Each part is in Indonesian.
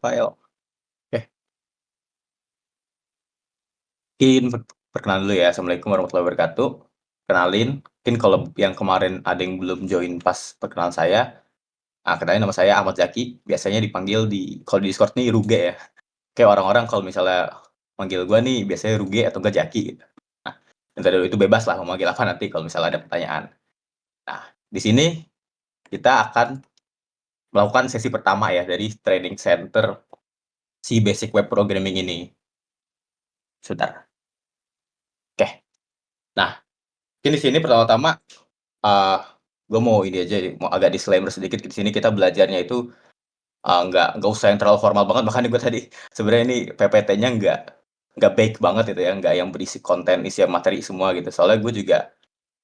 Rafael. Oke, mungkin perkenalan dulu ya. Assalamualaikum warahmatullahi wabarakatuh. Kenalin, mungkin kalau yang kemarin ada yang belum join pas perkenalan saya, kenalin nama saya Ahmad Zaki, biasanya dipanggil kalau di Discord nih Ruge ya. Kayak orang-orang kalau misalnya manggil gua nih biasanya Ruge atau enggak Jaki gitu. Nah, yang tadi itu bebas lah mau manggil apa nanti kalau misalnya ada pertanyaan. Nah, di sini kita akan melakukan sesi pertama ya dari training center si basic web programming ini. Sebentar. Oke. Nah, mungkin di sini pertama-tama gue mau ini aja mau agak disclaimer sedikit di sini kita belajarnya itu, nggak usah yang terlalu formal banget, makanya gue tadi sebenarnya ini PPT-nya nggak baik banget gitu ya, nggak yang berisi konten, isi materi semua gitu. Soalnya gue juga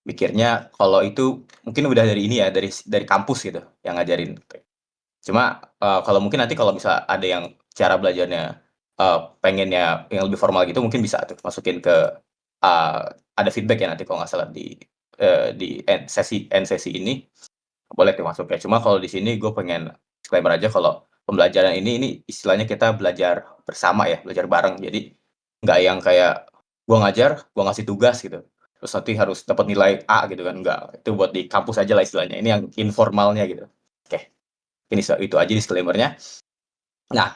mikirnya kalau itu mungkin udah dari ini ya, dari kampus gitu yang ngajarin. Cuma, kalau mungkin nanti kalau bisa ada yang cara belajarnya, pengennya yang lebih formal gitu mungkin bisa tuh masukin ke, ada feedback ya nanti kalau nggak salah di end sesi ini, boleh tuh masuk ya. Cuma kalau di sini gue pengen disclaimer aja kalau pembelajaran ini istilahnya kita belajar bersama ya, belajar bareng. Jadi nggak yang kayak gua ngajar, gua ngasih tugas gitu, terus nanti harus dapat nilai A gitu kan, enggak. Itu buat di kampus aja lah istilahnya, ini yang informalnya gitu. Oke, ini itu aja disclaimer-nya. Nah,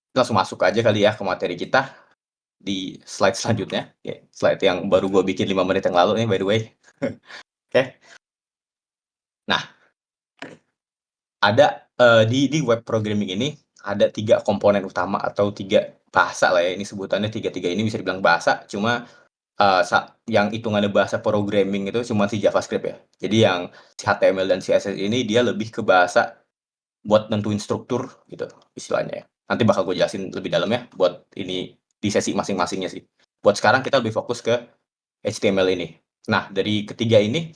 kita langsung masuk aja kali ya ke materi kita di slide selanjutnya. Oke, slide yang baru gue bikin 5 menit yang lalu nih by the way. Oke. Nah, di web programming ini ada 3 komponen utama atau 3 bahasa lah ya, ini sebutannya tiga-tiga ini bisa dibilang bahasa, cuma, yang hitungannya bahasa programming itu cuma si JavaScript ya. Jadi yang si HTML dan CSS ini dia lebih ke bahasa buat nentuin struktur gitu istilahnya ya. Nanti bakal gue jelasin lebih dalam ya buat ini di sesi masing-masingnya sih. Buat sekarang kita lebih fokus ke HTML ini. Nah, dari ketiga ini,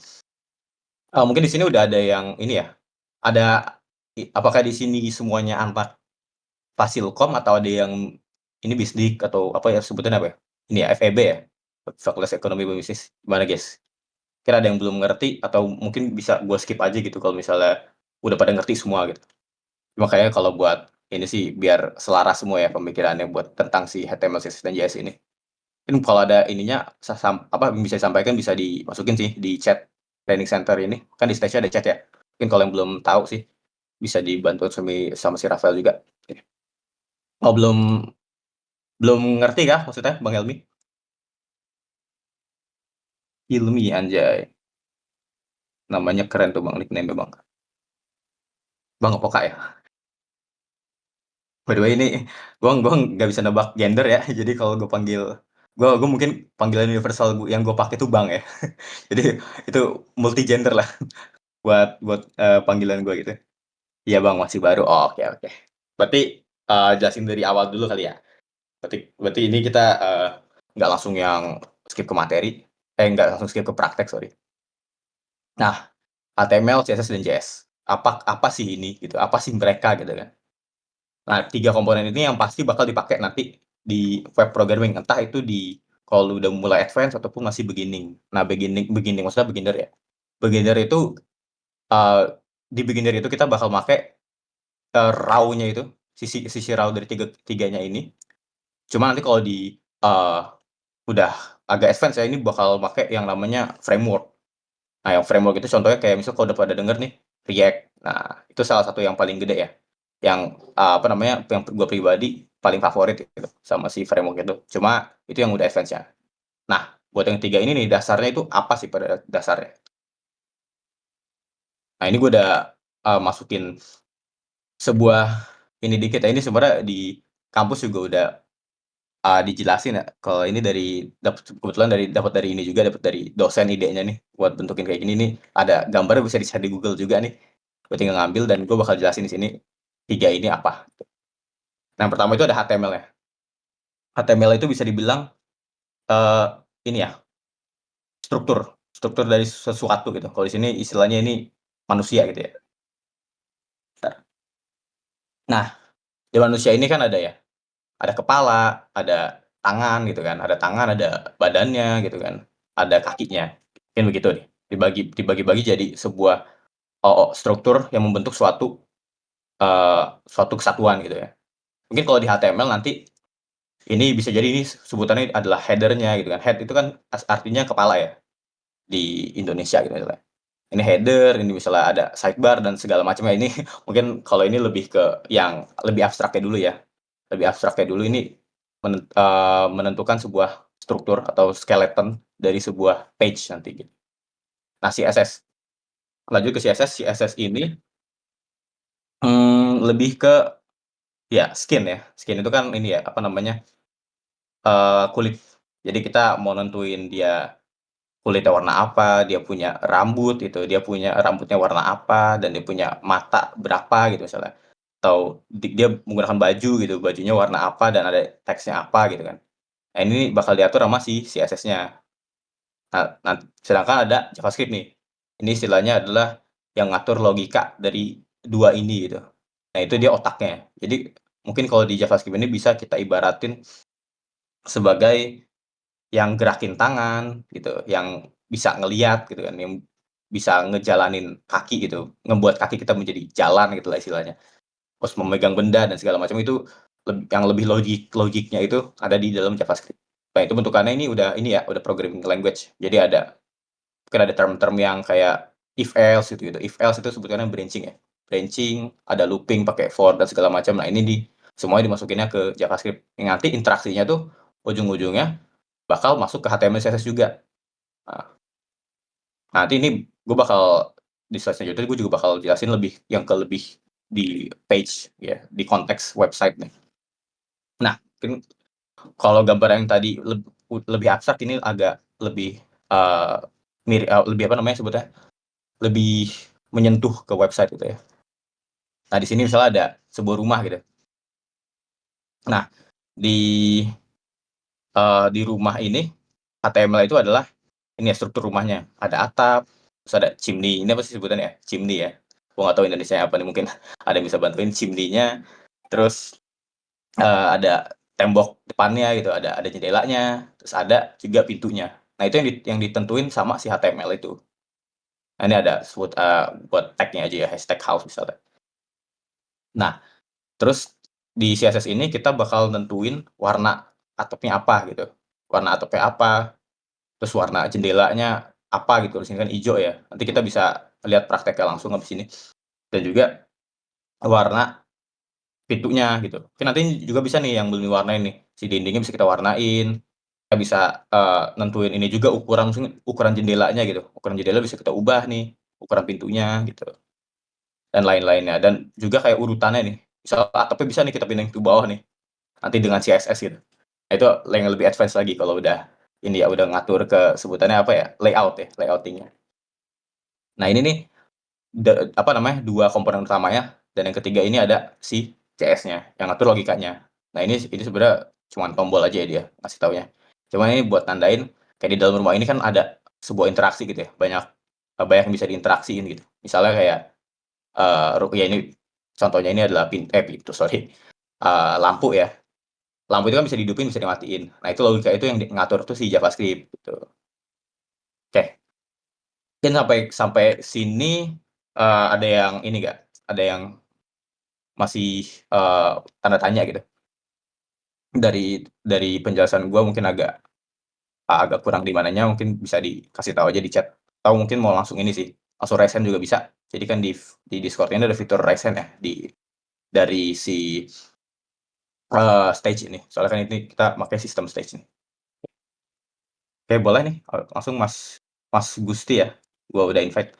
mungkin di sini udah ada yang ini ya, ada apakah di sini semuanya anak Fasilkom atau ada yang ini Bisdik atau apa ya sebutannya apa ya? Ini ya FEB ya? Fakultas Ekonomi dan Bisnis. Gimana guys? Kira ada yang belum ngerti atau mungkin bisa gue skip aja gitu kalau misalnya udah pada ngerti semua gitu. Cuma kayaknya kalau buat ini sih biar selaras semua ya pemikirannya buat tentang si HTML, CSS, dan JS ini. Mungkin kalau ada ininya apa bisa disampaikan bisa dimasukin sih di chat training center ini. Kan di stage ada chat ya. Mungkin kalau yang belum tahu sih bisa dibantu sama si Rafael juga. Oh belum belum ngerti kah maksudnya Bang Helmi? Hilmi anjay. Namanya keren tuh Bang, nickname-nya Bang. Bang apa Kak ya? By the way ini gua nggak bisa nebak gender ya. Jadi kalau gue panggil gua mungkin panggilan universal yang gue pakai tuh Bang ya. Jadi itu multi gender lah buat panggilan gue gitu. Iya Bang, masih baru. Oh, oke oke. Berarti, jelasin dari awal dulu kali ya? Berarti ini kita, nggak langsung yang skip ke materi, nggak langsung skip ke praktek, sorry. Nah, HTML, CSS, dan JS. Apa sih ini gitu, apa sih mereka gitu kan. Nah, 3 komponen ini yang pasti bakal dipakai nanti di web programming, entah itu kalau udah mulai advance ataupun masih beginning. Nah, beginning beginning maksudnya beginner ya. Beginner itu, eee, di beginner itu kita bakal make, raw-nya itu, sisi raw dari tiganya ini. Cuma nanti kalau udah agak advance ya, ini bakal make yang namanya framework. Nah, yang framework itu contohnya kayak misal kalau udah pada denger nih, React. Nah, itu salah satu yang paling gede ya, yang, apa namanya, yang gue pribadi paling favorit gitu, sama si framework itu. Cuma itu yang udah advance-nya. Nah, buat yang 3 ini nih, dasarnya itu apa sih pada dasarnya? Nah, ini gue udah, masukin sebuah ini dikit ya, ini sebenarnya di kampus juga udah, dijelasin ya, kalau ini kebetulan dapat dari ini juga, dapat dari dosen idenya nih, buat bentukin kayak gini nih, ada gambarnya bisa di-share di Google juga nih. Gue tinggal ngambil dan gue bakal jelasin di sini, 3 ini apa. Nah, yang pertama itu ada HTML ya. HTML itu bisa dibilang, eee, ini ya, struktur struktur dari sesuatu gitu. Kalau di sini istilahnya ini manusia gitu ya. Bentar. Nah, di manusia ini kan ada ya, ada kepala, ada tangan gitu kan, ada tangan, ada badannya gitu kan, ada kakinya. Mungkin begitu nih, dibagi-bagi jadi sebuah struktur yang membentuk suatu kesatuan gitu ya. Mungkin kalau di HTML nanti ini bisa jadi ini sebutannya adalah header-nya gitu kan. Head itu kan artinya kepala ya di Indonesia gitu misalnya. Ini header, ini misalnya ada sidebar dan segala macamnya. Ini mungkin kalau ini lebih ke yang lebih abstraknya dulu ya. Lebih abstraknya dulu ini menentukan sebuah struktur atau skeleton dari sebuah page nanti gitu. Nah, CSS. Lanjut ke CSS. CSS ini lebih ke ya skin ya. Skin itu kan ini ya, apa namanya, kulit. Jadi kita mau nentuin dia kulitnya warna apa, dia punya rambut gitu, dia punya rambutnya warna apa, dan dia punya mata berapa gitu misalnya. Atau dia menggunakan baju gitu, bajunya warna apa dan ada teksnya apa gitu kan. Nah, ini bakal diatur sama si CSS-nya. Nah, sedangkan ada JavaScript nih. Ini istilahnya adalah yang ngatur logika dari 2 ini gitu. Nah, itu dia otaknya. Jadi mungkin kalau di JavaScript ini bisa kita ibaratin sebagai yang gerakin tangan gitu, yang bisa ngelihat gitu kan, yang bisa ngejalanin kaki gitu, ngebuat kaki kita menjadi jalan gitulah istilahnya. Terus memegang benda dan segala macam itu yang lebih logiknya itu ada di dalam JavaScript. Nah, itu bentukannya ini udah ini ya, udah programming language. Jadi mungkin ada term-term yang kayak if else gitu. If else itu sebutnya branching ya. Branching, ada looping pakai for dan segala macam. Nah, ini semuanya dimasukinnya ke JavaScript. Yang nanti interaksinya tuh ujung-ujungnya bakal masuk ke HTML CSS juga. Nah, nanti ini gue bakal di slide selanjutnya gue juga bakal jelasin lebih di page ya, di konteks website nih. Nah, mungkin kalau gambar yang tadi lebih abstrak, ini agak lebih lebih apa namanya sebutnya, lebih menyentuh ke website gitu ya. Nah, di sini misalnya ada sebuah rumah gitu. Nah, di di rumah ini HTML itu adalah ini ya struktur rumahnya. Ada atap, terus ada chimney. Ini apa sih sebutannya ya? Chimney ya. Gua nggak tahu Indonesianya apa nih, mungkin ada yang bisa bantuin. Chimney-nya, terus ada tembok depannya gitu, ada jendelanya, terus ada juga pintunya. Nah, itu yang ditentuin sama si HTML itu. Nah, ini ada buat tag-nya aja ya, hashtag house misalnya. Nah, terus di CSS ini kita bakal nentuin warna atapnya apa gitu. Warna atapnya apa, terus warna jendelanya apa gitu. Di sini kan ijo ya. Nanti kita bisa lihat prakteknya langsung habis ini. Dan juga warna pintunya gitu. Mungkin nanti juga bisa nih yang belum diwarnain nih, si dindingnya bisa kita warnain, kita bisa, nentuin ini juga ukuran jendelanya gitu. Ukuran jendela bisa kita ubah nih, ukuran pintunya gitu, dan lain-lainnya. Dan juga kayak urutannya nih, misal atapnya bisa nih kita pindahin ke bawah nih, nanti dengan CSS gitu. Nah, itu yang lebih advance lagi kalau udah ini ya, udah ngatur ke sebutannya apa ya, layout ya, layouting-nya. Nah, ini nih apa namanya, 2 komponen utamanya, dan yang ketiga ini ada si CS-nya, yang ngatur logikanya. Nah, ini sebenarnya cuman tombol aja ya dia ngasih taunya. Cuma ini buat nandain kayak di dalam rumah ini kan ada sebuah interaksi gitu ya, banyak yang bisa diinteraksiin gitu. Misalnya kayak, ya ini contohnya ini adalah pintu sorry, lampu ya. Lampu itu kan bisa dihidupin, bisa dimatiin. Nah, itu logika itu yang ngatur tuh si JavaScript gitu. Oke, mungkin sampai sampai sini, ada yang ini nggak, ada yang masih, tanda tanya gitu? Dari penjelasan gua mungkin agak kurang di mananya, mungkin bisa dikasih tahu aja di chat, atau mungkin mau langsung ini sih, langsung raise juga bisa. Jadi kan di Discord ini ada fitur raise ya, dari si, stage ini, soalnya kan ini kita pakai sistem stage nih. Oke, boleh nih, langsung Mas Mas Gusti ya, gua udah invite.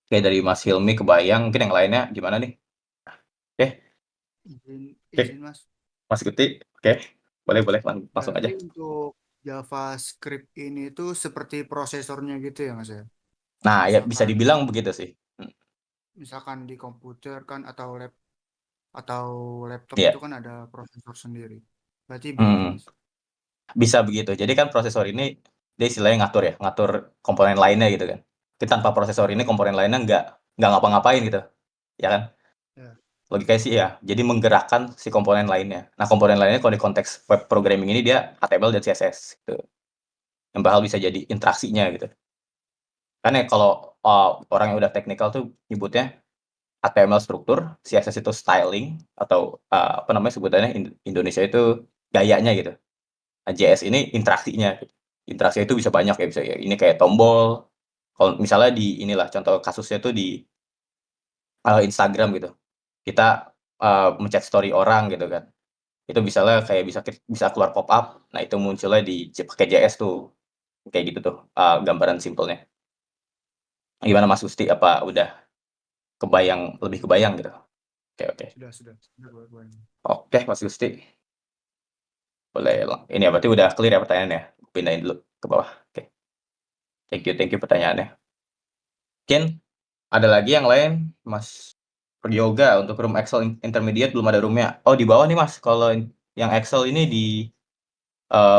Oke, dari Mas Hilmi kebayang, mungkin yang lainnya gimana nih? Oke Izin oke, izin Mas. Mas Guti, oke, boleh boleh langsung Berarti aja. untuk JavaScript ini tuh seperti prosesornya gitu ya Mas ya. Nah, ya bisa Misalkan dibilang begitu sih. misalkan di komputer kan atau laptop itu Iya, kan ada prosesor sendiri. Berarti begitu mhm, Mas. bisa begitu. Jadi kan prosesor ini dia istilahnya ngatur ya, ngatur komponen lainnya gitu kan. Tapi tanpa prosesor ini komponen lainnya nggak ngapa-ngapain gitu, ya kan? Ya. Logikanya sih ya, jadi menggerakkan si komponen lainnya. Nah, komponen lainnya kalau di konteks web programming ini dia HTML dan CSS gitu, yang bakal bisa jadi interaksinya gitu. Kan ya kalau, orang yang udah teknikal tuh nyebutnya HTML struktur, CSS itu styling atau, apa namanya sebutannya Indonesia itu gayanya gitu. Nah, JS ini interaksinya, interaksinya itu bisa banyak ya, bisa ya ini kayak tombol, kalau misalnya di inilah contoh kasusnya tuh di, Instagram gitu, kita, me-chat story orang gitu kan, itu misalnya kayak bisa keluar pop up, nah itu munculnya pakai JS tuh, kayak gitu tuh, gambaran simpelnya. Gimana Mas Gusti, apa udah lebih kebayang gitu? Oke oke. Sudah, boleh. Oke Mas Gusti, boleh ini ya berarti udah clear ya pertanyaannya? Pindahin dulu ke bawah. Oke, thank you pertanyaannya. Mungkin ada lagi yang lain, Mas Yoga untuk room Excel intermediate belum ada room-nya. Oh, di bawah nih, Mas, kalau yang Excel ini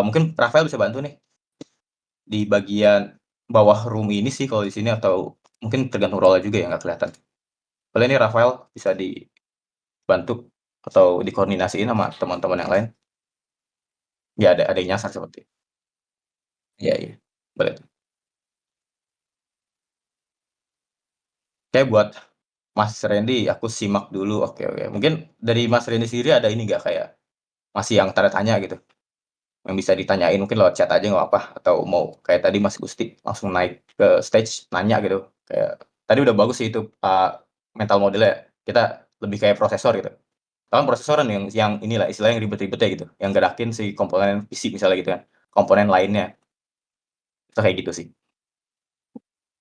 mungkin Rafael bisa bantu nih, di bagian bawah room ini sih kalau di sini atau mungkin tergantung role juga ya, nggak kelihatan. Boleh nih Rafael bisa dibantu atau dikoordinasiin sama teman-teman yang lain? Ya ada yang nyasar seperti iya iya, boleh. Oke, buat Mas Randy aku simak dulu, oke oke. Mungkin dari Mas Randy sendiri ada ini nggak, kayak masih yang tanda tanya gitu? Yang bisa ditanyain mungkin lewat chat aja nggak apa, atau mau kayak tadi Mas Gusti langsung naik ke stage nanya gitu, kayak tadi udah bagus sih itu, mental model-nya, kita lebih kayak prosesor gitu. Kan prosesoran yang inilah istilahnya yang ribet-ribetnya gitu, yang gerakin si komponen fisik misalnya gitu kan, komponen lainnya, itu kayak gitu sih.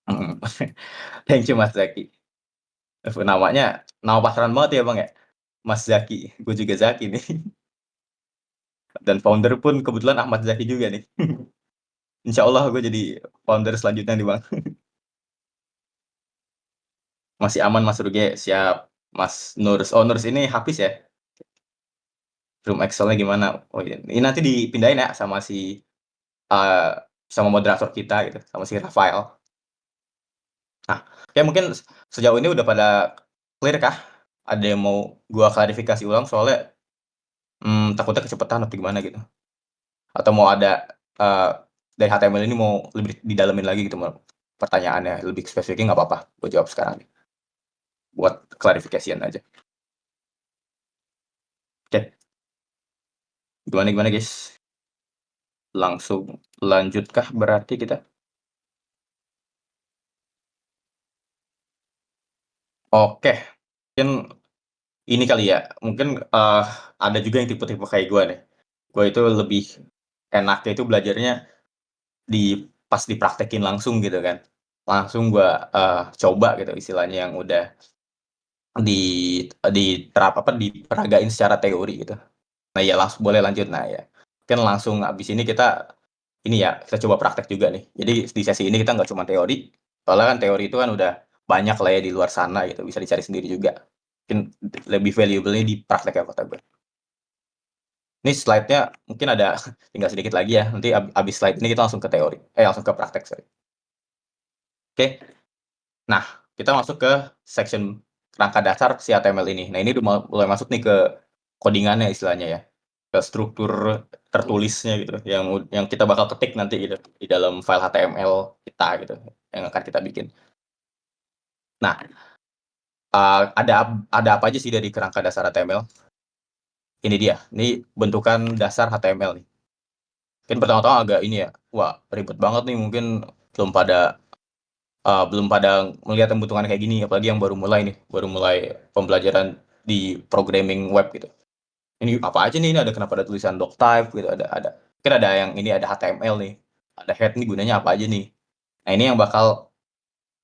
Mhm. Thank you Mas Zaki. Nama pasaran banget ya Bang ya, Mas Zaki, gue juga Zaki nih, dan founder pun kebetulan Ahmad Zaki juga nih. Insya Allah gue jadi founder selanjutnya nih Bang. Masih aman Mas Ruge, siap. Mas Nurs, oh Nurs ini Hafiz ya? Room Excel-nya gimana? Oh iya, ini nanti dipindahin ya eee, sama moderator kita gitu, sama si Rafael. Nah, ya mungkin sejauh ini udah pada clear kah? Ada yang mau gua klarifikasi ulang soalnya, takutnya kecepatan atau gimana gitu? Atau mau eee, dari HTML ini mau lebih didalemin lagi gitu pertanyaannya, lebih spesifiknya nggak apa-apa, gua jawab sekarang nih, buat klarifikasian aja. Oke, gimana gimana guys? Langsung lanjutkah berarti kita? Oke, mungkin ini kali ya, mungkin, ada juga yang tipe-tipe kayak gua nih. Gua itu lebih enaknya itu belajarnya pas dipraktekin langsung gitu kan. Langsung gua, coba gitu istilahnya yang udah di diperagain secara teori gitu. Nah iya boleh lanjut. Nah ya, mungkin langsung abis ini kita coba praktek juga nih. Jadi di sesi ini kita nggak cuma teori, soalnya kan teori itu kan udah banyak lah ya di luar sana gitu, bisa dicari sendiri juga. Mungkin lebih valuable-nya di praktek ya kata gue. Ini slide-nya mungkin ada tinggal sedikit lagi ya, nanti abis slide ini kita langsung ke teori, langsung ke praktek, sorry. Oke, nah kita masuk ke section kerangka dasar si HTML ini. Nah ini udah mulai masuk nih ke codingannya istilahnya ya, ke struktur tertulisnya gitu, yang kita bakal ketik nanti gitu, di dalam file HTML kita gitu, yang akan kita bikin. Nah, ada apa aja sih dari kerangka dasar HTML? Ini dia, ini bentukan dasar HTML nih. Mungkin pertama-tama agak ini ya, wah ribet banget nih mungkin belum pada belum pada melihat bentukannya kayak gini, apalagi yang baru mulai pembelajaran di programming web gitu. Ini apa aja nih, ini kenapa ada tulisan doctype gitu, mungkin ada yang ini ada HTML nih, ada head nih gunanya apa aja nih. Nah ini yang bakal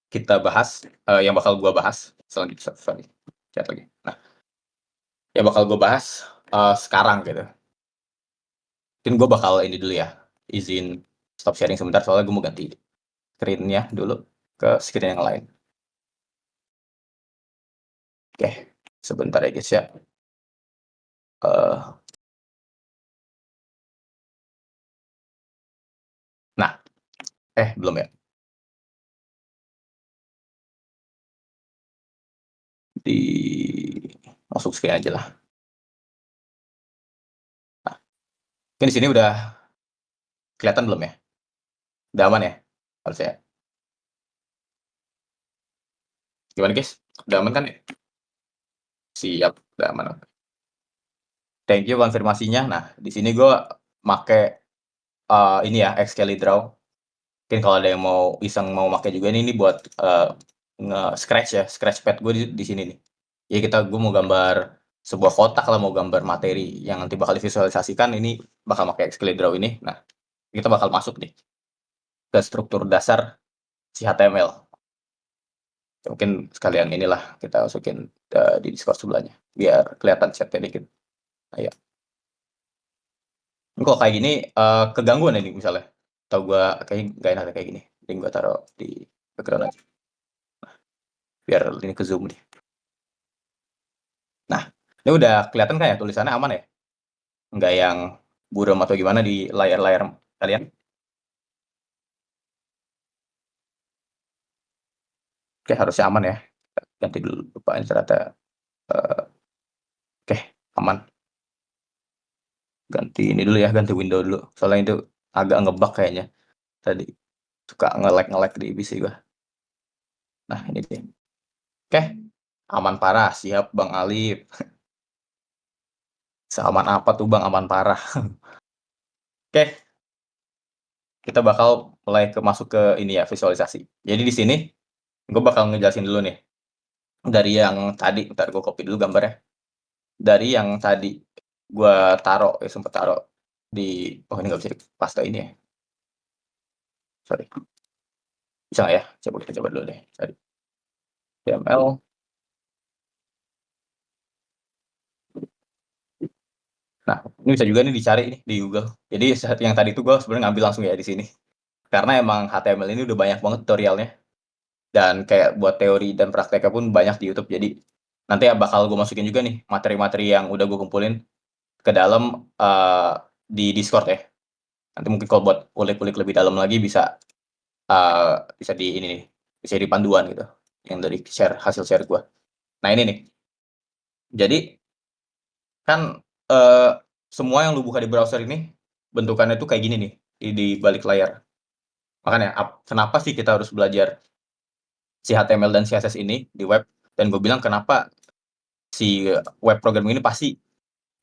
kita bahas, yang bakal gua bahas selanjutnya, sorry, chat lagi. Nah, yang bakal gua bahas, sekarang gitu. Mungkin gua bakal ini dulu ya, izin stop sharing sebentar soalnya gua mau ganti screen-nya dulu ke screen yang lain. Oke, sebentar ya guys ya. Eee, nah, belum ya? Di masuk screen aja lah. Nah, mungkin di sini udah kelihatan belum ya? Udah aman ya? Harusnya ya? Gimana guys? Udah aman kan ya? Siap, udah aman. Thank you konfirmasinya. Nah, di sini gue make, ini ya, Xkelly Draw. Mungkin kalau ada yang mau iseng mau make juga nih, ini buat, nge-scratch ya, scratchpad gue di sini nih. Jadi gue mau gambar sebuah kotak lah, mau gambar materi yang nanti bakal divisualisasikan, ini bakal pakai Xkelly Draw ini. Nah, kita bakal masuk nih ke struktur dasar si HTML. Mungkin sekalian inilah kita masukin, di Discord sebelahnya, biar kelihatan chat-nya dikit. Nah, ya. Ini kok kayak gini, kegangguan ya nih misalnya, atau gua kayaknya nggak enak deh kayak gini, mending gua taruh di background aja, biar ini ke-zoom nih. Nah, ini udah kelihatan kan ya tulisannya aman ya? Nggak yang buram atau gimana di layar-layar kalian? Oke, harusnya aman ya. Ganti dulu, lupa ini ternyata, oke, aman. Ganti ini dulu ya, ganti window dulu, soalnya itu agak nge-bug kayaknya tadi, suka nge-lag di PC gua. Nah, ini dia. Oke, aman parah, siap Bang Alif. Seaman apa tuh Bang, aman parah. Oke, kita bakal mulai masuk ke ini ya, visualisasi. Jadi di sini gue bakal ngejelasin dulu nih, dari yang tadi, bentar gue copy dulu gambarnya. Dari yang tadi gue taruh, sempet taruh di, oh ini nggak bisa di-paste ini ya, sorry. Bisa nggak ya? Coba kita coba dulu deh, cari HTML. Nah, ini bisa juga nih dicari nih di Google. Jadi yang tadi itu gue sebenarnya ngambil langsung ya di sini. Karena emang HTML ini udah banyak banget tutorialnya. Dan kayak buat teori dan prakteknya pun banyak di YouTube. Jadi nanti ya bakal gue masukin juga nih materi-materi yang udah gue kumpulin ke dalam, di Discord ya. Nanti mungkin kalau buat ulik-ulik lebih dalam lagi bisa, bisa di ini nih, bisa di panduan gitu, yang dari hasil share gue. Nah ini nih, jadi kan, semua yang lu buka di browser ini bentukannya tuh kayak gini nih, di balik layar. Makanya kenapa sih kita harus belajar si HTML dan CSS ini di web, dan gue bilang kenapa si web programming ini pasti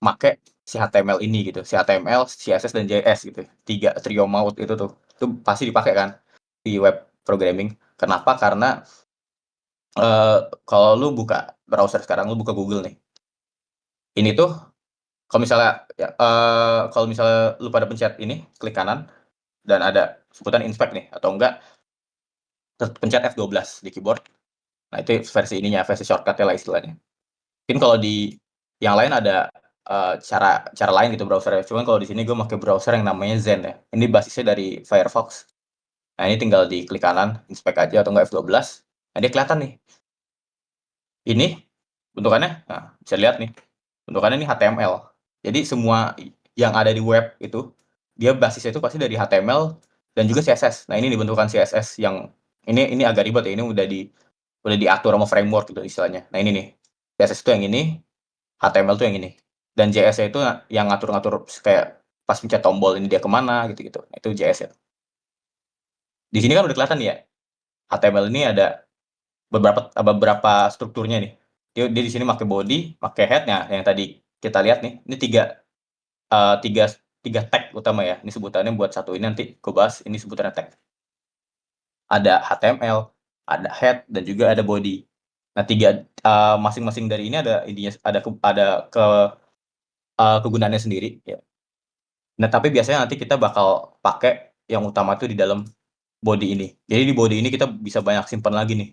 make si HTML ini gitu, si HTML, CSS, dan JS gitu. 3 trio maut itu tuh, itu pasti dipakai kan di web programming. Kenapa? Karena, kalau lu buka browser sekarang, lu buka Google nih, ini tuh kalau misalnya ya, kalau misalnya lu pada pencet ini, klik kanan dan ada sebutan inspect nih, atau enggak pencet F12 di keyboard. Nah, itu versi ininya, versi shortcut-nya lah istilahnya. Mungkin kalau di yang lain ada, cara cara lain gitu browser-nya, cuman kalau di sini gue pakai browser yang namanya Zen ya. Ini basisnya dari Firefox. Nah, ini tinggal diklik kanan, inspect aja atau enggak F12. Nah, dia kelihatan nih. Ini bentukannya, nah bisa lihat nih, bentukannya ini HTML. Jadi semua yang ada di web itu, dia basisnya itu pasti dari HTML dan juga CSS. Nah, ini nih bentukan CSS yang ini agak ribet ya, ini udah diatur sama framework gitu istilahnya. Nah, ini nih, CSS itu yang ini, HTML tuh yang ini. Dan JS-nya itu yang ngatur-ngatur kayak pas pencet tombol ini dia kemana gitu-gitu. Nah, itu JS ya. Di sini kan udah kelihatan nih ya, HTML ini ada beberapa strukturnya nih. Dia di sini pakai body, pakai head-nya yang tadi kita lihat nih. Ini eee, tiga tiga tag utama ya. Ini sebutannya buat satu ini nanti gue bahas, ini sebutannya tag. Ada HTML, ada head, dan juga ada body. Nah, masing-masing dari ini ada ininya, kegunaannya sendiri ya. Nah, tapi biasanya nanti kita bakal pakai yang utama tuh di dalam body ini. Jadi di body ini kita bisa banyak simpan lagi nih.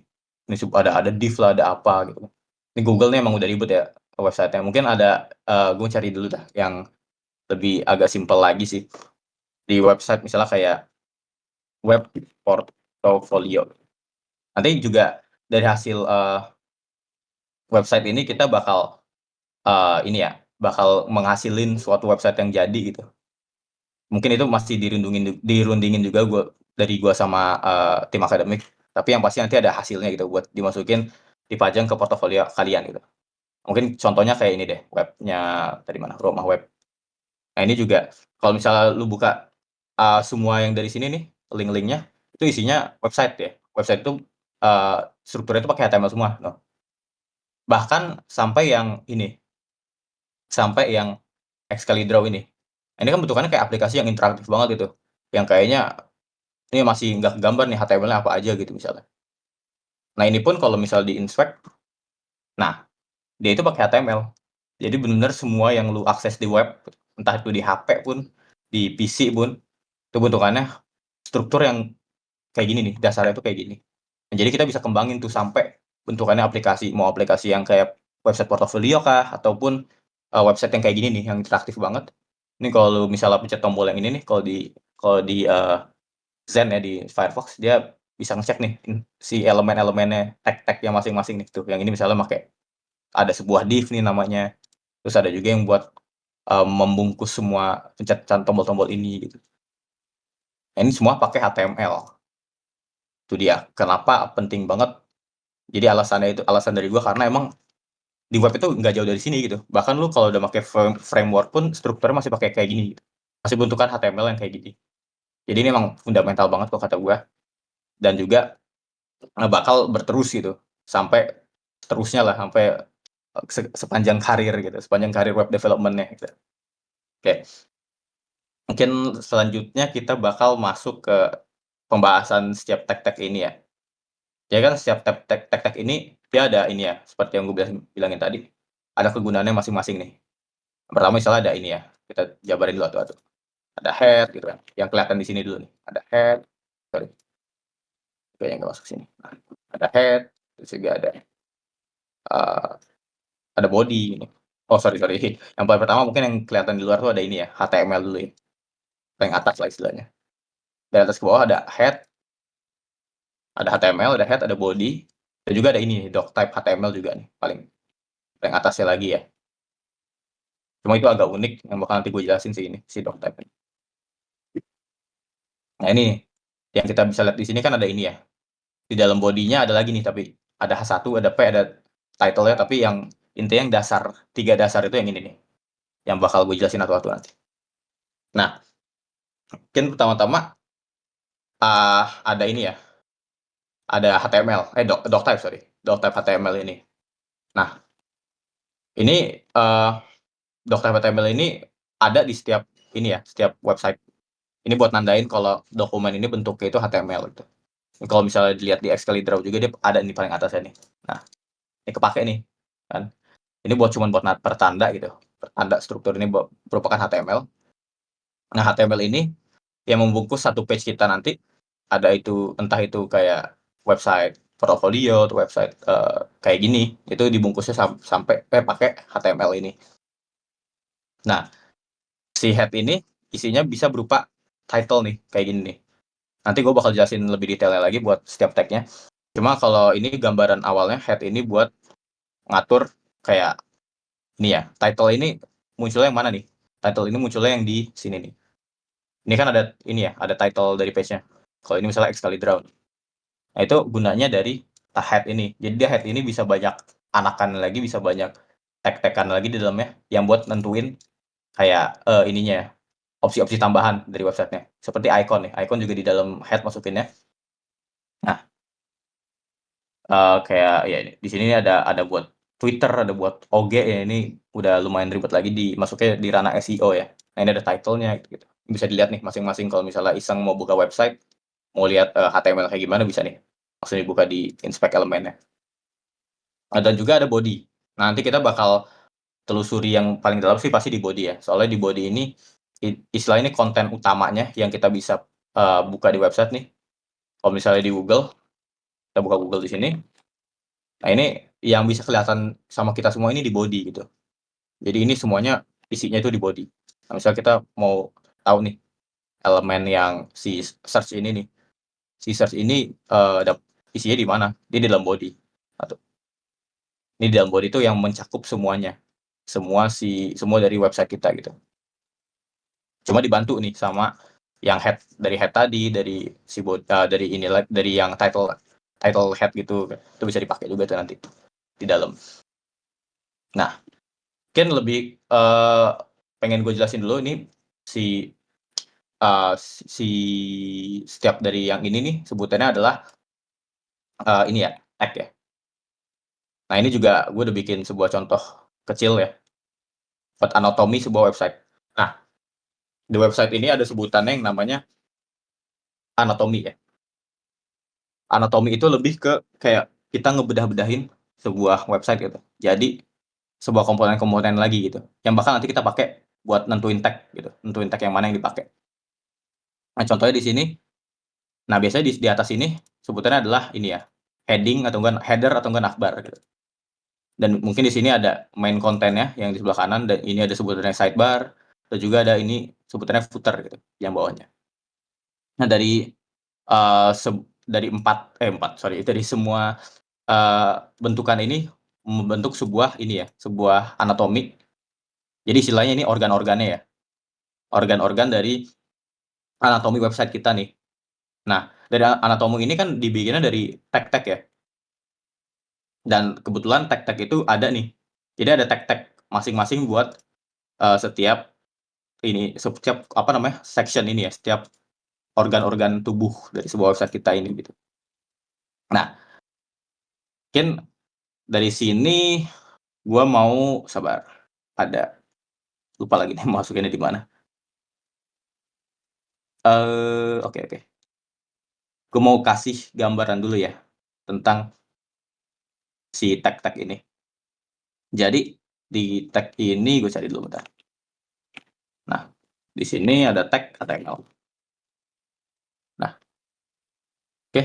Ini ada div lah, ada apa gitu. Ini Google nih emang udah ribet ya website-nya. Mungkin ada, gue cari dulu dah yang lebih agak simpel lagi sih. Di website misalnya kayak web portfolio. Nanti juga dari hasil, website ini kita bakal, ini ya, bakal menghasilin suatu website yang jadi gitu. Mungkin itu masih dirundingin juga gua sama, tim akademik, tapi yang pasti nanti ada hasilnya gitu buat dimasukin, dipajang ke portofolio kalian gitu. Mungkin contohnya kayak ini deh, webnya tadi mana, Rumah Web. Nah, ini juga kalau misalnya lu buka, semua yang dari sini nih, link-linknya, itu isinya website ya. Website itu, strukturnya itu pakai HTML semua, noh. Bahkan sampai yang Excalidraw ini. Ini kan bentukannya kayak aplikasi yang interaktif banget gitu, yang kayaknya ini masih nggak kegambar nih HTML-nya apa aja gitu misalnya. Nah ini pun kalau misal di-inspect, nah dia itu pakai HTML. Jadi benar-benar semua yang lu akses di web, entah itu di HP pun, di PC pun, itu bentukannya struktur yang kayak gini nih, dasarnya itu kayak gini. Nah, jadi kita bisa kembangin tuh sampai bentukannya aplikasi, mau aplikasi yang kayak website portofolio kah, ataupun website yang kayak gini nih, yang interaktif banget. Ini kalau lu misalnya pencet tombol yang ini nih, kalau di Zen ya di Firefox, dia bisa ngecek nih si elemen-elemennya, tag-tagnya masing-masing nih tuh. Yang ini misalnya pakai ada sebuah div nih namanya, terus ada juga yang buat membungkus semua pencet tombol-tombol ini gitu. Nah, ini semua pakai HTML. Itu dia kenapa penting banget. Jadi alasan dari gua karena emang di web itu nggak jauh dari sini gitu. Bahkan lu kalau udah pakai framework pun strukturnya masih pakai kayak gini gitu. Masih bentukan HTML yang kayak gini. Jadi ini emang fundamental banget kok kata gua, dan juga bakal berterus gitu sampai terusnya lah, sampai sepanjang karir gitu, sepanjang karir web development-nya gitu. Oke, mungkin selanjutnya kita bakal masuk ke pembahasan setiap tag-tag ini ya. Ya kan setiap tag-tag ini dia ada ini ya, seperti yang gue bilangin tadi, ada kegunaannya masing-masing nih. Pertama misalnya ada ini ya, kita jabarin dulu satu-satu. Ada head gitu kan, yang kelihatan di sini dulu nih. Ada head, sorry, kayaknya nggak masuk sini. Nah, ada head, terus juga uh, ada body ini. Oh sorry sorry, yang paling pertama mungkin yang kelihatan di luar tuh ada ini ya, HTML dulu ya, paling atas lah istilahnya. Dari atas ke bawah ada HTML, ada head, ada body, dan juga ada ini doc type HTML juga nih, paling paling atasnya lagi ya. Cuma itu agak unik, yang bakal nanti gue jelasin sih ini, si doc type ini. Nah ini, yang kita bisa lihat di sini kan ada ini ya, di dalam bodinya ada lagi nih, tapi ada H1, ada P, ada title-nya, tapi yang intinya yang dasar, 3 dasar itu yang ini nih, yang bakal gue jelasin satu-satu nanti. Nah, mungkin pertama-tama ada ini ya, ada HTML, doc type sorry, doc type HTML ini. Nah, ini doc type HTML ini ada di setiap ini ya, setiap website. Ini buat nandain kalau dokumen ini bentuknya itu HTML gitu. Kalau misalnya dilihat di Excalidraw juga dia ada di paling atasnya nih. Nah, ini kepake nih kan. Ini cuman buat pertanda gitu. Pertanda struktur ini merupakan HTML. Nah, HTML ini yang membungkus satu page kita nanti, ada itu entah itu kayak website portfolio atau website kayak gini, itu dibungkusnya sampai pakai HTML ini. Nah, si head ini isinya bisa berupa title nih, kayak gini nih. Nanti gue bakal jelasin lebih detailnya lagi buat setiap tagnya. Cuma kalau ini gambaran awalnya, head ini buat ngatur kayak ini ya, title ini munculnya yang mana nih? Title ini munculnya yang di sini nih. Ini kan ada ini ya, ada title dari page-nya. Kalau ini misalnya Excalibur. Nah, itu gunanya dari head ini. Jadi dia head ini bisa banyak anakan lagi, bisa banyak tag-tagan lagi di dalamnya yang buat nentuin kayak ininya ya, opsi-opsi tambahan dari websitenya. Seperti icon nih. Icon juga di dalam head masukinnya. Nah, kayak ya di sini ada buat Twitter, ada buat OG ya, ini udah lumayan ribet lagi masuknya di ranah SEO ya. Nah, ini ada title-nya gitu. Bisa dilihat nih masing-masing kalau misalnya iseng mau buka website, mau lihat HTML kayak gimana bisa nih. Langsung dibuka di inspect elemennya. Nah, dan juga ada body. Nah, nanti kita bakal telusuri yang paling dalam sih pasti di body ya. Soalnya di body ini istilah ini konten utamanya yang kita bisa buka di website nih. Kalau misalnya di Google, kita buka Google di sini. Nah, ini yang bisa kelihatan sama kita semua ini di body gitu. Jadi ini semuanya isinya itu di body. Nah, misalnya kita mau tahu nih elemen yang si search ini nih. Si search ini isinya di mana? Dia di dalam body. Atau ini di dalam body itu yang mencakup semuanya. Semua dari website kita gitu. Cuma dibantu nih sama yang dari head tadi, dari dari yang title head gitu. Itu bisa dipakai juga tuh nanti di dalam. Nah, mungkin lebih pengen gue jelasin dulu ini si si setiap dari yang ini nih sebutannya adalah ini ya, tag ya. Nah, ini juga gue udah bikin sebuah contoh kecil ya, buat anatomi sebuah website. Nah, di website ini ada sebutannya yang namanya anatomi ya. Anatomi itu lebih ke kayak kita ngebedah-bedahin sebuah website gitu. Jadi sebuah komponen-komponen lagi gitu, yang bakal nanti kita pakai buat nentuin tag gitu, nentuin tag yang mana yang dipakai. Nah, contohnya di sini, nah biasanya di atas ini sebutannya adalah ini ya, heading atau enggak header atau enggak navbar gitu. Dan mungkin di sini ada main kontennya yang di sebelah kanan, dan ini ada sebutannya sidebar, dan juga ada ini sebutannya footer gitu yang bawahnya. Nah, dari dari semua bentukan ini membentuk sebuah ini ya, sebuah anatomi. Jadi istilahnya ini organ-organnya ya, organ-organ dari anatomi website kita nih. Nah, dari anatomi ini kan dibikinnya dari tag-tag ya, dan kebetulan tag-tag itu ada nih. Jadi ada tag-tag masing-masing buat, setiap setiap apa namanya, section ini ya, setiap organ-organ tubuh dari sebuah website kita ini gitu. Nah, mungkin dari sini gua mau sabar, ada lupa lagi nih masukinnya di mana. Oke oke. Gue mau kasih gambaran dulu ya, tentang si tag-tag ini. Jadi, di tag ini gue cari dulu bentar. Nah, di sini ada tag HTML. Nah, oke.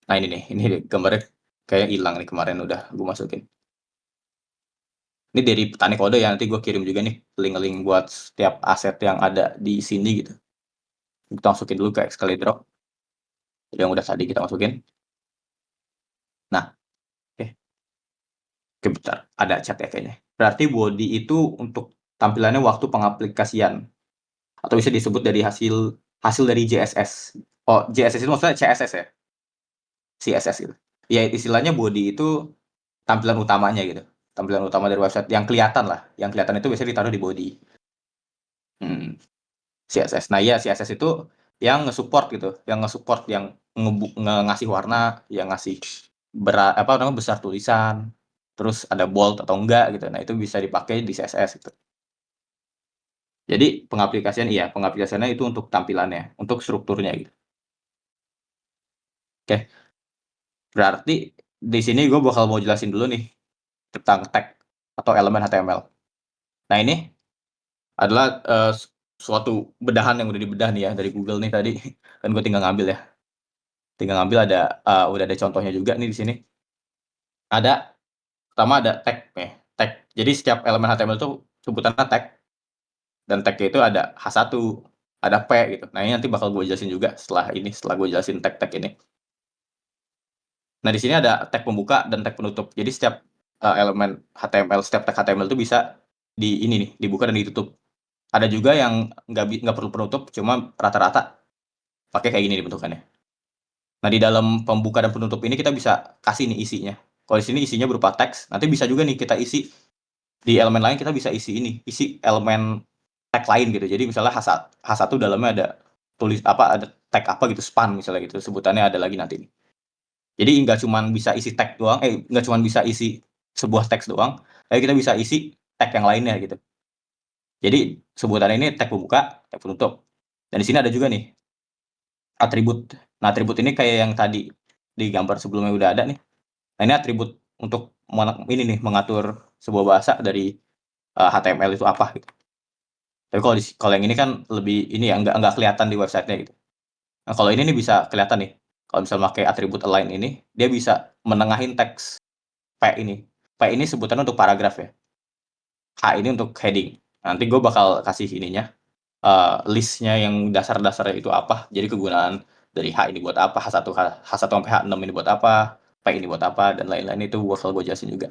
Nah, ini nih, ini gambarnya kayak hilang nih, kemarin udah gue masukin. Ini dari Petani Kode ya, nanti gue kirim juga nih link-link buat setiap aset yang ada di sini gitu. Kita masukin dulu ke Excalibur, yang udah tadi kita masukin. Nah, oke. Oke, bentar, ada chat ya kayaknya. Berarti body itu untuk tampilannya waktu pengaplikasian, atau bisa disebut dari hasil hasil dari JSS. Oh, JSS itu maksudnya CSS ya? CSS gitu. Ya istilahnya body itu tampilan utamanya gitu. Tampilan utama dari website yang kelihatan lah. Yang kelihatan itu biasanya ditaruh di body. Hmm, CSS. Nah, iya CSS itu yang nge-support gitu, yang nge-support yang ngasih warna, yang ngasih apa namanya, besar tulisan, terus ada bold atau enggak gitu. Nah, itu bisa dipakai di CSS gitu. Jadi pengaplikasiannya itu untuk tampilannya, untuk strukturnya gitu. Oke, berarti di sini gue bakal mau jelasin dulu nih tentang tag atau elemen HTML. Nah, ini adalah suatu bedahan yang udah dibedah nih ya dari Google nih tadi. Kan gue tinggal ngambil ya. Tinggal ngambil, udah ada contohnya juga nih di sini. Pertama ada tag nih, tag. Jadi setiap elemen HTML itu sebutannya tag, dan tag-nya itu ada H1, ada P gitu. Nah, ini nanti bakal gue jelasin juga setelah gue jelasin tag-tag ini. Nah, di sini ada tag pembuka dan tag penutup. Jadi setiap elemen HTML, setiap tag HTML itu bisa dibuka dan ditutup. Ada juga yang nggak perlu penutup, cuma rata-rata pakai kayak gini nih bentukannya. Nah, di dalam pembuka dan penutup ini kita bisa kasih nih isinya. Kalau di sini isinya berupa teks, nanti bisa juga nih kita isi di elemen lain, kita bisa isi elemen tag lain gitu. Jadi misalnya H1 dalamnya ada ada tag apa gitu, span misalnya gitu, sebutannya ada lagi nanti nih. Jadi nggak cuma bisa isi tag doang, nggak cuma bisa isi sebuah teks doang, tapi kita bisa isi tag yang lainnya gitu. Jadi sebutannya ini tag pembuka, tag penutup. Dan di sini ada juga nih atribut. Nah, atribut ini kayak yang tadi di gambar sebelumnya udah ada nih. Nah, ini atribut untuk mengatur sebuah bahasa dari HTML itu apa gitu. Tapi kalau yang ini kan lebih ini ya, nggak kelihatan di websitenya gitu. Nah, kalau ini nih bisa kelihatan nih. Kalau misalnya pakai atribut align ini, dia bisa menengahin teks P ini. P ini sebutannya untuk paragraf ya. H ini untuk heading. Nanti gue bakal kasih ininya, list-nya yang dasar-dasarnya itu apa. Jadi kegunaan dari H ini buat apa, H1 sampai H6 ini buat apa, P ini buat apa, dan lain-lain itu bakal gue jelasin juga.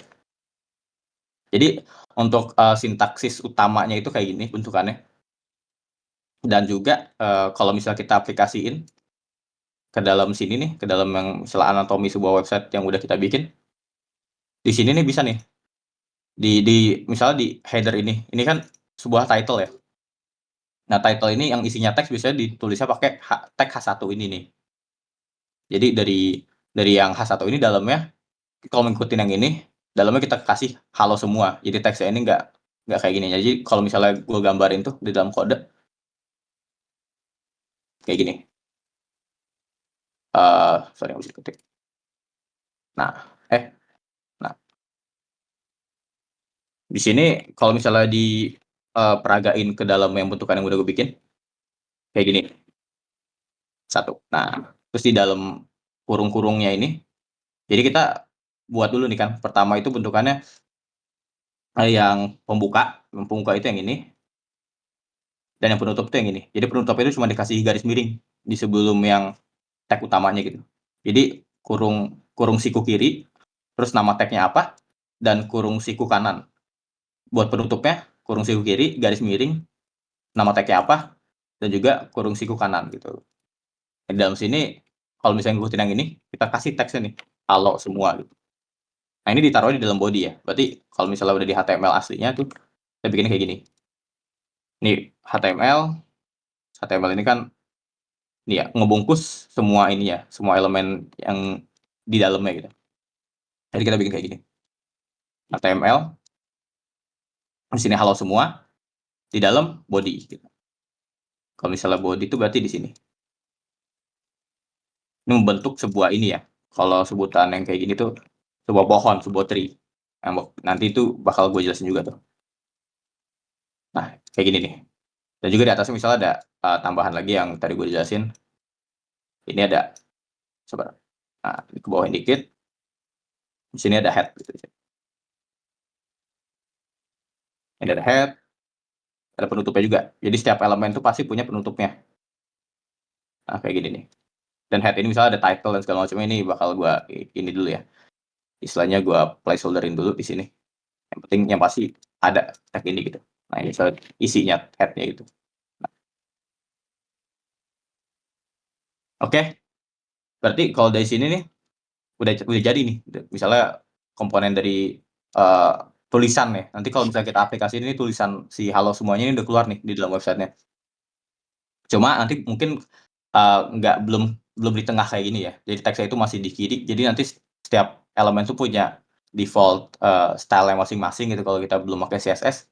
Jadi untuk, sintaksis utamanya itu kayak gini bentukannya. Dan juga, kalau misalnya kita aplikasiin ke dalam sini nih, ke dalam yang misalnya anatomi sebuah website yang udah kita bikin, di sini nih bisa nih, misalnya di header ini kan sebuah title ya. Nah, title ini yang isinya teks biasanya ditulisnya pakai tag H1 ini nih. Jadi dari yang H1 ini dalamnya kalau ngikutin yang ini, dalamnya kita kasih halo semua. Jadi teksnya ini nggak kayak gini. Jadi kalau misalnya gue gambarin tuh di dalam kode kayak gini. Sorry, harus diketik. Nah, nah di sini kalau misalnya peragain ke dalam yang bentukan yang udah gue bikin, kayak gini. Satu. Nah, terus di dalam kurung-kurungnya ini, jadi kita buat dulu nih kan. Pertama itu bentukannya yang pembuka itu yang ini, dan yang penutup itu yang ini. Jadi penutup itu cuma dikasih garis miring di sebelum yang tag utamanya gitu. Jadi kurung kurung siku kiri, terus nama tagnya apa, dan kurung siku kanan. Buat penutupnya, kurung siku kiri, garis miring, nama tagnya apa, dan juga kurung siku kanan gitu. Di dalam sini, kalau misalnya ngikutin yang ini, kita kasih teksnya nih, halo semua gitu. Nah ini ditaruhnya di dalam body ya. Berarti kalau misalnya udah di HTML aslinya tuh, kita bikinnya kayak gini. Nih HTML ini kan ini ya, ngebungkus semua ini ya, semua elemen yang di dalamnya gitu. Jadi kita bikin kayak gini. HTML, di sini halo semua, di dalam body gitu. Kalau misalnya body itu berarti di sini. Ini membentuk sebuah ini ya. Kalau sebutan yang kayak gini tuh sebuah pohon, sebuah tree. Nanti itu bakal gue jelasin juga tuh. Nah, kayak gini nih. Dan juga di atasnya misalnya ada tambahan lagi yang tadi gue jelasin. Ini ada coba. Nah, ke bawahin dikit. Di sini ada head gitu. Ini ada head, ada penutupnya juga. Jadi setiap elemen itu pasti punya penutupnya. Nah, kayak gini nih. Dan head ini misalnya ada title dan segala macam, ini bakal gue ini dulu ya. Istilahnya gue placeholderin dulu di sini. Yang penting yang pasti ada tag ini gitu. Nah, ini misalnya isinya head-nya gitu. Oke, berarti kalau dari sini nih udah jadi nih. Misalnya komponen dari uh, tulisan ya. Nanti kalau misalnya kita aplikasi ini tulisan si halo semuanya ini udah keluar nih di dalam websitenya. Cuma nanti mungkin nggak belum di tengah kayak gini ya. Jadi teksnya itu masih di kiri. Jadi nanti setiap elemen tuh punya default style yang masing-masing gitu. Kalau kita belum pakai CSS,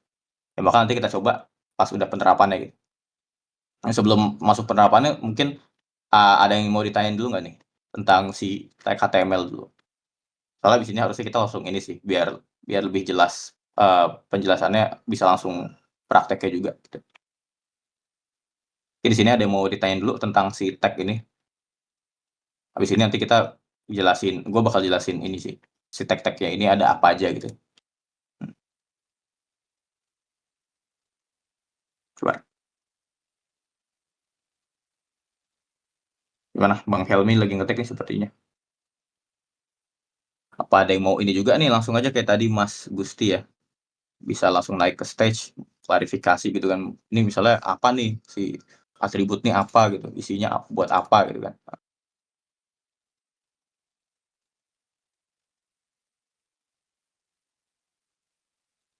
ya maka nanti kita coba pas udah penerapannya gitu. Nah, sebelum masuk penerapannya mungkin ada yang mau ditanyain dulu nggak nih tentang si tag HTML dulu? Soalnya di sini harusnya kita langsung ini sih biar biar lebih jelas penjelasannya bisa langsung prakteknya juga gitu. Jadi di sini ada yang mau ditanyain dulu tentang si tag ini. Habis ini nanti kita jelasin, gue bakal jelasin ini sih, si tag-tagnya ini ada apa aja gitu. Coba, gimana? Bang Helmi lagi ngetik nih sepertinya. Apa ada yang mau ini juga nih, langsung aja kayak tadi Mas Gusti ya, bisa langsung naik ke stage, klarifikasi gitu kan. Ini misalnya apa nih, si atribut nih apa gitu, isinya buat apa gitu kan.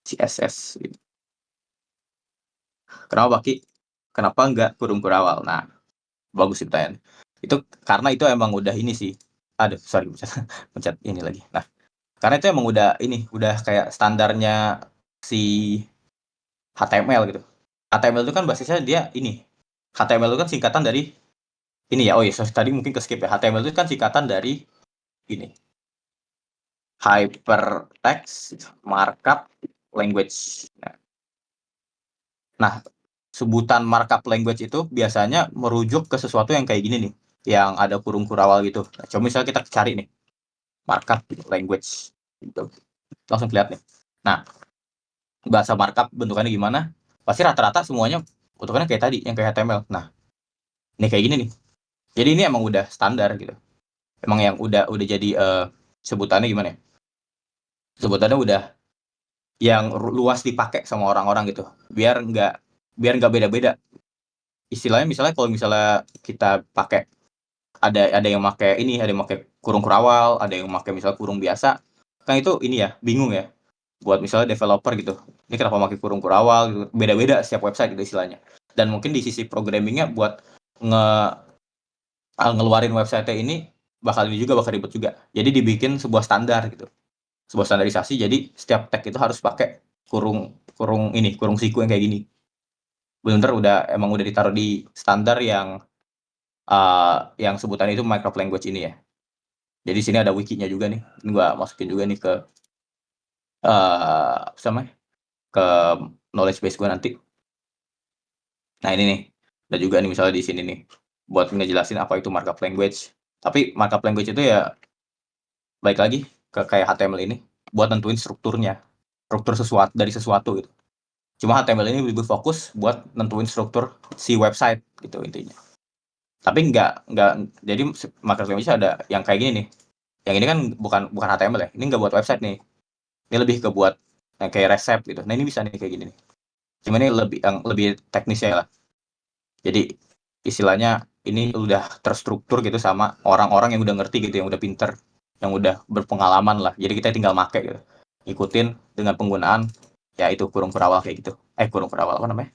CSS gitu. Kenapa Baki? Kenapa nggak kurung kurawal? Nah, bagus sih pertanyaan. Itu karena itu emang udah ini sih. Aduh, sorry, pencet ini lagi. Nah, karena itu emang udah ini, udah kayak standarnya si HTML gitu. HTML itu kan basisnya dia ini. HTML itu kan singkatan dari ini ya. Oh iya, tadi mungkin ke skip ya. HTML itu kan singkatan dari ini. Hypertext Markup Language. Nah, sebutan markup language itu biasanya merujuk ke sesuatu yang kayak gini nih, yang ada kurung kurawal gitu. Nah, coba misalnya kita cari nih, markup language gitu. Langsung kelihatan nih. Nah, bahasa markup bentukannya gimana? Pasti rata-rata semuanya bentukannya kayak tadi, yang kayak HTML. Nah, ini kayak gini nih. Jadi ini emang udah standar gitu. Emang yang udah jadi sebutannya gimana ya? Sebutannya udah yang luas dipakai sama orang-orang gitu. Biar nggak beda-beda. Istilahnya misalnya kalau misalnya kita pakai ada yang pakai ini, ada yang pakai kurung kurawal, ada yang pakai misalnya kurung biasa. Kan itu ini ya, bingung ya buat misalnya developer gitu. Ini kenapa pakai kurung kurawal gitu. Beda-beda setiap website gitu istilahnya. Dan mungkin di sisi programmingnya buat ngeluarin website ini bakal ribet juga. Jadi dibikin sebuah standar gitu, sebuah standarisasi. Jadi setiap tag itu harus pakai kurung kurung siku yang kayak gini. Bener-bener emang udah ditaruh di standar yang sebutannya itu micro language ini ya. Jadi sini ada wikinya juga nih. Ini gua masukin juga nih ke apa namanya? Ke knowledge base gua nanti. Nah ini nih, ada juga nih misalnya di sini nih, buat ngejelasin apa itu markup language. Tapi markup language itu ya balik lagi ke kayak HTML ini, buat nentuin strukturnya, struktur dari sesuatu gitu. Cuma HTML ini lebih fokus buat nentuin struktur si website gitu intinya. Tapi nggak jadi markup language ada yang kayak gini nih. Yang ini kan bukan HTML ya, ini nggak buat website nih. Ini lebih ke buat yang kayak resep gitu. Nah ini bisa nih kayak gini nih. Cuma ini lebih teknisnya lah. Jadi istilahnya ini udah terstruktur gitu sama orang-orang yang udah ngerti gitu, yang udah pinter, yang udah berpengalaman lah. Jadi kita tinggal make gitu. Ikutin dengan penggunaan ya itu kurung perawal kayak gitu. Kurung perawal apa namanya?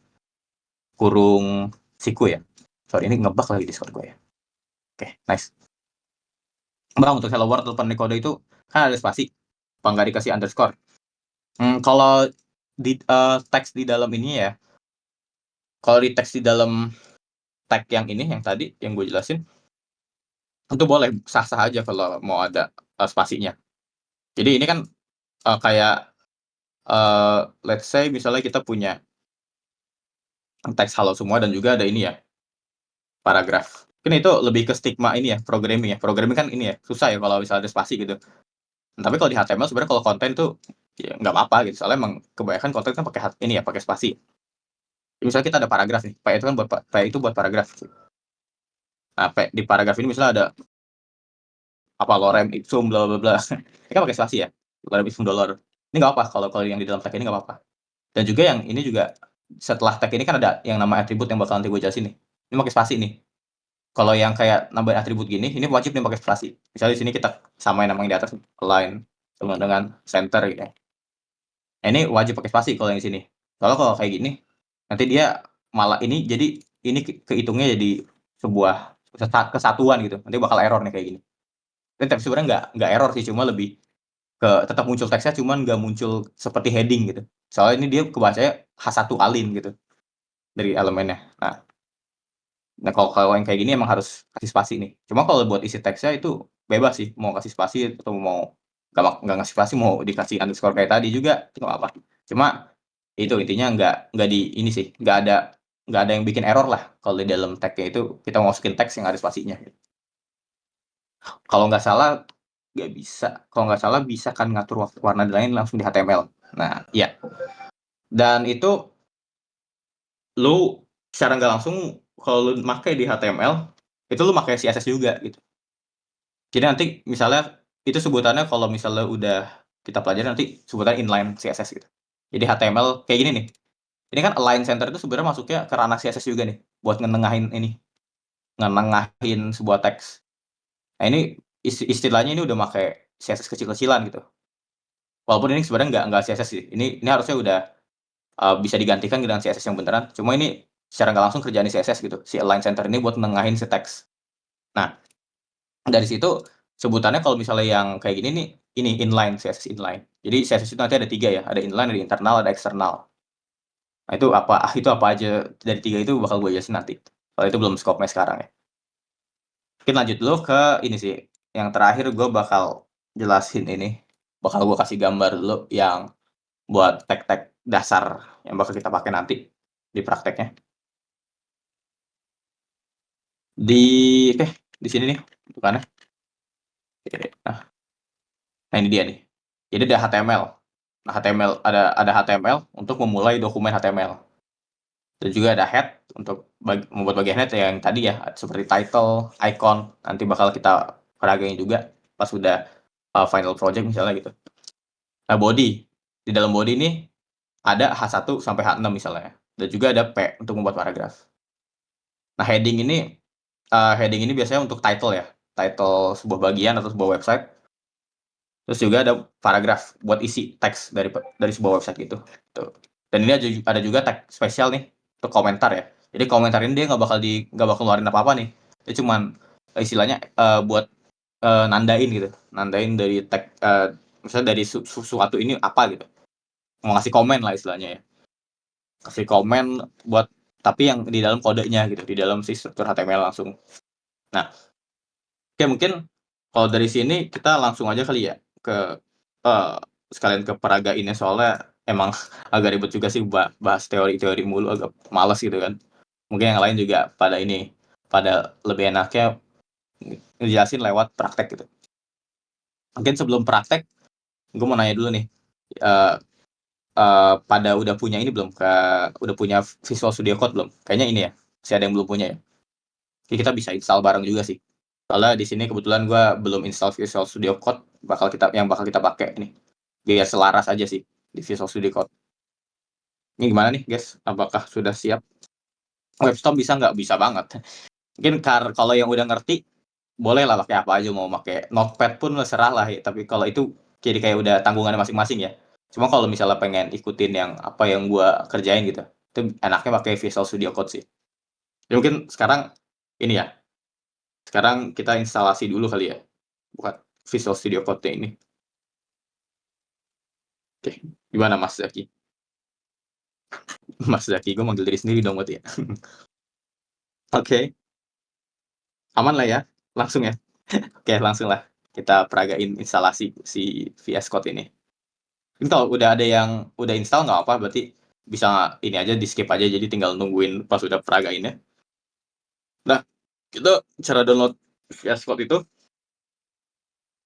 Kurung siku ya. Sorry ini ngebug lagi Discord gue ya. Oke, nice. Bang untuk hello world telepon kode itu kan ada spasi. Apa nggak dikasih underscore? Kalau di teks di dalam ini ya, kalau di teks di dalam tag yang ini yang tadi yang gue jelasin itu boleh sah-sah aja kalau mau ada spasinya. Jadi ini kan kayak let's say misalnya kita punya teks halo semua dan juga ada ini ya paragraf. Kan itu lebih ke stigma ini ya programming ya. Programming kan ini ya susah ya kalau misalnya ada spasi gitu. Tapi kalau di HTML sebenarnya kalau konten tuh ya nggak apa-apa gitu. Soalnya emang kebanyakan konten kan pakai ini ya pakai spasi. Misalnya kita ada paragraf nih, P itu kan P itu buat paragraf. Nah, di paragraf ini misalnya ada apa lorem ipsum bla bla bla. Ini kan pakai spasi ya. Lorem ipsum dolor. Ini nggak apa kalau yang di dalam tag ini nggak apa-apa. Dan juga yang ini juga setelah tag ini kan ada yang nama atribut yang bakal nanti gue jelasin nih. Ini pakai spasi nih. Kalau yang kayak nambahin atribut gini, ini wajib nih pakai spasi. Misalnya di sini kita samain nama yang di atas align dengan center gitu ya. Nah, ini wajib pakai spasi kalau yang di sini. Kalau kayak gini, nanti dia malah ini jadi ini kehitungnya jadi sebuah kesatuan gitu. Nanti bakal error nih kayak gini. Tapi sebenarnya nggak error sih, cuma lebih ke tetap muncul teksnya, cuman nggak muncul seperti heading gitu. Soalnya ini dia kebacanya H1 alin gitu dari elemennya. Kalau yang kayak gini emang harus kasih spasi nih. Cuma kalau buat isi teksnya itu bebas sih, mau kasih spasi atau mau nggak ngasih spasi, mau dikasih underscore kayak tadi juga itu nggak apa. Cuma itu intinya nggak di ini sih, nggak ada yang bikin error lah kalau di dalam tagnya itu kita mau masukin teks yang ada spasinya. Kalau nggak salah nggak bisa, kalau nggak salah bisa kan ngatur warna lain langsung di HTML. Nah, iya. Dan itu lu secara nggak langsung kalau lu pakai di HTML itu lu pakai CSS juga gitu. Jadi nanti misalnya itu sebutannya kalau misalnya udah kita pelajari nanti sebutannya inline CSS gitu. Jadi HTML kayak gini nih. Ini kan align center itu sebenarnya masuknya ke ranah CSS juga nih buat ngenengahin sebuah teks. Nah ini istilahnya ini udah pakai CSS kecil-kecilan gitu. Walaupun ini sebenarnya nggak CSS sih. Ini harusnya udah bisa digantikan dengan CSS yang beneran. Cuma ini secara nggak langsung kerjaan CSS gitu. Si align center ini buat nengahin si teks. Nah, dari situ sebutannya kalau misalnya yang kayak gini nih, ini inline, CSS inline. Jadi CSS itu nanti ada 3 ya, ada inline, ada internal, ada eksternal. Nah itu apa aja dari 3 itu bakal gue jelasin nanti. Kalau itu belum scope-nya sekarang ya. Mungkin lanjut dulu ke ini sih, yang terakhir gue bakal jelasin ini, bakal gue kasih gambar dulu yang buat tag-tag dasar yang bakal kita pakai nanti di prakteknya. Di di sini nih bentukannya. Nah, nah ini dia nih. Jadi ada HTML. Nah, ada HTML untuk memulai dokumen HTML. Dan juga ada head untuk membuat bagian head yang tadi ya, seperti title, icon, nanti bakal kita peragain juga pas sudah final project misalnya gitu. Nah, body. Di dalam body ini ada H1 sampai H6 misalnya. Dan juga ada P untuk membuat paragraf. Nah, heading ini biasanya untuk title ya. Title sebuah bagian atau sebuah website. Terus juga ada paragraf buat isi teks dari sebuah website gitu. Tuh. Dan ini ada juga tag spesial nih untuk komentar ya. Jadi komentar ini dia nggak bakal ngeluarin apa-apa nih. Dia cuman istilahnya buat nandain gitu, nandain dari misalnya dari sesuatu ini apa gitu, mau ngasih komen lah istilahnya ya. Kasih komen buat tapi yang di dalam kodenya gitu, di dalam si struktur HTML langsung. Nah, oke mungkin kalau dari sini kita langsung aja kali ya ke, eee, sekalian ke peragainnya soalnya emang agak ribet juga sih bahas teori-teori mulu, agak males gitu kan. Mungkin yang lain juga pada ini, pada lebih enaknya ngejelasin lewat praktek gitu. Mungkin sebelum praktek, gue mau nanya dulu nih, eee pada udah punya ini belum, udah punya Visual Studio Code belum? Kayaknya ini ya, masih ada yang belum punya ya? Jadi kita bisa install bareng juga sih. Soalnya di sini kebetulan gua belum install Visual Studio Code, bakal kita pakai nih, biar selaras aja sih di Visual Studio Code. Ini gimana nih guys, apakah sudah siap? Webstorm bisa nggak? Bisa banget. Mungkin kalau yang udah ngerti, boleh lah pakai apa aja, mau pakai Notepad pun terserah lah ya, tapi kalau itu jadi kayak udah tanggungannya masing-masing ya. Cuma kalau misalnya pengen ikutin yang apa yang gua kerjain gitu, itu enaknya pakai Visual Studio Code sih. Ya mungkin sekarang ini ya, sekarang kita instalasi dulu kali ya, buat Visual Studio Code-nya ini. Oke, gimana Mas Zaki? Mas Zaki, gue manggil diri sendiri dong berarti ya? Oke, aman lah ya? Langsung ya? Oke, langsung lah. Kita peragain instalasi si VS Code ini. Ini kalau udah ada yang udah install nggak apa, berarti bisa ini aja di-skip aja, jadi tinggal nungguin pas udah peragainnya. Nah, kita cara download VS Code itu,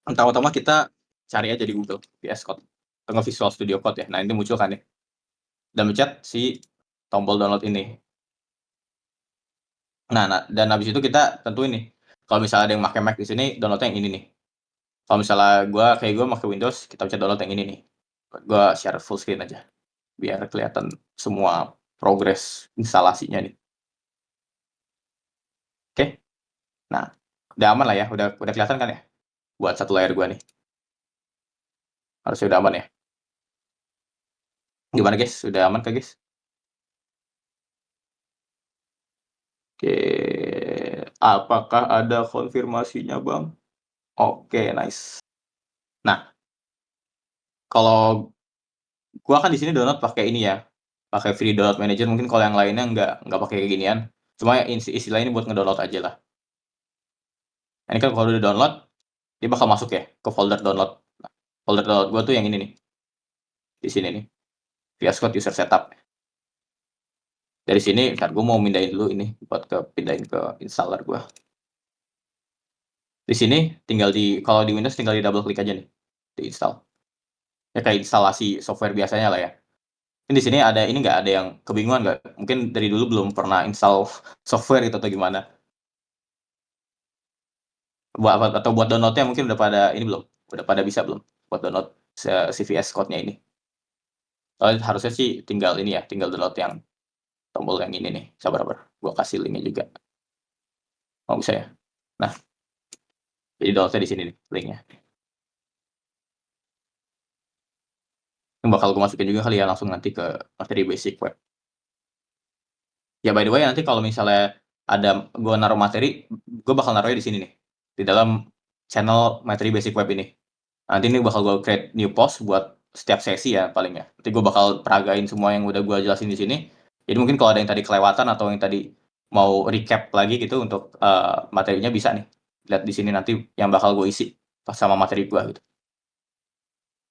pertama-tama kita cari aja di Google VS Code, atau Visual Studio Code ya. Nah, ini muncul kan ya, dan mencet si tombol download ini. Dan habis itu kita tentuin nih, kalau misalnya ada yang pakai Mac di sini, download yang ini nih. Kalau misalnya gue pakai Windows, kita pencet download yang ini nih. Gue share full screen aja, biar kelihatan semua progres instalasinya nih. Oke, nah udah aman lah ya, udah kelihatan kan ya, buat satu layar gue nih. Harusnya udah aman ya. Gimana guys, udah aman kah guys? Oke, apakah ada konfirmasinya bang? Oke, nice. Nah, kalau gua kan di sini download pakai ini ya, pakai free download manager, mungkin kalau yang lainnya nggak pakai kayak ginian. Cuma ya istilahnya ini buat ngedownload aja lah. Nah, ini kan kalau udah download, dia bakal masuk ya ke folder download. Nah, folder download gua tuh yang ini nih, di sini nih, VS Code user setup. Dari sini entar gua mau mindahin dulu ini buat pindahin ke installer gua. Di sini kalau di Windows tinggal di double klik aja nih, di install. Ya kayak instalasi software biasanya lah ya. Ini di sini ada ini nggak, ada yang kebingungan nggak? Mungkin dari dulu belum pernah install software gitu atau gimana? Atau buat download-nya mungkin udah pada ini belum? Udah pada bisa belum? Buat download CVS Code-nya ini? Harusnya sih tinggal ini ya, tinggal download yang tombol yang ini nih. Sabar, gua kasih linknya juga. Oh bisa ya? Nah, jadi download-nya di sini nih linknya. Ini bakal gua masukin juga kali ya langsung nanti ke materi basic web. Ya by the way nanti kalau misalnya gua naruh materi, gua bakal naruhnya di sini nih, di dalam channel materi basic web ini. Nanti ini bakal gue create new post buat setiap sesi ya paling ya. Nanti gue bakal peragain semua yang udah gue jelasin di sini. Jadi mungkin kalau ada yang tadi kelewatan atau yang tadi mau recap lagi gitu untuk materinya bisa nih. Lihat di sini nanti yang bakal gue isi pas sama materi gue gitu.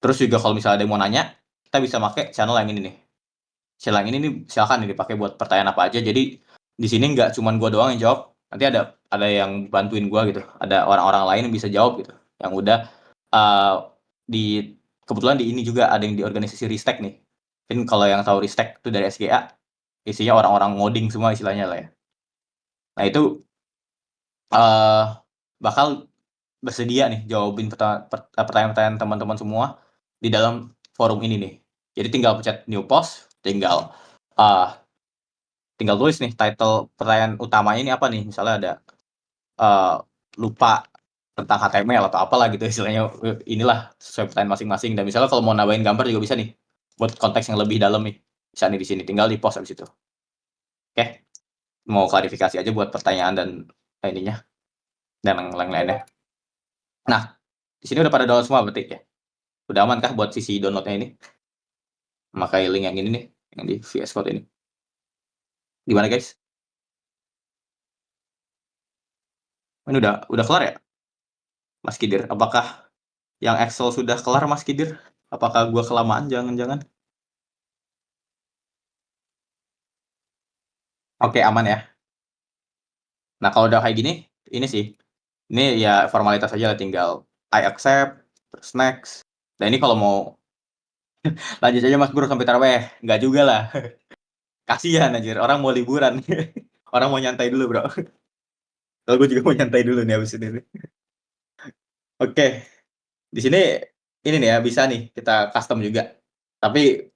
Terus juga kalau misalnya ada yang mau nanya, kita bisa pakai channel yang ini nih. Channel yang ini nih silakan nih dipakai buat pertanyaan apa aja. Jadi di sini nggak cuman gue doang yang jawab. Nanti ada yang bantuin gue gitu. Ada orang-orang lain yang bisa jawab gitu. Yang udah uh, di kebetulan di ini juga ada yang di organisasi Ristek nih. Mungkin kalau yang tahu Ristek itu dari SGA, isinya orang-orang ngoding semua istilahnya lah ya. Nah itu uh, bakal bersedia nih jawabin pertanyaan-pertanyaan teman-teman semua di dalam forum ini nih. Jadi tinggal pencet new post, uh, tinggal tulis nih title pertanyaan utamanya ini apa nih. Misalnya ada uh, lupa tentang HTML atau apalah gitu istilahnya, inilah sesuai pertanyaan masing-masing. Dan misalnya kalau mau nambahin gambar juga bisa nih, buat konteks yang lebih dalam nih, bisa nih di sini, tinggal di post habis itu. Oke, mau klarifikasi aja buat pertanyaan dan ininya dan yang lain-lainnya. Nah, di sini udah pada download semua berarti ya? Udah aman kah buat sisi download-nya ini? Memakai link yang ini nih, yang di VS Code ini. Gimana guys? Ini udah kelar ya, Mas Kidir? Apakah yang Excel sudah kelar, Mas Kidir? Apakah gua kelamaan jangan-jangan? Oke, aman ya. Nah, kalau udah kayak gini, ini sih, ini ya formalitas aja lah, tinggal I accept, terus next. Nah, ini kalau mau lanjut aja Mas Bro sampai taraweh, nggak juga lah. Kasihan anjir, orang mau liburan. Orang mau nyantai dulu, Bro. Kalau gue juga mau nyantai dulu nih habis ini nih. Oke, di sini ini nih ya, bisa nih kita custom juga. Tapi,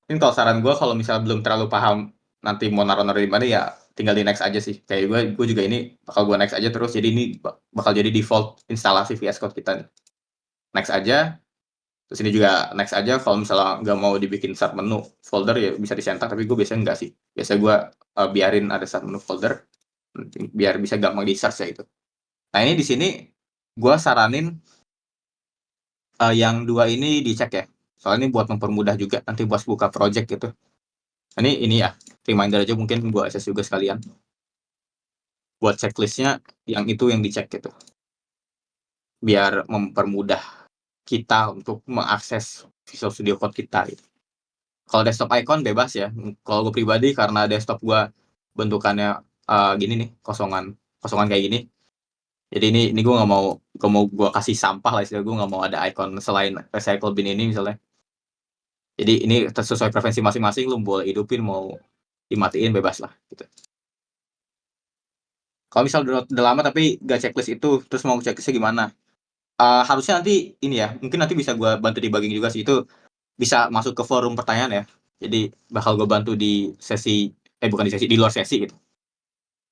ini kalau saran gue kalau misalnya belum terlalu paham nanti mau naruh-naruh di mana ya tinggal di next aja sih. Kayak gue juga ini bakal gue next aja terus, jadi ini bakal jadi default instalasi VS Code kita nih. Next aja, terus ini juga next aja, kalau misalnya nggak mau dibikin start menu folder ya bisa disentak, tapi gue biasanya nggak sih. Biasanya gue, biarin ada start menu folder, biar bisa gampang di-search ya itu. Nah, ini di sini gue saranin, yang 2 ini dicek ya, soalnya ini buat mempermudah juga nanti pas buka project gitu. Ini ya, reminder aja mungkin gue akses juga sekalian, buat checklist-nya yang itu yang dicek gitu, biar mempermudah kita untuk mengakses Visual Studio Code kita gitu. Kalau desktop icon bebas ya, kalau gue pribadi karena desktop gue bentukannya, gini nih, kosongan kosongan kayak gini, jadi ini gue mau gue kasih sampah lah istilah, gue nggak mau ada icon selain recycle bin ini misalnya. Jadi ini sesuai preferensi masing-masing, lu boleh hidupin, mau dimatiin bebas lah gitu. Kalau misal udah lama tapi gak checklist itu, terus mau checklistnya gimana? Harusnya nanti ini ya, mungkin nanti bisa gue bantu debugging juga sih, itu bisa masuk ke forum pertanyaan ya. Jadi bakal gue bantu di sesi, bukan di sesi, di luar sesi gitu.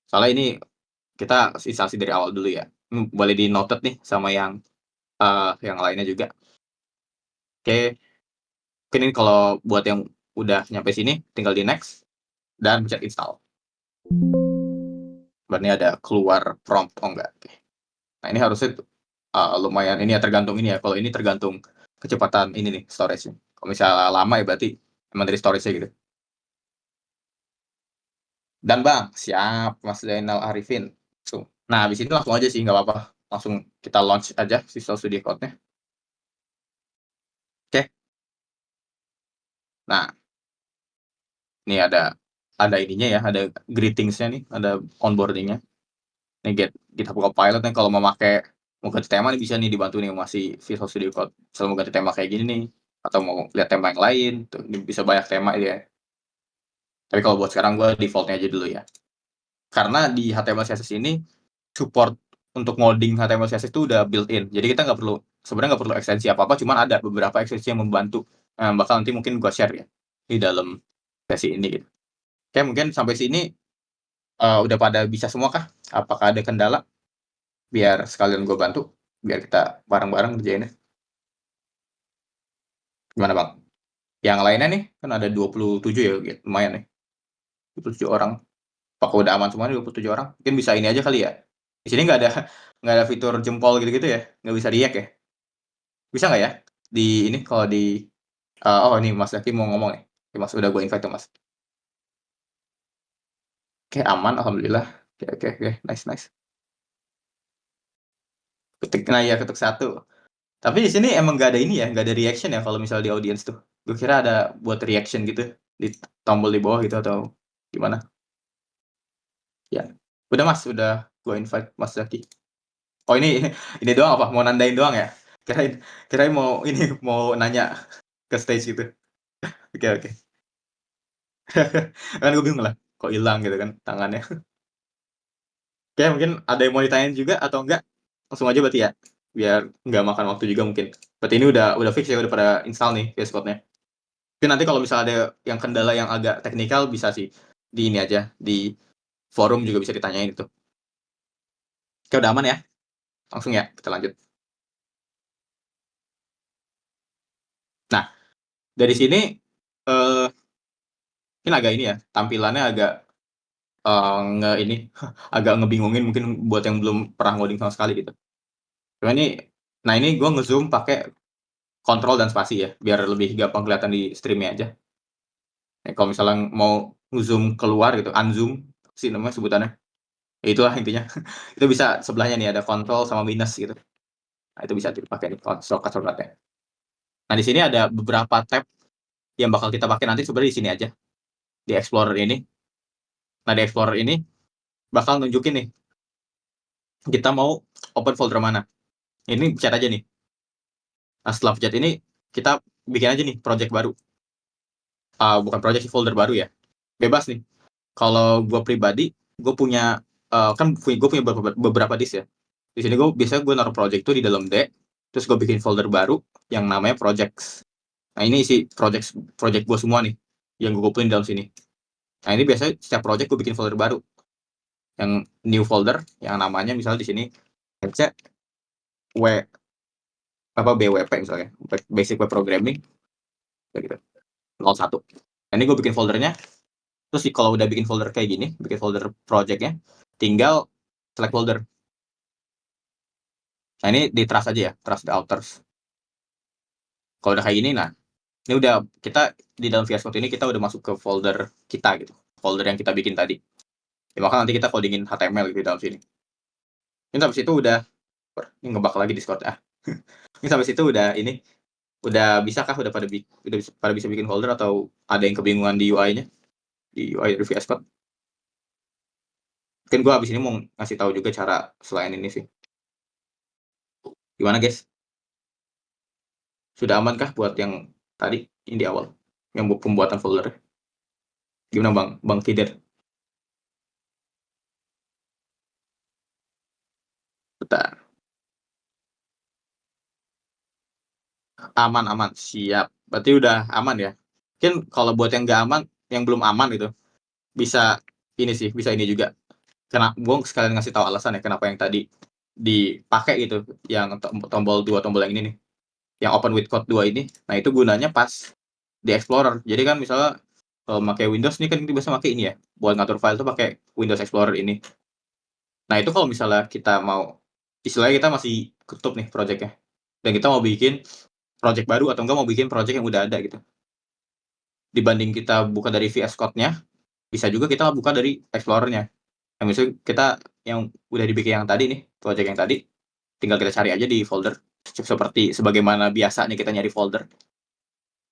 Soalnya ini kita instalasi dari awal dulu ya. Boleh di noted nih sama yang lainnya juga. Oke, mungkin ini kalau buat yang udah nyampe sini, tinggal di next dan pencet install. Berarti ada keluar prompt, oh enggak. Oke. Nah, ini harusnya lumayan ini ya, tergantung ini ya. Kalau ini tergantung kecepatan ini nih storage-nya. Kalau misalnya lama ya berarti emang dari storage-nya gitu. Dan Bang, siap Mas Zainal Arifin. Nah, habis ini langsung aja sih, nggak apa-apa. Langsung kita launch aja Visual Studio Code-nya. Oke. Nah, ini ada ininya ya, ada greetings-nya nih, ada onboarding-nya. Ini GitHub Copilot nih, kalau mau ganti tema nih bisa nih dibantu nih masih Visual Studio Code. Misalnya mau ganti tema kayak gini nih, atau mau lihat tema yang lain, tuh bisa banyak tema ya. Tapi kalau buat sekarang gue default-nya aja dulu ya. Karena di HTML CSS ini support untuk modding HTML CSS itu udah built in. Jadi kita sebenarnya nggak perlu ekstensi apa-apa, cuman ada beberapa ekstensi yang membantu. Bakal nanti mungkin gue share ya di dalam sesi ini gitu. Oke, mungkin sampai sini, udah pada bisa semua kah? Apakah ada kendala? Biar sekalian gue bantu, biar kita bareng-bareng ngerjainnya. Gimana Bang? Yang lainnya nih, kan ada 27 ya, lumayan nih, 27 orang. Apakah udah aman semua nih 27 orang? Mungkin bisa ini aja kali ya, di sini nggak ada fitur jempol gitu-gitu ya? Nggak bisa react ya? Bisa nggak ya? Di ini kalau di, oh ini Mas Zaki mau ngomong nih. Oke Mas, udah gue invite tuh Mas. Oke, aman alhamdulillah. Oke oke oke, nice nice. Nah iya, ketik satu. Tapi di sini emang nggak ada ini ya, nggak ada reaction ya kalau misalnya di audience tuh? Gue kira ada buat reaction gitu, di tombol di bawah gitu atau gimana? Ya. Udah Mas, udah gue invite Mas Zaki. Oh ini ini doang apa? Mau nandain doang ya? Kirain kirain mau ini, mau nanya ke stage gitu. Oke oke. Kan gue bingung lah, kok hilang gitu kan tangannya. Oke, mungkin ada yang mau ditanyain juga atau enggak? Langsung aja berarti ya, biar nggak makan waktu juga mungkin. Berarti ini udah fix ya, udah pada install nih VS Code-nya. Mungkin nanti kalau misalnya ada yang kendala yang agak teknikal bisa sih di ini aja, di forum juga bisa ditanyain itu. Oke, udah aman ya? Langsung ya, kita lanjut. Nah, dari sini, eee, mungkin agak ini ya, tampilannya agak, ini, agak ngebingungin mungkin buat yang belum pernah ngoding sama sekali gitu. Ini gue ngezoom pakai kontrol dan spasi ya, biar lebih gampang kelihatan di streamnya aja. Kalau misalnya mau ngezoom keluar gitu, unzoom sih namanya sebutannya. Ya itulah intinya. Itu bisa sebelahnya nih ada kontrol sama minus gitu. Nah, itu bisa dipakai nih shortcut-shortcutnya. Nah, di sini ada beberapa tab yang bakal kita pakai nanti sebenarnya di sini aja. Di Explorer ini. Nah, di Explorer ini bakal nunjukin nih kita mau open folder mana. Ini pencet aja nih. Nah, setelah pencet ini kita bikin aja nih project baru. Bukan project sih, folder baru ya. Bebas nih. Kalau gue pribadi, gue punya kan gue punya beberapa disk ya. Di sini biasanya gue naruh project itu di dalam D, terus gue bikin folder baru yang namanya projects. Nah, ini isi project gue semua nih yang gue kumpulin dalam sini. Nah, ini biasanya setiap project gue bikin folder baru yang new folder yang namanya misalnya di sini MC W BWP misalnya, basic web programming kayak gitu. 01. Nah, ini gue bikin foldernya. Terus kalau udah bikin folder kayak gini, bikin folder projectnya, tinggal select folder. Nah, ini di trust aja ya, trust the authors. Kalau udah kayak gini, nah ini udah kita di dalam VS Code ini kita udah masuk ke folder kita gitu, folder yang kita bikin tadi. Ya, maka nanti kita codingin HTML gitu di dalam sini. Ini sampai situ udah, ini ngebak lagi Discord ah. Ini sampai situ udah bisa kah, udah pada bisa bikin folder atau ada yang kebingungan di UI-nya, di UI dari VS Code? Mungkin gue abis ini mau ngasih tahu juga cara selain ini sih. Gimana guys? Sudah aman kah buat yang tadi ini di awal, yang pembuatan folder? Gimana bang, bang Tider? Bentar. Aman aman, siap. Berarti udah aman ya. Mungkin kalau buat yang nggak aman, yang belum aman gitu, bisa ini sih, bisa ini juga. Karena gue sekalian ngasih tahu alasan ya kenapa yang tadi dipakai gitu, yang tombol dua tombol yang ini nih, yang open with code 2 ini. Nah, itu gunanya pas di Explorer. Jadi kan misalnya kalau pakai Windows nih kan kita biasa pakai ini ya, buat ngatur file tuh pakai Windows Explorer ini. Nah, itu kalau misalnya kita mau, istilahnya kita masih ketutup nih projectnya, dan kita mau bikin project baru atau enggak mau bikin project yang udah ada gitu. Dibanding kita buka dari VS Code-nya, bisa juga kita buka dari Explorer-nya. Yang misalnya kita yang udah dibikin yang tadi nih, project yang tadi, tinggal kita cari aja di folder seperti sebagaimana biasanya kita nyari folder.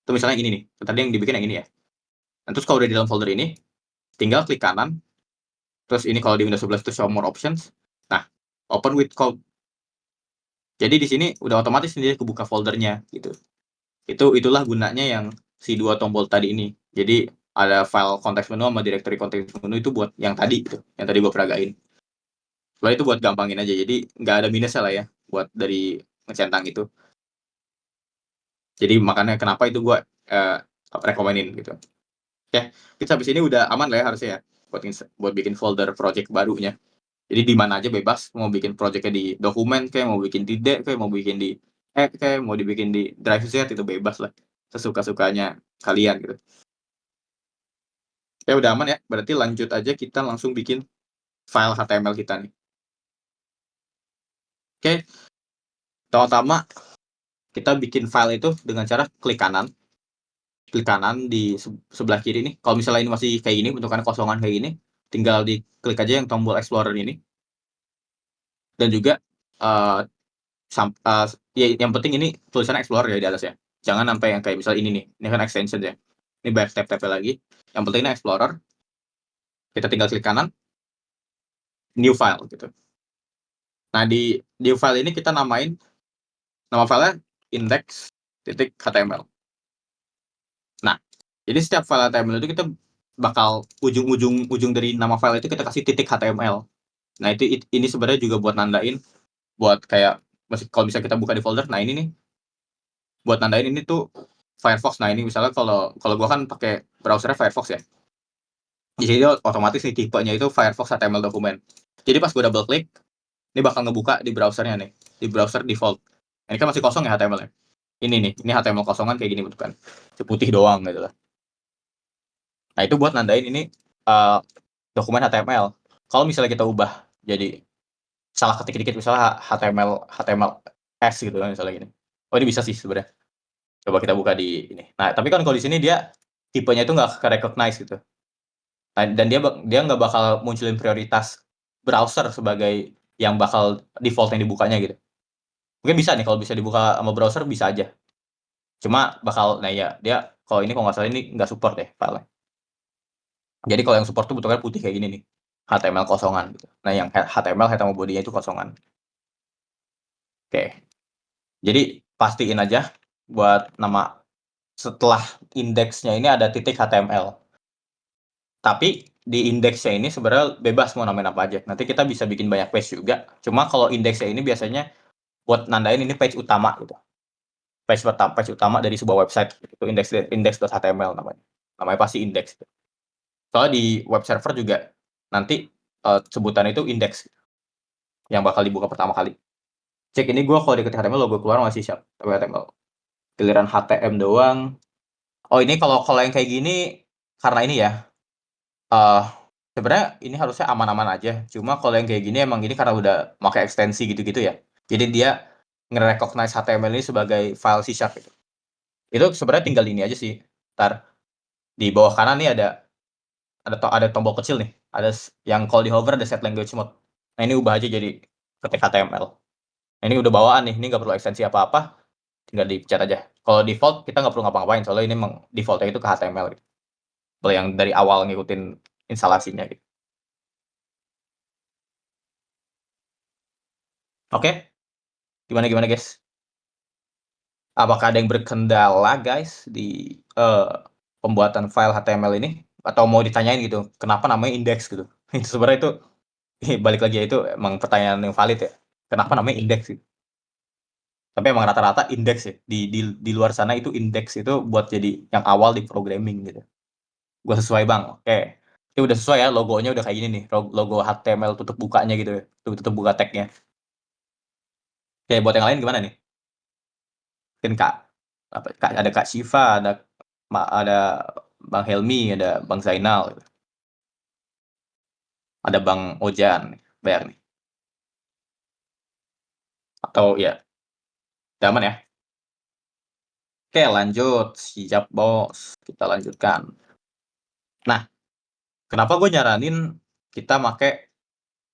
Itu misalnya ini nih, tadi yang dibikin yang ini ya. Nah, terus kalau udah di dalam folder ini, tinggal klik kanan, terus ini kalau di Windows 11 itu show more options. Nah, open with code. Jadi di sini udah otomatis sendiri kebuka foldernya gitu. Itulah gunanya yang si dua tombol tadi ini. Jadi ada file konteks menu sama directory konteks menu itu buat yang tadi gitu, yang tadi gue peragain. Soalnya itu buat gampangin aja, jadi nggak ada minusnya lah ya buat dari ngecentang itu. Jadi makanya kenapa itu gue rekomenin gitu. Oke, kita habis ini udah aman lah ya harusnya ya buat bikin folder project barunya. Jadi di mana aja bebas, mau bikin projectnya di dokumen kayak, mau bikin di D kayak, mau bikin di app kayak, mau dibikin di drive set, itu bebas lah. Sesuka-sukanya kalian gitu. Ya udah aman ya, berarti lanjut aja kita langsung bikin file HTML kita nih. Oke, pertama kita bikin file itu dengan cara klik kanan di sebelah kiri nih. Kalau misalnya ini masih kayak gini, bentukannya kosongan kayak gini, tinggal diklik aja yang tombol Explorer ini. Dan juga uh, ya yang penting ini tulisannya Explorer ya di atas ya. Jangan sampai yang kayak misalnya ini nih, ini kan extension ya. Ini banyak tab-tabnya lagi. Yang penting ini Explorer. Kita tinggal klik kanan, new file gitu. Nah, di new file ini kita namain, nama filenya index.html. Nah, jadi setiap file HTML itu kita bakal ujung dari nama file itu kita kasih titik HTML. Nah, ini sebenarnya juga buat nandain, buat kayak kalau bisa kita buka di folder. Nah, ini nih buat nandain ini tuh Firefox. Nah, ini misalnya kalau gua kan pakai browsernya Firefox ya. Di sini otomatis nih tipenya itu Firefox HTML dokumen. Jadi pas gua double klik, ini bakal ngebuka di browsernya nih, di browser default. Nah, ini kan masih kosong ya HTML-nya. Ini HTML kosongan kayak gini bentukan. Putih doang gitu lah. Nah, itu buat nandain ini dokumen HTML. Kalau misalnya kita ubah jadi salah ketik dikit misalnya HTML gitu kan misalnya gini. Oh ini bisa sih sebenarnya. Coba kita buka di ini. Nah tapi kan kalau di sini dia tipenya itu nggak ke-recognize gitu. Nah, dan dia nggak bakal munculin prioritas browser sebagai yang bakal default yang dibukanya gitu. Mungkin bisa nih kalau bisa dibuka sama browser bisa aja. Cuma bakal nah ya dia kalau ini kalau nggak salah ini nggak support deh filenya. Jadi kalau yang support tuh bentuknya putih kayak gini nih. HTML kosongan gitu. Nah yang HTML head sama body-nya itu kosongan. Oke. Jadi pastiin aja buat nama setelah indeksnya ini ada titik HTML. Tapi di indeksnya ini sebenarnya bebas mau namain apa aja. Nanti kita bisa bikin banyak page juga. Cuma kalau indeksnya ini biasanya buat nandain ini page utama gitu. Page utama dari sebuah website itu index.html namanya. Namanya pasti index. Soalnya di web server juga nanti sebutan itu index yang bakal dibuka pertama kali. Cek ini gue kalau diketik HTML logo keluar masih siap tapi HTML. Giliran HTM doang. Oh ini kalau yang kayak gini karena ini ya sebenarnya ini harusnya aman-aman aja. Cuma kalau yang kayak gini emang ini karena udah pakai ekstensi gitu-gitu ya. Jadi dia nge-recognize HTML ini sebagai file C# gitu. Itu sebenarnya tinggal ini aja sih. Ntar di bawah kanan nih ada tombol kecil nih. Ada yang kalau di hover ada set language mode. Nah ini ubah aja jadi ketik HTML. Nah, ini udah bawaan nih. Ini nggak perlu ekstensi apa-apa. Tinggal dipencet aja. Kalau default kita nggak perlu ngapa-ngapain soalnya ini emang defaultnya itu ke HTML gitu. Kalau yang dari awal ngikutin instalasinya gitu. Oke, gimana gimana guys? Apakah ada yang berkendala guys di pembuatan file HTML ini? Atau mau ditanyain gitu, kenapa namanya index gitu? Itu sebenarnya itu balik lagi ya itu emang pertanyaan yang valid ya. Kenapa namanya indeks gitu? Tapi emang rata-rata indeks ya di luar sana itu indeks itu buat jadi yang awal di programming gitu. Gua sesuai bang, oke. Ini udah sesuai ya logonya udah kayak gini nih, logo HTML tutup bukanya gitu ya, tutup buka tagnya. Oke, buat yang lain gimana nih? Mungkin Kak, apa, Kak, ada Kak Shiva, ada Bang Helmi, ada Bang Zainal, gitu. Ada Bang Ojan, bayar nih. Atau ya, udah aman ya? Oke, lanjut. Siap, bos. Kita lanjutkan. Nah, kenapa gue nyaranin kita make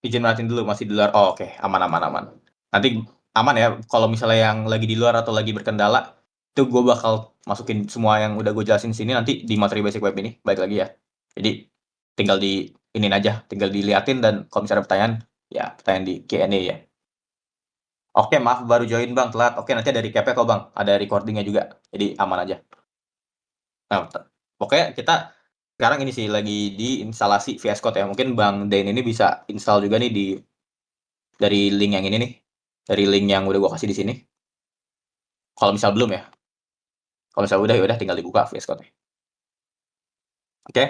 izin melatih dulu, masih di luar. Oh, oke, aman, aman, aman. Nanti aman ya, kalau misalnya yang lagi di luar atau lagi berkendala, itu gue bakal masukin semua yang udah gue jelasin sini nanti di materi basic web ini. Baik lagi ya. Jadi, tinggal di iniin aja, tinggal diliatin dan kalau misalnya ada pertanyaan, ya pertanyaan di Q&A ya. Oke, maaf baru join Bang, telat. Oke, nanti ada recap-nya kok Bang, ada recordingnya juga. Jadi aman aja. Nah, pokoknya kita sekarang ini sih lagi di instalasi VS Code ya. Mungkin Bang Den ini bisa install juga nih dari link yang ini nih. Dari link yang udah gua kasih di sini. Kalau misal belum ya. Kalau misal udah ya udah tinggal dibuka VS Code-nya. Oke.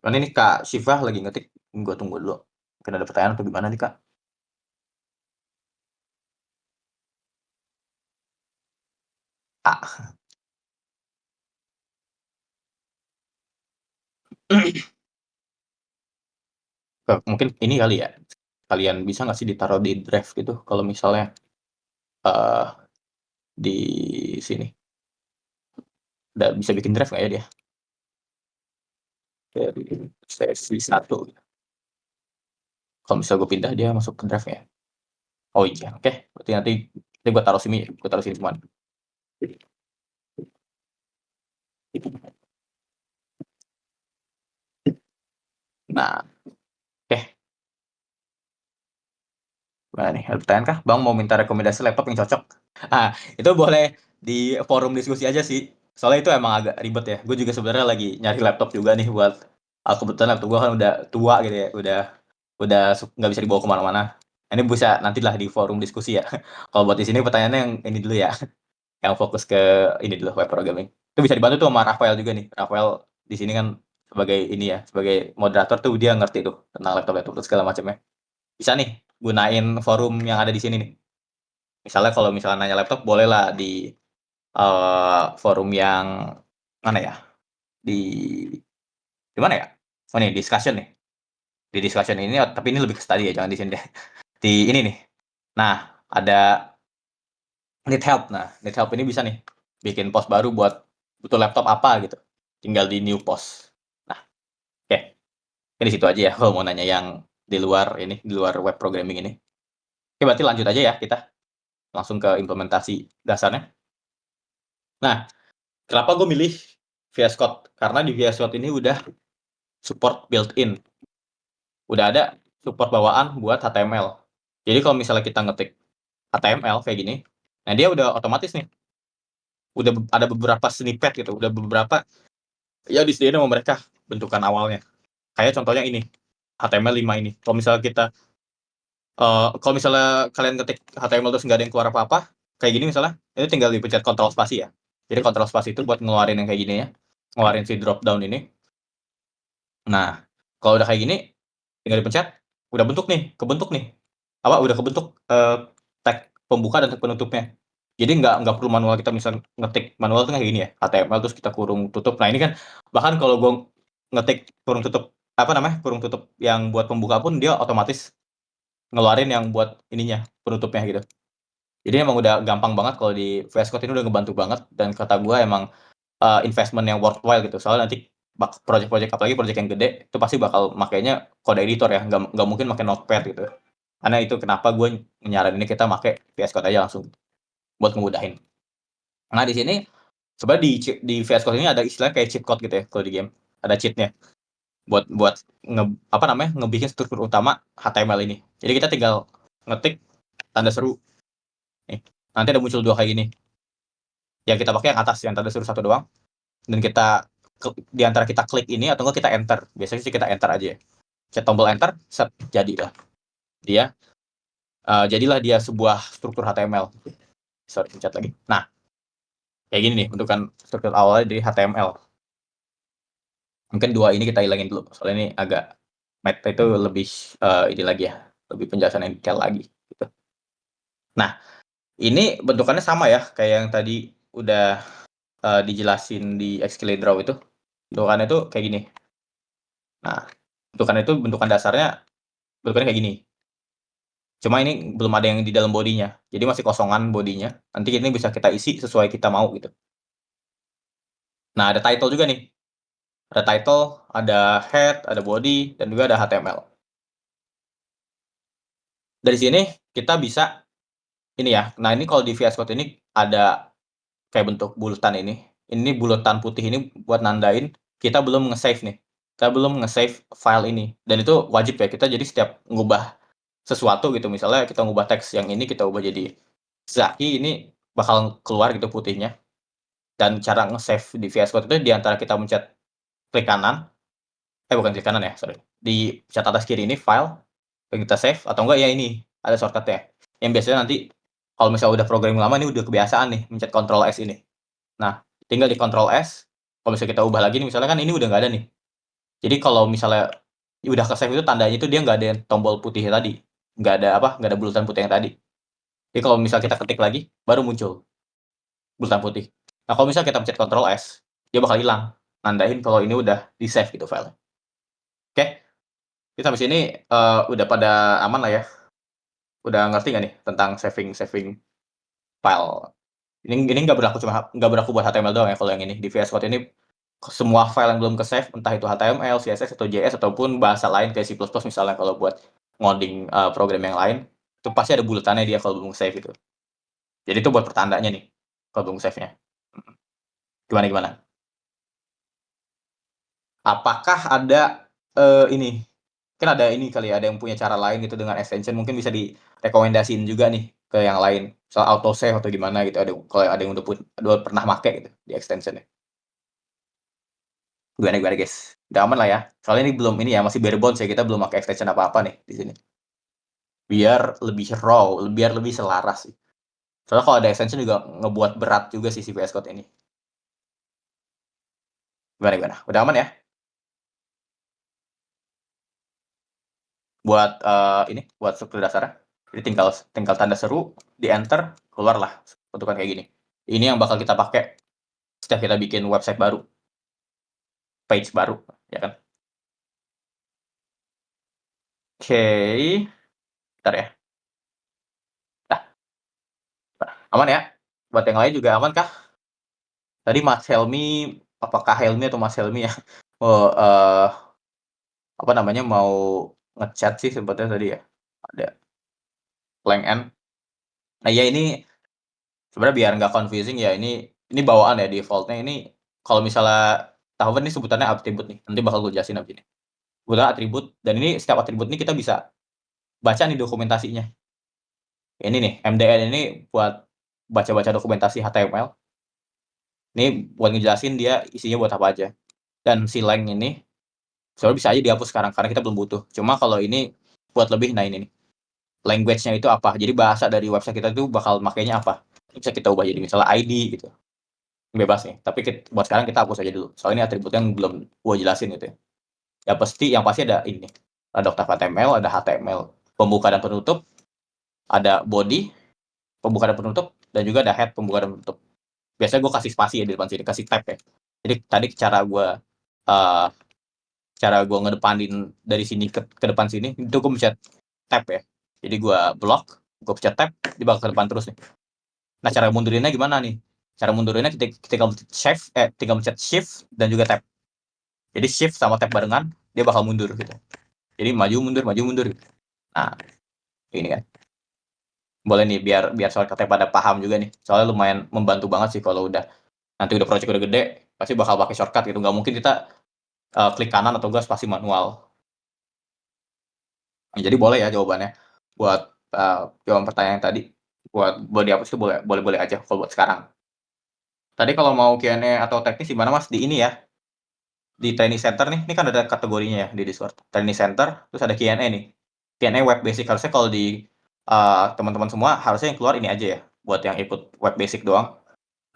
Mana ini Kak Syifa lagi ngetik. Gua tunggu dulu. Mungkin ada pertanyaan atau gimana nih Kak? Ah, mungkin ini kali ya. Kalian bisa nggak sih ditaruh di drive gitu kalau misalnya eh di sini. Udah bisa bikin drive nggak ya dia? Dari sesi 1. Kalau misalnya gue pindah dia masuk ke drive ya. Oh iya, oke. Berarti nanti gue taruh sini semua. Nah, oke. Gimana nih? Ada pertanyaan kah? Bang mau minta rekomendasi laptop yang cocok? Ah, itu boleh di forum diskusi aja sih. Soalnya itu emang agak ribet ya. Gue juga sebenarnya lagi nyari laptop juga nih buat kebetulan laptop gue kan udah tua gitu ya, udah nggak bisa dibawa kemana-mana. Ini bisa nantilah di forum diskusi ya. Kalau buat di sini pertanyaannya yang ini dulu ya, yang fokus ke ini dulu web programming. Itu bisa dibantu tuh sama Rafael juga nih. Rafael di sini kan sebagai ini ya, sebagai moderator tuh dia ngerti tuh tentang laptop-laptop segala macamnya. Bisa nih gunain forum yang ada di sini nih. Misalnya kalau misalnya nanya laptop bolehlah di forum yang mana ya? Di di mana ya? Oh nih discussion nih. Di discussion ini tapi ini lebih ke study ya, jangan di sini deh. di ini nih. Nah, ada need help. Nah, need help ini bisa nih bikin post baru buat butuh laptop apa gitu. Tinggal di new post. Nah, oke. Ini di situ aja ya kalau mau nanya yang di luar ini, di luar web programming ini. Oke, berarti lanjut aja ya kita langsung ke implementasi dasarnya. Nah, kenapa gue milih VS Code? Karena di VS Code ini udah support built-in. Udah ada support bawaan buat HTML. Jadi kalau misalnya kita ngetik HTML kayak gini, nah dia udah otomatis nih. Udah ada beberapa snippet gitu, udah beberapa ya disediain sama mereka bentukan awalnya. Kayak contohnya ini, HTML5 ini. Kalau misalnya kalian ketik HTML terus nggak ada yang keluar apa-apa, kayak gini misalnya, itu tinggal dipencet Ctrl spasi ya. Jadi Ctrl spasi itu buat ngeluarin yang kayak gini ya, ngeluarin si drop down ini. Nah, kalau udah kayak gini, tinggal dipencet, udah kebentuk nih. Udah kebentuk tag pembuka dan tag penutupnya. Jadi nggak perlu manual kita misal ngetik manual tuh kayak gini ya, HTML terus kita kurung tutup. Nah ini kan bahkan kalau gue ngetik kurung tutup kurung tutup yang buat pembuka pun dia otomatis ngeluarin yang buat ininya penutupnya gitu. Jadi emang udah gampang banget kalau di VS Code ini udah ngebantu banget dan kata gue emang investment yang worthwhile gitu. Soalnya nanti project-project apalagi project yang gede itu pasti bakal makainya kode editor ya, nggak mungkin pakai Notepad gitu. Karena itu kenapa gue nyaraninnya kita pakai VS Code aja langsung buat ngemudahin. Nah di sini sebenarnya di VS Code ini ada istilah kayak cheat code gitu ya kalau di game. Ada cheatnya buat buat ngebikin struktur utama HTML ini. Jadi kita tinggal ngetik tanda seru nih. Nanti ada muncul dua kayak gini. Yang kita pakai yang atas yang tanda seru satu doang dan kita di antara kita klik ini atau enggak kita enter. Biasanya sih kita enter aja ya. Cek tombol enter, set jadilah dia jadilah dia sebuah struktur HTML. Sorry, pencet lagi. Nah, kayak gini nih bentukan struktur awalnya dari HTML. Mungkin dua ini kita hilangin dulu, soalnya ini agak meta itu lebih ini lagi ya, lebih penjelasan yang detail lagi gitu. Nah, ini bentukannya sama ya kayak yang tadi udah dijelasin di Xceledraw itu. Bentukannya itu kayak gini. Nah, bentukan dasarnya bentukannya kayak gini. Cuma ini belum ada yang di dalam bodinya. Jadi masih kosongan bodinya. Nanti ini bisa kita isi sesuai kita mau gitu. Nah, ada title juga nih. Ada title, ada head, ada body, dan juga ada HTML. Dari sini kita bisa ini ya. Nah, ini kalau di VS Code ini ada kayak bentuk bulatan ini. Ini bulatan putih ini buat nandain kita belum nge-save nih. Kita belum nge-save file ini. Dan itu wajib ya kita jadi setiap ngubah sesuatu gitu misalnya kita ngubah teks yang ini kita ubah jadi Zaki ini bakal keluar gitu putihnya. Dan cara nge-save di VS Code itu di antara kita mencet klik kanan, bukan klik kanan ya, sorry. Di cat atas kiri ini file, yang kita save atau enggak ya ini ada shortcut-nya. Yang biasanya nanti kalau misalnya udah programming lama ini udah kebiasaan nih mencet Ctrl S ini. Nah, tinggal di Ctrl S, kalau misalnya kita ubah lagi nih misalnya kan ini udah nggak ada nih. Jadi kalau misalnya udah ke-save itu tandanya itu dia nggak ada tombol putihnya tadi. Nggak ada bulatan putih yang tadi. Jadi kalau misalnya kita ketik lagi, baru muncul bulatan putih. Nah, kalau misalnya kita pencet Ctrl S, dia bakal hilang. Nandain kalau ini udah di-save gitu file. Oke, kita sampai sini udah pada aman lah ya. Udah ngerti nggak nih tentang saving file? Ini nggak berlaku buat HTML doang ya kalau yang ini. Di VS Code ini semua file yang belum ke-save, entah itu HTML, CSS, atau JS, ataupun bahasa lain kayak C++ misalnya kalau buat ngoding program yang lain, itu pasti ada bulatannya dia kalau belum save itu. Jadi itu buat pertandanya nih, kalau belum save-nya. Gimana gimana? Apakah ada ini? Kan ada ini kali ya, ada yang punya cara lain gitu dengan extension mungkin bisa direkomendasiin juga nih ke yang lain. Soal autosave atau gimana gitu. Kalau ada yang udah pernah make gitu di extension-nya. Gimana gimana guys? Udah aman lah ya. Soalnya ini belum ini ya masih bare bones ya kita belum pakai extension apa-apa nih di sini. Biar lebih raw, biar lebih selaras sih. Soalnya kalau ada extension juga ngebuat berat juga sih si VS Code ini. Gimana gimana? Udah aman ya? Buat ini buat struktur dasarnya. Jadi tinggal tinggal tanda seru, di enter, keluarlah bentukan kayak gini. Ini yang bakal kita pakai setiap kita bikin website baru, page baru, ya kan? Oke, bentar ya. Aman ya? Buat yang lain juga aman kah? Tadi Mas Helmi, apakah Helmi atau Mas Helmi ya, oh, apa namanya, mau nge-chat sih sepertinya tadi ya, ada Lang N. Nah ya ini sebenarnya biar nggak confusing ya, ini bawaan ya, default-nya ini kalau misalnya tahu kan ini sebutannya atribut nih, nanti bakal gue jelasin abis ini. Sebutannya atribut dan ini setiap atribut ini kita bisa baca nih dokumentasinya. Ini nih, MDN ini buat baca-baca dokumentasi HTML, ini buat ngejelasin dia isinya buat apa aja. Dan si Lang ini sebenarnya bisa aja dihapus sekarang karena kita belum butuh. Cuma kalau ini buat lebih, nah ini nih, language-nya itu apa, jadi bahasa dari website kita itu bakal makainya apa. Bisa kita ubah jadi misalnya ID gitu, bebas nih, tapi buat sekarang kita hapus aja dulu, soalnya ini atribut yang belum gua jelasin gitu ya. Yang pasti ada ini, ada octave HTML, ada HTML pembuka dan penutup, ada body pembuka dan penutup, dan juga ada head pembuka dan penutup. Biasanya gue kasih spasi ya di depan sini, kasih tab ya. Jadi tadi uh, cara gue ngedepanin dari sini ke depan sini itu gue mencet tab ya. Jadi gue blok, gue pencet tab, dia bakal ke depan terus nih. Nah cara mundurinnya gimana nih? Cara mundurinnya tinggal mencet shift dan juga tab. Jadi shift sama tab barengan, dia bakal mundur gitu. Jadi maju mundur maju mundur. Nah ini kan boleh nih biar biar shortcutnya pada paham juga nih. Soalnya lumayan membantu banget sih kalau nanti udah project udah gede, pasti bakal pakai shortcut gitu. Nggak mungkin kita klik kanan atau enggak spasi manual. Nah, jadi boleh ya jawabannya buat jawaban pertanyaan tadi, buat dihapus itu boleh boleh boleh aja kalau buat sekarang. Tadi kalau mau Q&A atau teknis gimana Mas di ini ya, di training center nih, ini kan ada kategorinya ya di Discord. Training center, terus ada Q&A nih. Q&A web basic, harusnya kalau di teman-teman semua harusnya yang keluar ini aja ya, buat yang ikut web basic doang.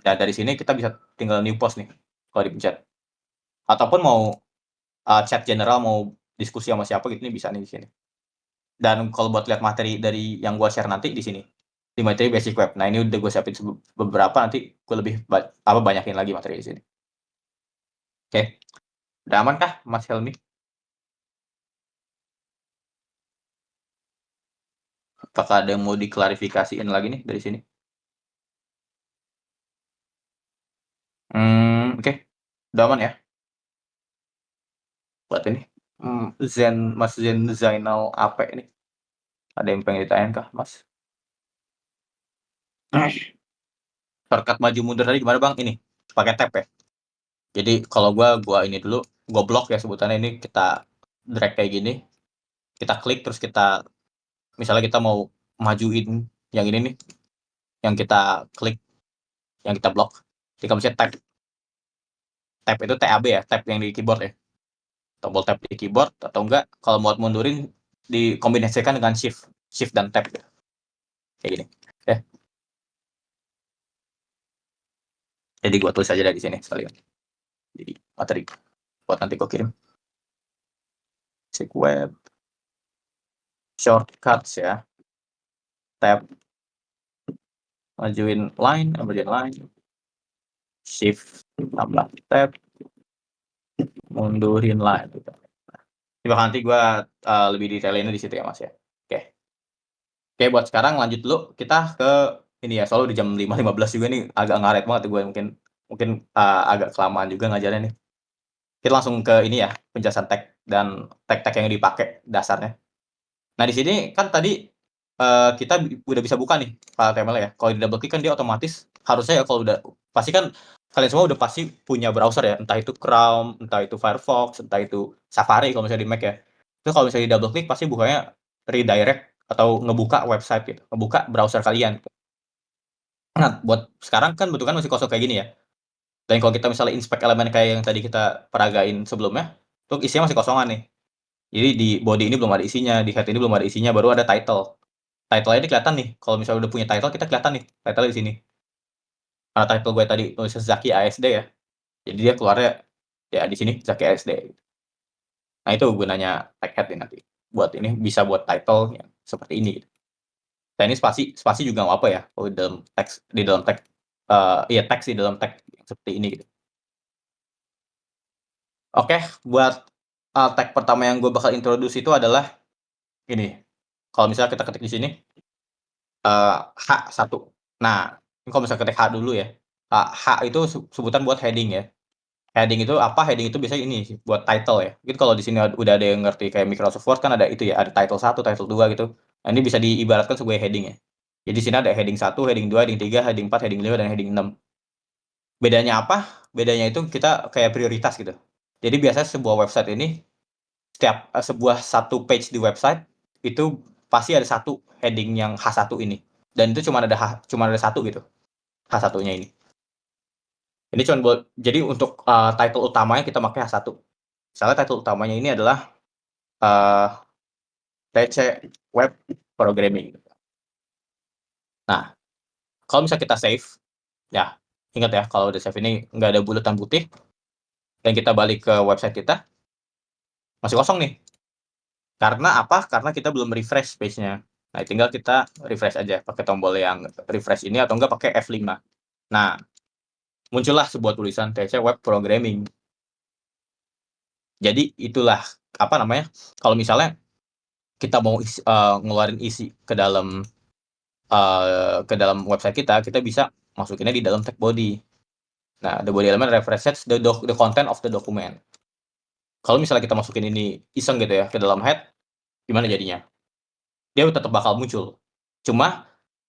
Dan dari sini kita bisa tinggal new post nih kalau dipencet. Ataupun mau chat general, mau diskusi sama siapa gitu, ini bisa nih di sini. Dan kalau buat lihat materi dari yang gua share nanti di sini, di materi basic web. Nah ini udah gue siapin beberapa, nanti gue lebih banyakin lagi materi di sini. Oke, udah aman kah Mas Helmi? Apakah ada yang mau diklarifikasiin lagi nih dari sini? Oke, udah aman ya buat ini. Mas Zen Zainal AP ini, ada yang pengen ditanyain kah Mas? Shortcut maju mundur tadi gimana Bang? Ini pakai tab ya. Jadi kalau gua ini dulu, gua blok ya sebutannya, ini kita drag kayak gini, kita klik terus kita misalnya kita mau majuin yang ini nih, yang kita klik, yang kita blok, kita mencet tab. Tab itu TAB ya, tab yang di keyboard ya. Tombol tab di keyboard, atau enggak kalau mau mundurin dikombinasikan dengan shift, shift dan tab gitu. Kayak gini. Oke. Jadi gua tulis aja dari sini sekalian. Jadi materi buat nanti gua kirim. Basic web shortcuts ya. Tab, majuin line, shift tambah tab, mundurin line gitu. Coba nanti gue lebih detailnya di situ ya Mas ya. Oke. Oke buat sekarang lanjut dulu kita ke ini ya, soalnya di jam 5.15 juga nih, agak ngaret banget gue, mungkin mungkin agak kelamaan juga ngajarnya nih. Kita langsung ke ini ya, penjelasan tag dan tag-tag yang dipakai dasarnya. Nah di sini kan tadi kita udah bisa buka nih file HTML ya. Kalau di double click kan dia otomatis harusnya ya, kalau udah pasti kan kalian semua udah pasti punya browser ya, entah itu Chrome, entah itu Firefox, entah itu Safari kalau misalnya di Mac ya. Itu kalau misalnya di double click pasti bukanya redirect atau ngebuka website gitu, ngebuka browser kalian. Nah, buat sekarang kan bentukan masih kosong kayak gini ya. Dan kalau kita misalnya inspect elemen kayak yang tadi kita peragain sebelumnya, tuh isinya masih kosongan nih. Jadi di body ini belum ada isinya, di head ini belum ada isinya, baru ada title. Title-nya ini kelihatan nih, kalau misalnya udah punya title, kita kelihatan nih, title di sini. Karena title gue tadi tulisnya Zaki ASD ya, jadi dia keluarnya ya di sini Zaki ASD. Nah itu gunanya tag head nih nanti. Buat ini bisa buat title yang seperti ini. Dan ini spasi juga nggak apa ya, kalau di dalam tag, iya teks di dalam tag yang seperti ini gitu. Oke, buat tag pertama yang gue bakal introduce itu adalah ini. Kalau misalnya kita ketik di sini, H1. Nah, Kalau misalnya ketik H dulu ya, H itu sebutan buat heading ya. Heading itu apa? Heading itu biasanya ini sih, buat title ya. Mungkin kalau di sini udah ada yang ngerti kayak Microsoft Word kan ada itu ya, ada title 1, title 2 gitu. Nah, ini bisa diibaratkan sebagai heading ya. Jadi di sini ada heading 1, heading 2, heading 3, heading 4, heading 5, dan heading 6. Bedanya apa? Bedanya itu kita kayak prioritas gitu. Jadi biasanya sebuah website ini sebuah satu page di website itu pasti ada satu heading yang H1 ini. Dan itu cuma ada satu gitu. H1-nya ini. Ini cuma buat jadi untuk title utamanya kita pakai H1. Misalnya title utamanya ini adalah uh, TC Web Programming. Nah, kalau misalnya kita save, ya ingat ya kalau udah save ini nggak ada bulatan putih, dan kita balik ke website kita, masih kosong nih. Karena apa? Karena kita belum refresh page-nya. Nah, tinggal kita refresh aja pakai tombol yang refresh ini atau enggak pakai F5. Nah, muncullah sebuah tulisan TC Web Programming. Jadi itulah apa namanya? Kalau misalnya kita mau ngeluarin isi ke dalam website kita, kita bisa masukinnya di dalam tag body. Nah, the body element represents the content of the document. Kalau misalnya kita masukin ini iseng gitu ya ke dalam head, gimana jadinya? Dia tetap bakal muncul. Cuman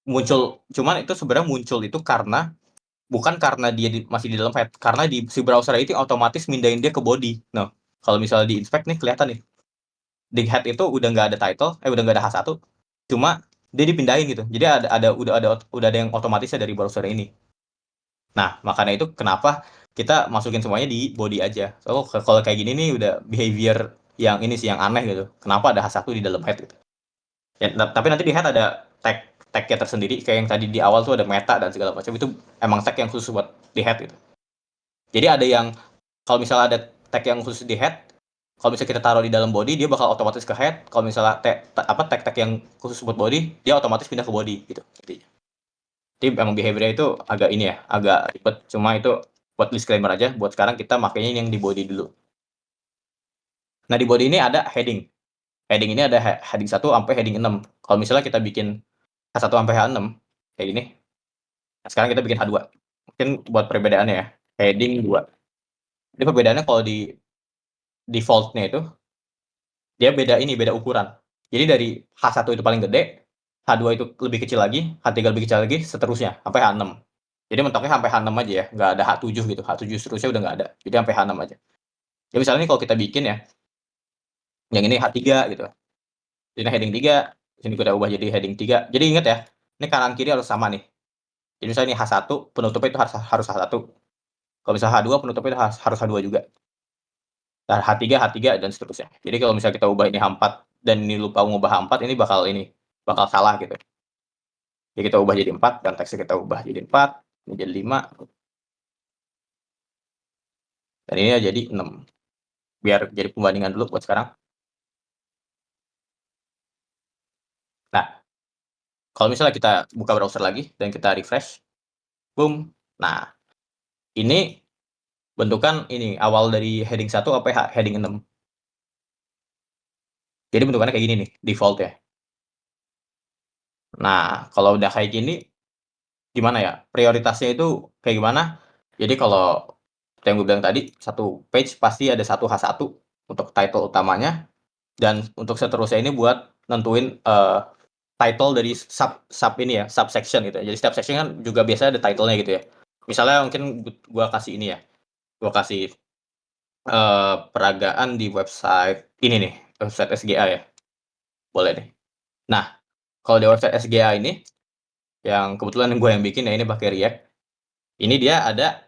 itu sebenarnya muncul itu bukan karena dia masih di dalam head, karena si browser itu otomatis mindahin dia ke body. Nah, kalau misalnya di inspect nih kelihatan nih, di head itu udah nggak ada title, udah nggak ada H1, cuma dia dipindahin gitu. Jadi udah ada yang otomatisnya dari browser ini. Nah, makanya itu kenapa kita masukin semuanya di body aja. So, kalau kayak gini nih udah behavior yang ini sih yang aneh gitu. Kenapa ada H1 di dalam head gitu. Ya, tapi nanti di head ada tag-nya tersendiri kayak yang tadi di awal tuh ada meta dan segala macam, itu emang tag yang khusus buat di head gitu. Jadi ada yang kalau misalnya ada tag yang khusus di head, kalau misalnya kita taruh di dalam body dia bakal otomatis ke head. Kalau misalnya tag yang khusus buat body dia otomatis pindah ke body gitu. Jadi emang behavior itu agak ini ya, agak ribet. Cuma itu buat disclaimer aja. Buat sekarang kita makainya yang di body dulu. Nah, di body ini ada heading. Heading ini ada heading 1 sampai heading 6. Kalau misalnya kita bikin H1 sampai H6 kayak gini. Nah, sekarang kita bikin H2. Mungkin buat perbedaannya ya. Heading 2. Ini perbedaannya kalau di default-nya itu dia beda ukuran. Jadi dari H1 itu paling gede, H2 itu lebih kecil lagi, H3 lebih kecil lagi, seterusnya sampai H6. Jadi mentoknya sampai H6 aja ya, nggak ada H7 gitu. H7 seterusnya udah nggak ada. Jadi sampai H6 aja. Ya misalnya nih kalau kita bikin ya, yang ini H3 gitu. Ini heading 3, sini kita ubah jadi heading 3. Jadi ingat ya, ini kanan kiri harus sama nih. Jadi misalnya ini H1, penutupnya itu harus H1. Kalau misalnya H2, penutupnya itu harus H2 juga. Nah, H3 dan seterusnya. Jadi kalau misalnya kita ubah ini H4 dan ini lupa ngubah H4, ini bakal salah gitu. Jadi kita ubah jadi 4 dan teksnya kita ubah jadi 4, ini jadi 5, dan ini jadi 6. Biar jadi pembandingan dulu buat sekarang. Nah, kalau misalnya kita buka browser lagi dan kita refresh, boom. Nah, ini bentukan ini awal dari heading 1 sampai heading 6. Jadi bentukannya kayak gini nih, default ya. Nah, kalau udah kayak gini, gimana ya? Prioritasnya itu kayak gimana? Jadi kalau yang gue bilang tadi, satu page pasti ada satu H1 untuk title utamanya, dan untuk seterusnya ini buat nentuin title dari sub ini ya, subsection gitu ya. Jadi setiap section kan juga biasanya ada title-nya gitu ya. Misalnya mungkin gua kasih ini ya, gua kasih peragaan di website ini nih, website SGA ya, boleh deh. Nah, kalau di website SGA ini, yang kebetulan gue yang bikin ya, ini pakai React. Ini dia ada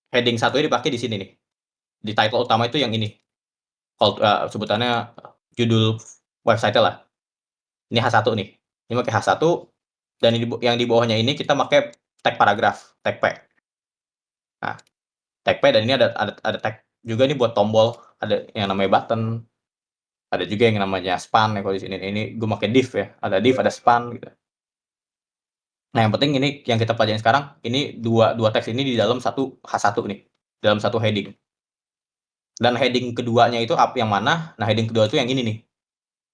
heading 1-nya dipakai di sini nih. Di title utama itu yang ini. Kalau sebutannya judul website-nya lah. Ini H1 nih. Ini pakai H1 dan yang di bawahnya ini kita pakai tag paragraf, tag P. Nah, tag P dan ini ada tag juga nih buat tombol, ada yang namanya button, ada juga yang namanya span ya kalau di sini. Ini gue pakai div ya, ada div, ada span gitu. Nah, yang penting ini yang kita pelajarin sekarang, ini dua teks ini di dalam satu H1 nih, dalam satu heading. Dan heading keduanya itu yang mana? Nah, heading kedua itu yang ini nih.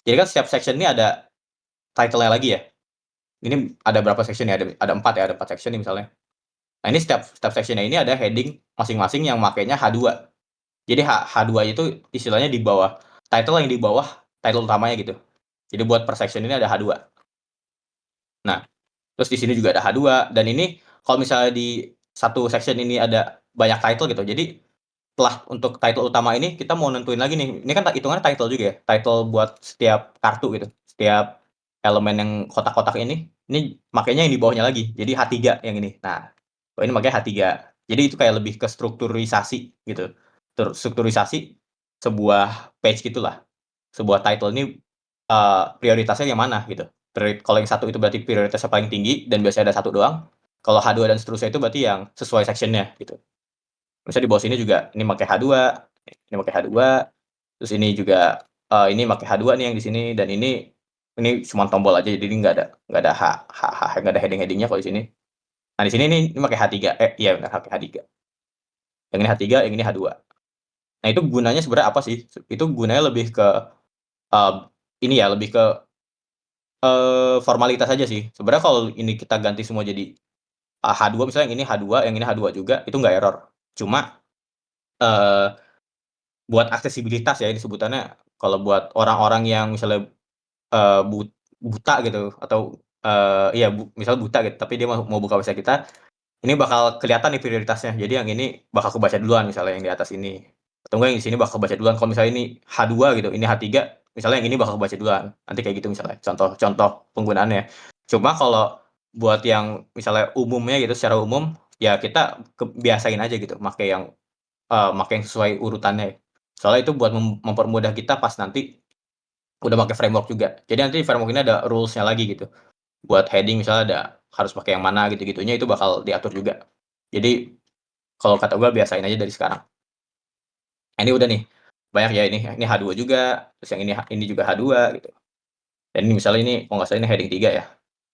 Jadi kan setiap section ini ada title-nya lagi ya. ini ada berapa section ya, ada 4 ya, ada 4 section nih misalnya. Nah ini setiap section-nya ini ada heading masing-masing yang makainya H2. Jadi H2 itu istilahnya di bawah title yang di bawah title utamanya gitu. Jadi buat per section ini ada H2. Nah, terus di sini juga ada H2 dan ini kalau misalnya di satu section ini ada banyak title gitu. Jadi setelah untuk title utama ini kita mau nentuin lagi nih. Ini kan hitungannya title juga ya. Title buat setiap kartu gitu. Setiap elemen yang kotak-kotak ini makanya yang di bawahnya lagi. Jadi H3 yang ini. Nah, kalau ini makanya H3. Jadi itu kayak lebih ke strukturisasi gitu. Strukturisasi sebuah page gitulah. Sebuah title ini prioritasnya yang mana gitu. Kalau yang satu itu berarti prioritasnya paling tinggi dan biasanya ada satu doang. Kalau H2 dan seterusnya itu berarti yang sesuai sectionnya gitu. Misalnya di bawah sini juga ini pakai H2, ini pakai H2, terus ini juga ini pakai H2 nih yang di sini dan ini cuma tombol aja jadi nggak ada nggak ada heading-headingnya kalau di sini. Nah di sini ini pakai H3, iya benar pakai H3. Yang ini H3, yang ini H2. Nah itu gunanya sebenarnya apa sih? Itu gunanya lebih ke uh, ini ya lebih ke formalitas aja sih. Sebenarnya kalau ini kita ganti semua jadi H2 misalnya yang ini H2, yang ini H2 juga itu nggak error. Cuma eee buat aksesibilitas ya ini sebutannya, kalau buat orang-orang yang misalnya, eee, but buta gitu atau, iya misal buta gitu, tapi dia mau buka website kita, ini bakal kelihatan nih prioritasnya. Jadi yang ini bakal kebaca duluan misalnya yang di atas ini, atau enggak yang di sini bakal kebaca duluan. Kalau misalnya ini H2 gitu, ini H3, misalnya yang ini bakal kebaca duluan, nanti kayak gitu misalnya, contoh penggunaannya. Cuma kalau buat yang misalnya umumnya gitu, secara umum, ya kita biasain aja gitu make yang sesuai urutannya. Soalnya itu buat mempermudah kita pas nanti udah pakai framework juga. Jadi nanti framework ini ada rules-nya lagi gitu. Buat heading misalnya ada harus pakai yang mana gitu-gitunya itu bakal diatur juga. Jadi kalau kata gua biasain aja dari sekarang. Nah ini udah nih, banyak ya ini H2 juga, terus yang ini juga H2 gitu. Dan ini misalnya ini kalau nggak salah ini heading 3 ya.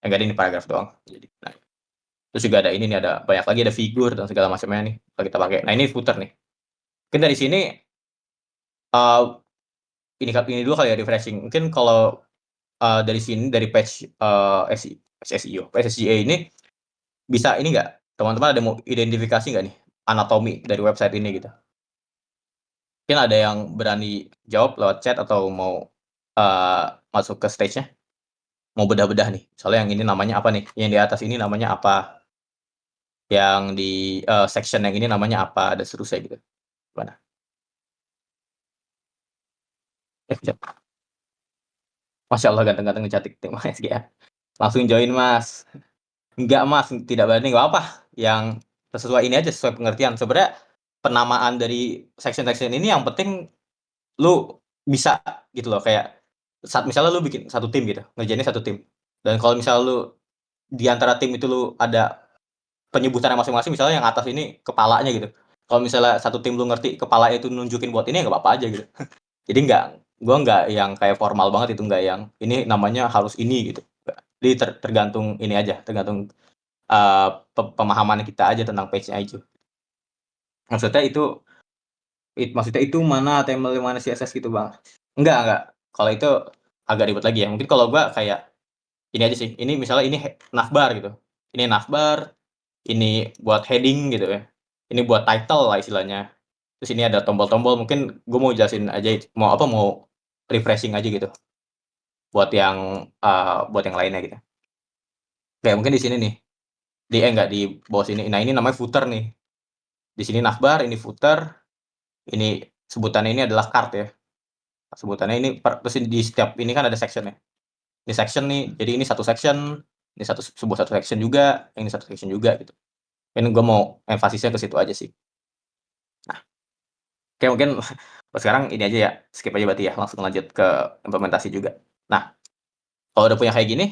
Enggak ini paragraf doang. Jadi nah, terus juga ada ini nih, ada banyak lagi ada figur dan segala macamnya nih kalau kita pakai. Nah ini footer nih. Mungkin dari sini, eee, ini dulu kali ya refreshing. Mungkin kalau dari sini dari page, page SEO ini bisa ini nggak, teman-teman ada mau identifikasi nggak nih, anatomi dari website ini gitu? Mungkin ada yang berani jawab lewat chat atau mau, masuk ke stage-nya? Mau bedah-bedah nih, soalnya yang ini namanya apa nih, yang di atas ini namanya apa, yang di, section yang ini namanya apa, dan seterusnya gitu, gimana? Chat. Masya Allah ganteng-ganteng ngecantik, terima kasih ya. Langsung join Mas. Enggak Mas, tidak berani, nggak apa, yang sesuai ini aja, sesuai pengertian. Sebenarnya penamaan dari section-section ini yang penting lu bisa gitu loh, kayak misalnya lu bikin satu tim gitu, ngerjainnya satu tim, dan kalau misalnya lu di antara tim itu lu ada penyebutannya masing-masing, misalnya yang atas ini kepalanya gitu. Kalau misalnya satu tim lu ngerti kepala itu nunjukin buat ini, ya nggak apa-apa aja gitu. Jadi gua nggak yang kayak formal banget itu, nggak yang ini namanya harus ini gitu, nggak. Jadi tergantung ini aja, tergantung pemahaman kita aja tentang page-nya itu. Maksudnya itu maksudnya itu mana HTML, mana CSS gitu, Bang? Enggak. Kalau itu agak ribet lagi ya. Mungkin kalau gua kayak ini aja sih, ini misalnya ini navbar gitu. Ini navbar, ini buat heading gitu ya. Ini buat title lah istilahnya. Terus ini ada tombol-tombol, mungkin gua mau jelasin aja mau apa, mau refreshing aja gitu buat yang lainnya gitu. Kayak mungkin di sini nih, enggak di bawah sini. Nah, ini namanya footer nih. Di sini navbar, ini footer, ini sebutannya ini adalah card ya. Sebutannya ini terus di setiap ini kan ada section ya. Ini section nih, jadi ini satu section, ini satu section juga, ini satu section juga gitu. Ini gue mau emphasisnya ke situ aja sih. Nah, oke mungkin sekarang ini aja ya, skip aja berarti ya, langsung lanjut ke implementasi juga. Nah, kalau udah punya kayak gini,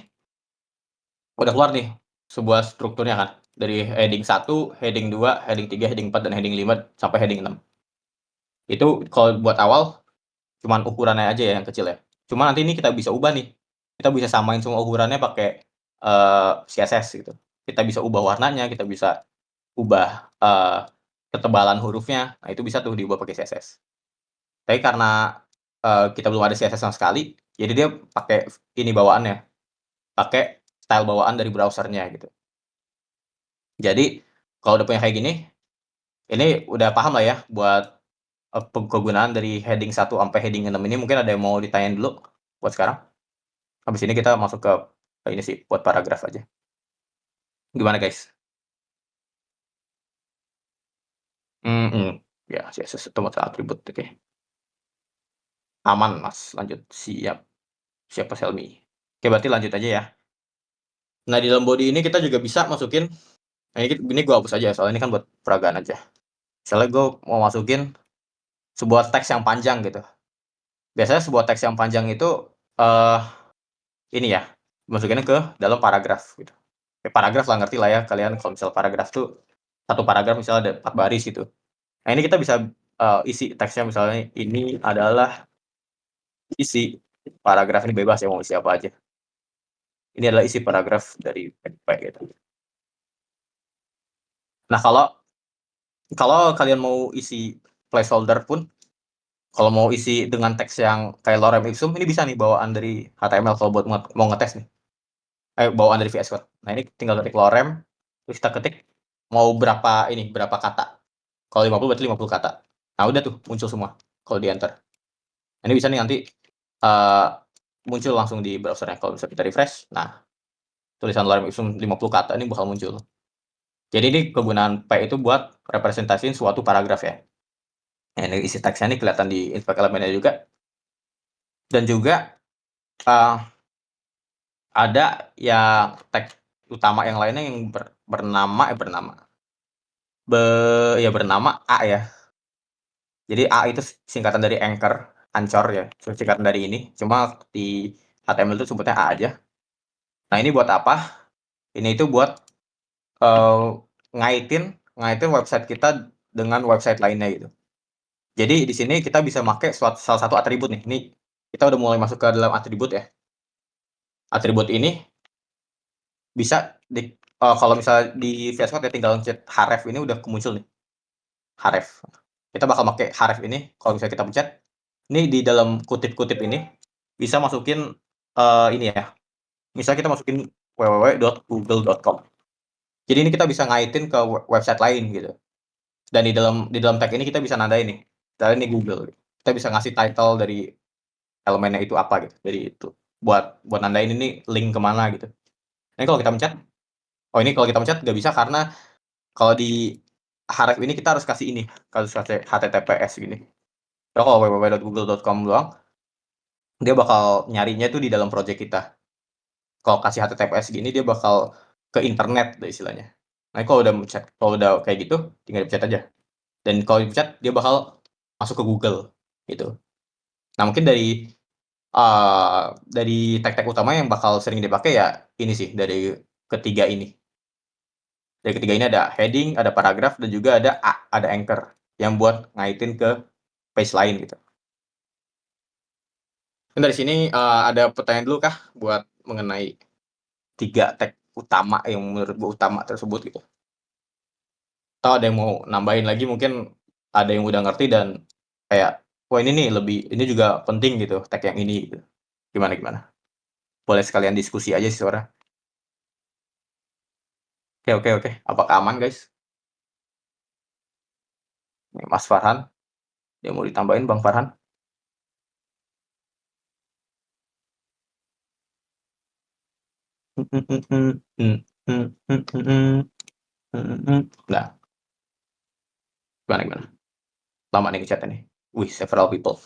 udah keluar nih sebuah strukturnya kan. Dari heading 1, heading 2, heading 3, heading 4, dan heading 5 sampai heading 6. Itu kalau buat awal cuman ukurannya aja ya yang kecil ya. Cuma nanti ini kita bisa ubah nih. Kita bisa samain semua ukurannya pakai, CSS gitu. Kita bisa ubah warnanya, kita bisa ubah, ketebalan hurufnya. Nah, itu bisa tuh diubah pakai CSS. Tapi karena, kita belum ada CSS sama sekali, jadi dia pakai ini bawaannya, pakai style bawaan dari browser-nya gitu. Jadi kalau udah punya kayak gini, ini udah paham lah ya buat, kegunaan dari heading 1 sampai heading 6 ini. Mungkin ada yang mau ditanyain dulu buat sekarang? Habis ini kita masuk ke ini sih, buat paragraf aja. Gimana guys? Mhm, ya CSS itu masalah atribut, oke. Aman Mas, lanjut. Siap siap Mas Helmi. Oke berarti lanjut aja ya. Nah di dalam body ini kita juga bisa masukin, nah ini gua hapus aja soalnya ini kan buat peragaan aja. Misalnya gua mau masukin sebuah teks yang panjang gitu. Biasanya sebuah teks yang panjang itu, eee, ini ya, masukinnya ke dalam paragraf gitu. Ya paragraf lah, ngerti lah ya kalian kalau misal paragraf tuh, satu paragraf misalnya ada 4 baris gitu. Nah ini kita bisa, isi teksnya misalnya ini adalah isi paragraf, ini bebas ya mau isi apa aja. Ini adalah isi paragraf dari PP gitu. Nah kalau kalau kalian mau isi placeholder pun, kalau mau isi dengan teks yang kayak lorem ipsum, ini bisa nih bawaan dari HTML kalau buat mau ngetes nih, bawaan dari VS Code. Nah ini tinggal ketik lorem, terus kita ketik mau berapa ini, berapa kata. Kalau 50 berarti 50 kata. Nah udah tuh muncul semua kalau di enter. Nah, ini bisa nih nanti, eee, muncul langsung di browser-nya. Kalau bisa kita refresh, nah tulisan lorem ipsum 50 kata ini bakal muncul. Jadi ini kegunaan P itu buat representasiin suatu paragraf ya. Nah ini isi teksnya ini kelihatan di inspect elemennya juga, dan juga, eee, ada yang teks utama yang lainnya yang bernama ya bernama A ya. Jadi A itu singkatan dari anchor, ancor ya, singkatan dari ini, cuma di HTML itu sebutnya A aja. Nah ini buat apa? Ini itu buat, eee, ngaitin ngaitin website kita dengan website lainnya gitu. Jadi di sini kita bisa make salah satu atribut nih, ini kita udah mulai masuk ke dalam atribut ya. Atribut ini bisa kalau misalnya di VS Code ya tinggal pencet href ini udah muncul nih, href. Kita bakal make href ini kalau misalnya kita pencet, ini di dalam kutip-kutip ini bisa masukin, ini ya, misalnya kita masukin www.google.com. Jadi ini kita bisa ngaitin ke website lain gitu. Dan di dalam tag ini kita bisa nandain nih, misalnya ini Google, kita bisa ngasih title dari elemennya itu apa gitu, dari itu, buat nandain ini link ke mana gitu. Ini kalau kita pencet, oh ini kalau kita pencet nggak bisa karena kalau di href ini kita harus kasih ini, harus kasih https gini. Kalau www.google.com doang, dia bakal nyarinya tuh di dalam project kita. Kalau kasih https gini dia bakal ke internet deh istilahnya. Nah kalau udah kayak gitu, tinggal dipencet aja. Dan kalau dipencet dia bakal masuk ke Google gitu. Nah mungkin dari tag-tag utama yang bakal sering dipakai ya ini sih dari ketiga ini. Dari ketiga ini ada heading, ada paragraf, dan juga ada anchor yang buat ngaitin ke page lain gitu. Dan dari sini, ada pertanyaan dulu kah buat mengenai 3 tag utama yang menurut gua utama tersebut gitu? Atau ada yang mau nambahin lagi mungkin ada yang udah ngerti dan kayak, "Wah ini nih ini juga penting gitu tag yang ini," gitu. Gimana gimana? Boleh sekalian diskusi aja sih sebenarnya. Oke oke oke. Apakah aman guys? Nih Mas Farhan, ada yang mau ditambahin Bang Farhan? Nah, gimana gimana? Lama nih nge-chat nih. Wih, several people.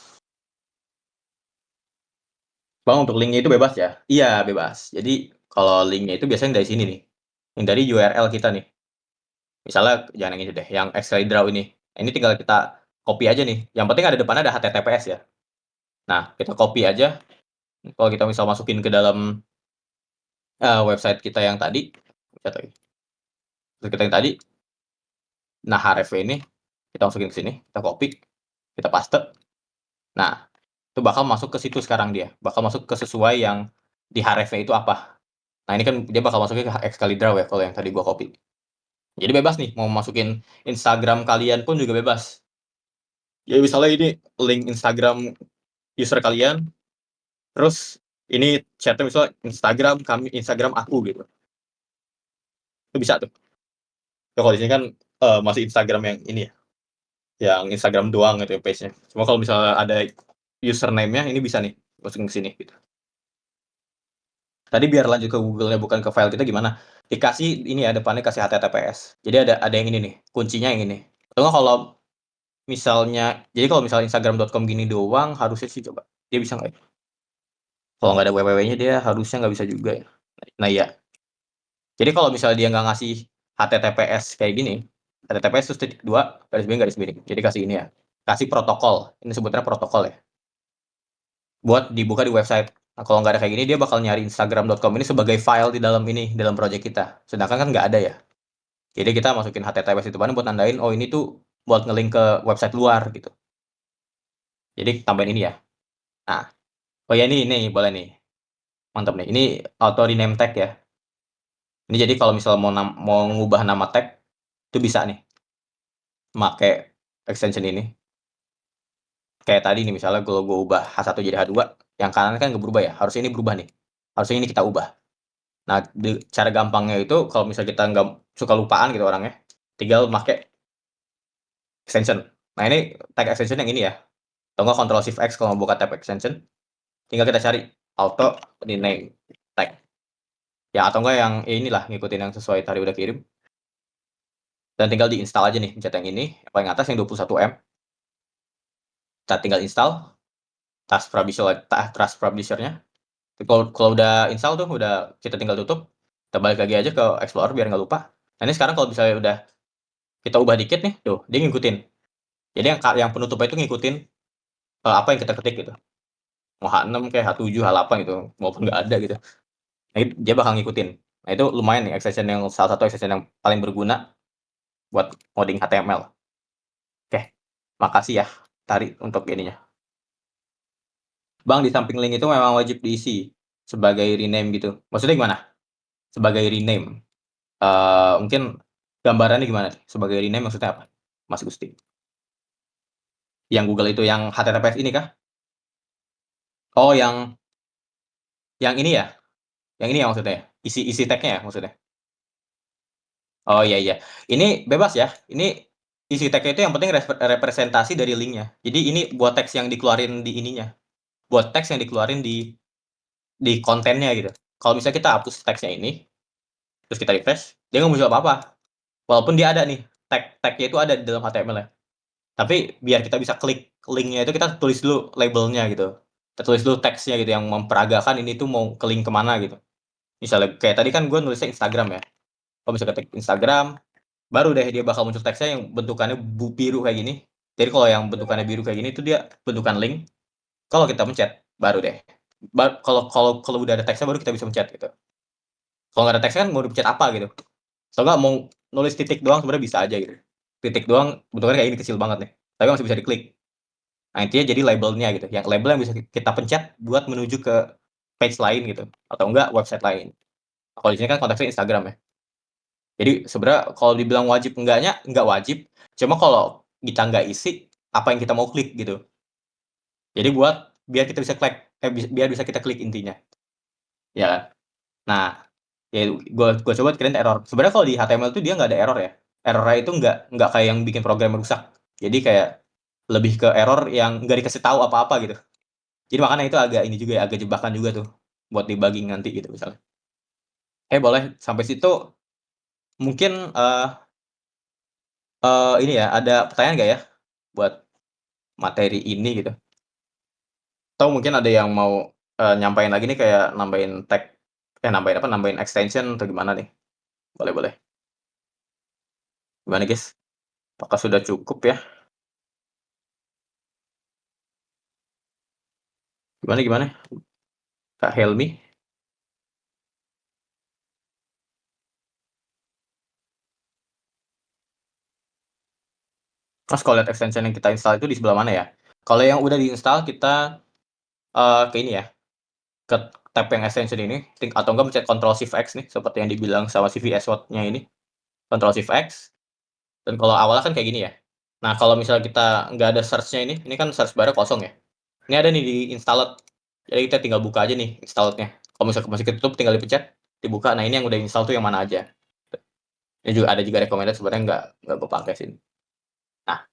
Bang, untuk link-nya itu bebas ya? Iya, bebas. Jadi, kalau link-nya itu biasanya dari sini nih, yang dari URL kita nih. Misalnya jangan yang ini deh, yang X-Ray Draw ini. Nah, ini tinggal kita copy aja nih, yang penting ada depannya ada HTTPS ya. Nah, kita copy aja, kalau kita misal masukin ke dalam, website kita yang tadi, lihat lagi, website kita yang tadi, nah href ini kita masukin ke sini, kita copy, kita paste. Nah, itu bakal masuk ke situ sekarang dia, bakal masuk ke sesuai yang di href-nya itu apa. Nah, ini kan dia bakal masukin ke Excalidraw ya kalau yang tadi gua copy. Jadi bebas nih mau masukin Instagram kalian pun juga bebas. Jadi misalnya ini link Instagram user kalian, terus Ini chatnya misalnya Instagram aku gitu. Itu bisa tuh. Ya kalau di sini kan masih Instagram yang ini ya, yang Instagram doang gitu ya page-nya. Cuma kalau misalnya ada username-nya ini bisa nih masukin ke sini gitu. Tadi biar lanjut ke Google-nya bukan ke file kita gimana? Dikasih ini ya depannya kasih HTTPS. Jadi ada yang ini nih, kuncinya yang ini. Atau nggak kalau misalnya, jadi kalau misalnya Instagram.com gini doang harusnya sih coba. Dia bisa nggak ya? Kalau nggak ada www-nya dia harusnya nggak bisa juga ya. Nah iya. Jadi kalau misalnya dia nggak ngasih HTTPS kayak gini, HTTPS terus titik dua garis miring. Jadi kasih ini ya. Kasih protokol. Ini sebutnya protokol ya. Buat dibuka di website. Nah, kalau nggak ada kayak gini, dia bakal nyari Instagram.com ini sebagai file di dalam ini, dalam project kita. Sedangkan kan nggak ada ya. Jadi kita masukin HTTPS itu buat nandain, oh ini tuh buat ngelink ke website luar gitu. Jadi tambahin ini ya. Nah, oh ya ini boleh nih. Mantap nih. Ini auto rename tag ya. Ini jadi kalau misalnya mau ngubah nama tag itu bisa nih, make extension ini. Kayak tadi nih misalnya kalau gue ubah H1 jadi H2, yang kanan kan nggak berubah ya. Harusnya ini berubah nih. Harusnya ini kita ubah. Nah, cara gampangnya itu kalau misalnya kita nggak suka lupaan gitu orangnya, tinggal make extension. Nah, ini tag extension yang ini ya. Atau nggak Ctrl Shift X kalau mau buka tab extension, tinggal kita cari auto rename tag. Ya atau enggak yang ya inilah ngikutin yang sesuai tadi udah kirim. Dan tinggal diinstal aja nih, pencet yang ini, yang paling atas yang 21M. Kita tinggal install Trust Publisher-nya. Kalau udah install tuh, udah kita tinggal tutup. Kita balik lagi aja ke Explorer biar nggak lupa. Nah ini sekarang kalau misalnya udah kita ubah dikit nih, tuh dia ngikutin. Jadi yang penutupnya itu ngikutin apa yang kita ketik gitu. Mau H6 kayak H7, H8 gitu, maupun nggak ada gitu. Nah, dia bakal ngikutin. Nah itu lumayan nih extension yang salah satu extension yang paling berguna buat coding HTML. Oke, makasih ya Tari untuk ininya. Bang, di samping link itu memang wajib diisi sebagai rename gitu. Maksudnya gimana? Sebagai rename. Mungkin gambarannya gimana? Sebagai rename maksudnya apa? Mas Gusti. Yang Google itu yang HTTPS ini kah? Oh, yang ini ya? Yang ini ya maksudnya ya? Isi tag-nya ya maksudnya? Oh iya iya. Ini bebas ya. Ini isi tag itu yang penting representasi dari linknya. Jadi ini buat teks yang dikeluarin di ininya. Buat teks yang dikeluarin di kontennya gitu. Kalau misalnya kita hapus teksnya ini, terus kita refresh, dia nggak muncul apa-apa. Walaupun dia ada nih, tag-nya itu ada di dalam HTML ya. Tapi biar kita bisa klik linknya itu kita tulis dulu labelnya gitu. Kita tulis dulu teksnya gitu yang memperagakan ini tuh mau ke link kemana gitu. Misalnya kayak tadi kan gue nulisnya Instagram ya. Kalau misalnya ketik Instagram, baru deh dia bakal muncul teksnya yang bentukannya biru kayak gini. Jadi kalau yang bentukannya biru kayak gini itu dia bentukan link. Kalau kita mencet, baru deh. Kalau kalau kalau udah ada teksnya baru kita bisa mencet gitu. Kalau nggak ada teksnya kan mau dipencet apa gitu. Atau nggak mau nulis titik doang sebenarnya bisa aja gitu. Titik doang bentukannya kayak ini kecil banget nih. Tapi masih bisa diklik. Nah intinya jadi labelnya gitu. Yang label yang bisa kita pencet buat menuju ke page lain gitu. Atau enggak website lain. Kalau di sini kan konteksnya Instagram ya. Jadi sebenarnya kalau dibilang wajib enggaknya, enggak wajib. Cuma kalau kita nggak isi, apa yang kita mau klik gitu. Jadi buat biar kita bisa klik, biar bisa kita klik intinya. Ya kan? Nah, ya gua coba kirain error. Sebenarnya kalau di HTML tuh dia nggak ada error ya. Errornya itu nggak kayak yang bikin program rusak. Jadi kayak lebih ke error yang nggak dikasih tahu apa-apa gitu. Jadi makanya itu agak ini juga ya, agak jebakan juga tuh buat debugging nanti gitu misalnya. Boleh sampai situ mungkin ini ya ada pertanyaan nggak ya buat materi ini gitu? Atau mungkin ada yang mau nyampain lagi nih kayak nambahin tag, nambahin apa? Nambahin extension atau gimana nih? Boleh boleh. Gimana guys? Apakah sudah cukup ya? Gimana gimana? Kak Helmi? Mas kalau lihat extension yang kita install itu di sebelah mana ya? Kalau yang udah diinstal kita ke ini ya, ke tab yang extension ini, atau enggak mencet Ctrl Shift X nih, seperti yang dibilang sama CVS Code-nya ini, Ctrl Shift X. Dan kalau awalnya kan kayak gini ya. Nah kalau misalnya kita nggak ada search-nya ini kan search barnya kosong ya. Ini ada nih di installed. Jadi kita tinggal buka aja nih install-nya. Kalau misalkan masih ketutup tinggal dipencet, dibuka. Nah, ini yang udah install tuh yang mana aja. Ini juga ada juga recommended sebenarnya nggak gue pakai sih. Nah,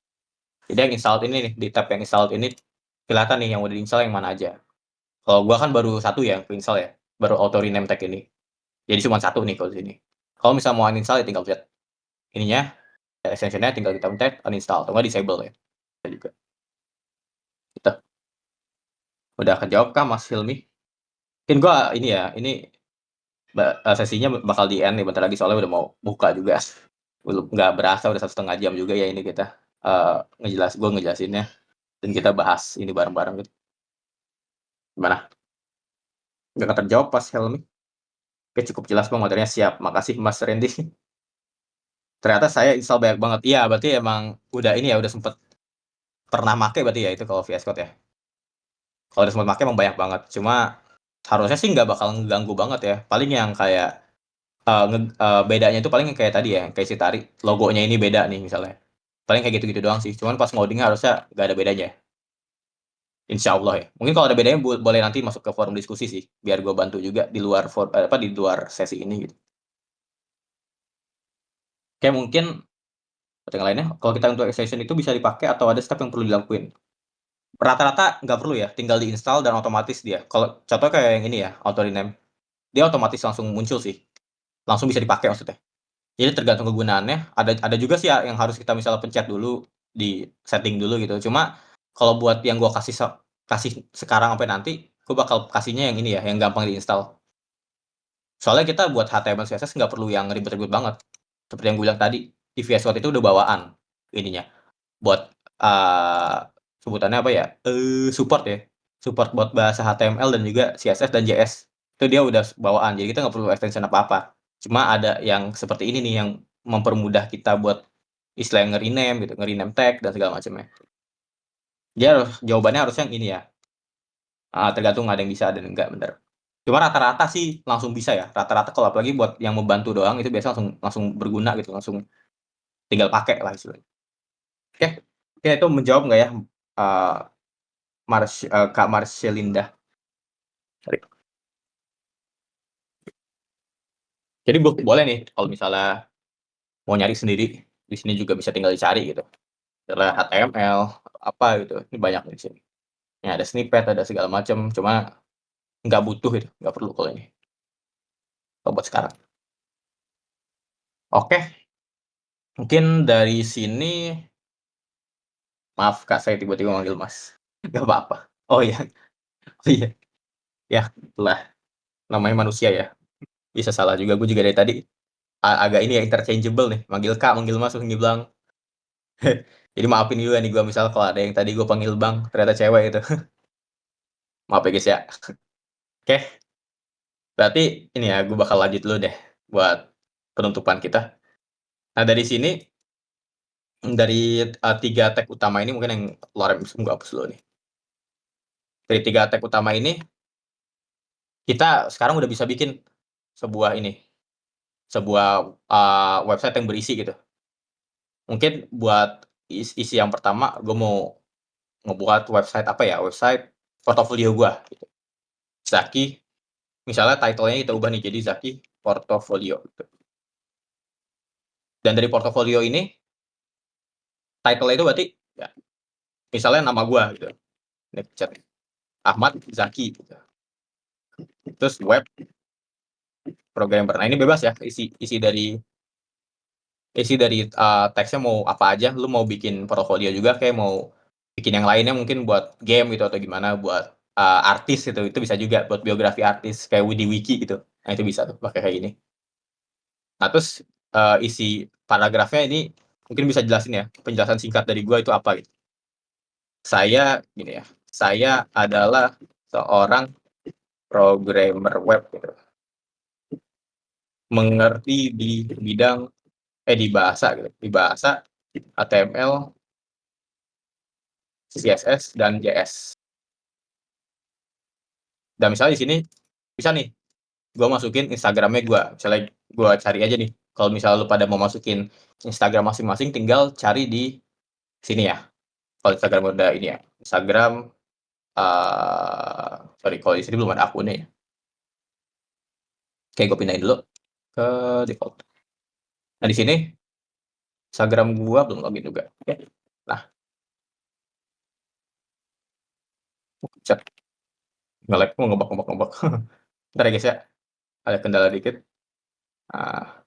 jadi yang installed ini nih, di tab yang installed ini kelihatan nih yang udah di-install yang mana aja. Kalau gua kan baru satu ya install ya, baru auto rename tag ini. Jadi cuma satu nih kalau di sini. Kalau misalnya mau uninstall ya tinggal pencet ininya, extension-nya tinggal kita pencet uninstall atau nggak disable ya. Bisa juga. Gitu. Udah kejawab kah Mas Hilmi? Mungkin gua ini ya, ini sesinya bakal di-end nih bentar lagi soalnya udah mau buka juga. Belum nggak berasa udah 1,5 jam juga ya ini kita gua ngejelasinnya dan kita bahas ini bareng-bareng gitu. Gimana? Nggak terjawab Mas Helmi? Oke, cukup jelas Bang materinya, siap. Makasih Mas Randy. Ternyata saya install banyak banget. Iya, berarti emang udah ini ya, udah sempet pernah make berarti ya itu kalau VS Code ya? Kalau udah sempet make emang banyak banget. Cuma harusnya sih nggak bakal ngeganggu banget ya. Paling yang kayak bedanya itu paling yang kayak tadi ya, kayak si Tari, logonya ini beda nih misalnya. Paling kayak gitu-gitu doang sih. Cuman pas ngodingnya harusnya nggak ada bedanya. Insya Allah ya. Mungkin kalau ada bedanya boleh nanti masuk ke forum diskusi sih, biar gue bantu juga di luar di luar sesi ini gitu. Oke, mungkin yang lainnya, kalau kita untuk extension itu bisa dipakai atau ada step yang perlu dilakuin? Rata-rata nggak perlu ya, tinggal di-install dan otomatis dia. Kalau contoh kayak yang ini ya, auto rename, dia otomatis langsung muncul sih, langsung bisa dipakai maksudnya. Jadi tergantung kegunaannya, ada juga sih ya yang harus kita misalnya pencet dulu, di setting dulu gitu. Cuma kalau buat yang gua kasih sekarang sampai nanti, gua bakal kasihnya yang ini ya, yang gampang di-install. Soalnya kita buat HTML, CSS nggak perlu yang ribet-ribet banget. Seperti yang gue bilang tadi, di VS Code itu udah bawaan ininya, buat, sebutannya apa ya, support ya, support buat bahasa HTML dan juga CSS dan JS. Itu dia udah bawaan, jadi kita nggak perlu extension apa-apa. Cuma ada yang seperti ini nih, yang mempermudah kita buat istilahnya nge-rename gitu, nge-rename tag dan segala macamnya. Dia jawabannya harusnya yang ini ya, tergantung ada yang bisa dan enggak, bener. Cuma rata-rata sih langsung bisa ya, rata-rata kalau apalagi buat yang membantu doang itu biasanya langsung langsung berguna gitu, langsung tinggal pakai lah istilahnya. Oke, oke itu menjawab nggak ya, eee, Kak Marsyelinda? Sorry. Jadi boleh nih kalau misalnya mau nyari sendiri, di sini juga bisa tinggal dicari gitu, misalnya HTML, apa gitu, ini banyak di sini. Ini ada snippet, ada segala macam, cuma nggak butuh itu, nggak perlu kalau ini, kalau buat sekarang. Oke, mungkin dari sini maaf Kak, saya tiba-tiba manggil Mas. Nggak apa-apa. Oh iya, oh iya, ya lah namanya manusia ya, bisa salah juga, gue juga dari tadi agak ini ya, interchangeable nih, manggil Kak, manggil Mas, manggil Bang. Jadi maafin juga nih gue misal kalau ada yang tadi gue panggil Bang, ternyata cewek itu. Maaf ya guys ya. Oke, berarti ini ya, gue bakal lanjut dulu deh buat penutupan kita. Nah dari sini, dari, 3 tag utama ini mungkin yang Lorem gue hapus dulu nih. Dari 3 tag utama ini, kita sekarang udah bisa bikin sebuah ini, sebuah, website yang berisi gitu. Mungkin buat isi yang pertama, gue mau ngebuat website apa ya, website portofolio gua gitu. Zaki, misalnya title-nya kita ubah nih jadi Zaki Portofolio gitu. Dan dari portofolio ini, title-nya itu berarti ya misalnya nama gua gitu, ini chat Ahmad Zaki gitu. Terus web programmer. Nah ini bebas ya isi dari teksnya mau apa aja, lu mau bikin portofolio juga kayak mau bikin yang lainnya mungkin buat game gitu atau gimana, buat, artis itu bisa juga buat biografi artis kayak di wiki gitu. Nah itu bisa tuh pakai kayak gini. Nah terus, isi paragrafnya ini mungkin bisa jelasin ya, penjelasan singkat dari gua itu apa gitu. Saya gini ya, saya adalah seorang programmer web gitu, mengerti di bidang di bahasa gitu, di bahasa HTML, CSS, dan JS. Dan misalnya di sini bisa nih, gua masukin Instagramnya gua, misalnya gua cari aja nih, kalau misalnya lu pada mau masukin Instagram masing-masing tinggal cari di sini ya, kalau Instagram udah ini ya, Instagram Sorry kalau di sini belum ada akunnya ya. Oke, gue pindahin dulu ke default. Nah, di sini Instagram gua belum login juga. Oke. Nah, chat nge-lag, ngebug. Bentar ya guys ya, ada kendala dikit. Ah,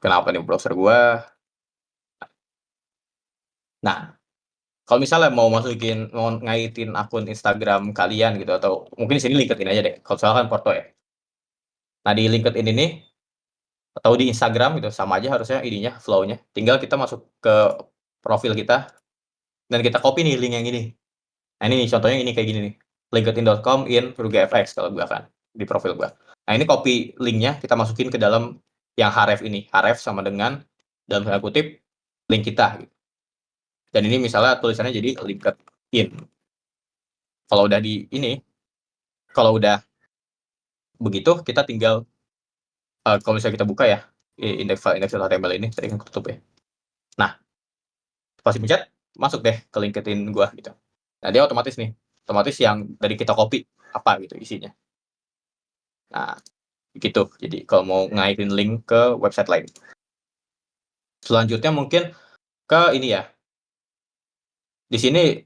kenapa nih browser gua. Nah, kalau misalnya mau ngaitin akun Instagram kalian gitu atau mungkin di sini LinkedIn aja deh, kalau soalnya kan foto ya. Nah, di LinkedIn ini atau di Instagram gitu sama aja harusnya ininya, flow-nya. Tinggal kita masuk ke profil kita dan kita copy nih link yang ini. Nah, ini contohnya ini kayak gini nih, linkedin.com in RugiFX kalau gua kan, di profil gua. Nah, ini copy link-nya kita masukin ke dalam yang href ini. Href sama dengan dalam tanda kutip link kita gitu. Dan ini misalnya tulisannya jadi LinkedIn. Kalau udah di ini, kalau udah begitu kita tinggal kalau misalnya kita buka ya index.html ini, tadi kan ketutup ya. Nah, pas dipencet masuk deh ke LinkedIn gua gitu. Nah, dia otomatis yang dari kita copy apa gitu isinya. Nah, gitu. Jadi kalau mau ngaitin link ke website lain. Selanjutnya mungkin ke ini ya. Di sini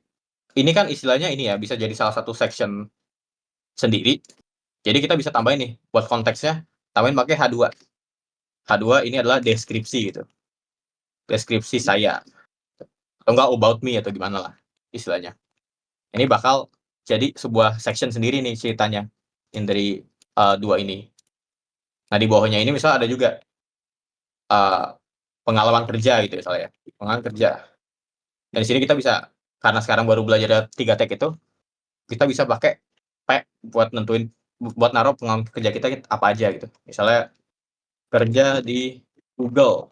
ini kan istilahnya ini ya bisa jadi salah satu section sendiri. Jadi kita bisa tambahin nih buat konteksnya, tambahin pakai H2. H2 ini adalah deskripsi gitu. Deskripsi saya. Atau enggak about me atau gimana lah istilahnya. Ini bakal jadi sebuah section sendiri nih ceritanya. Yang dari dua ini. Nah, di bawahnya ini misal ada juga pengalaman kerja gitu misalnya ya. Pengalaman kerja. Dan di sini kita bisa karena sekarang baru belajar 3 tag itu, kita bisa pakai P buat nentuin buat naruh pengalaman kerja kita apa aja gitu. Misalnya kerja di Google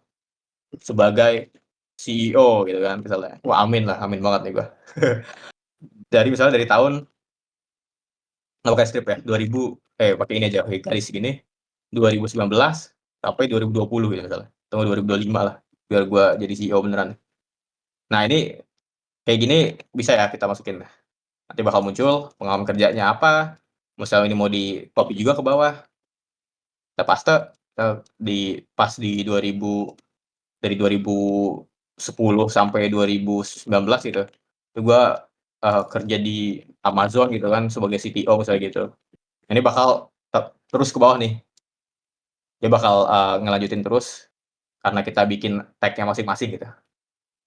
sebagai CEO gitu kan misalnya. Wah, amin lah, amin banget nih gua. Misalnya dari tahun nggak pakai skrip ya, 2000 pakai ini aja, pakai garis segini, 2019 sampai 2020 gitu misalnya, atau 2025 lah, biar gua jadi CEO beneran. Nah, ini kayak gini bisa ya kita masukin. Nanti bakal muncul pengalaman kerjanya apa, misalnya ini mau di-copy juga ke bawah, kita paste, pas di 2000 dari 2010 sampai 2019 gitu, itu gua, kerja di Amazon gitu kan sebagai CTO misalnya gitu. Ini bakal terus ke bawah nih, dia bakal, ngelanjutin terus karena kita bikin tag-nya masing-masing gitu.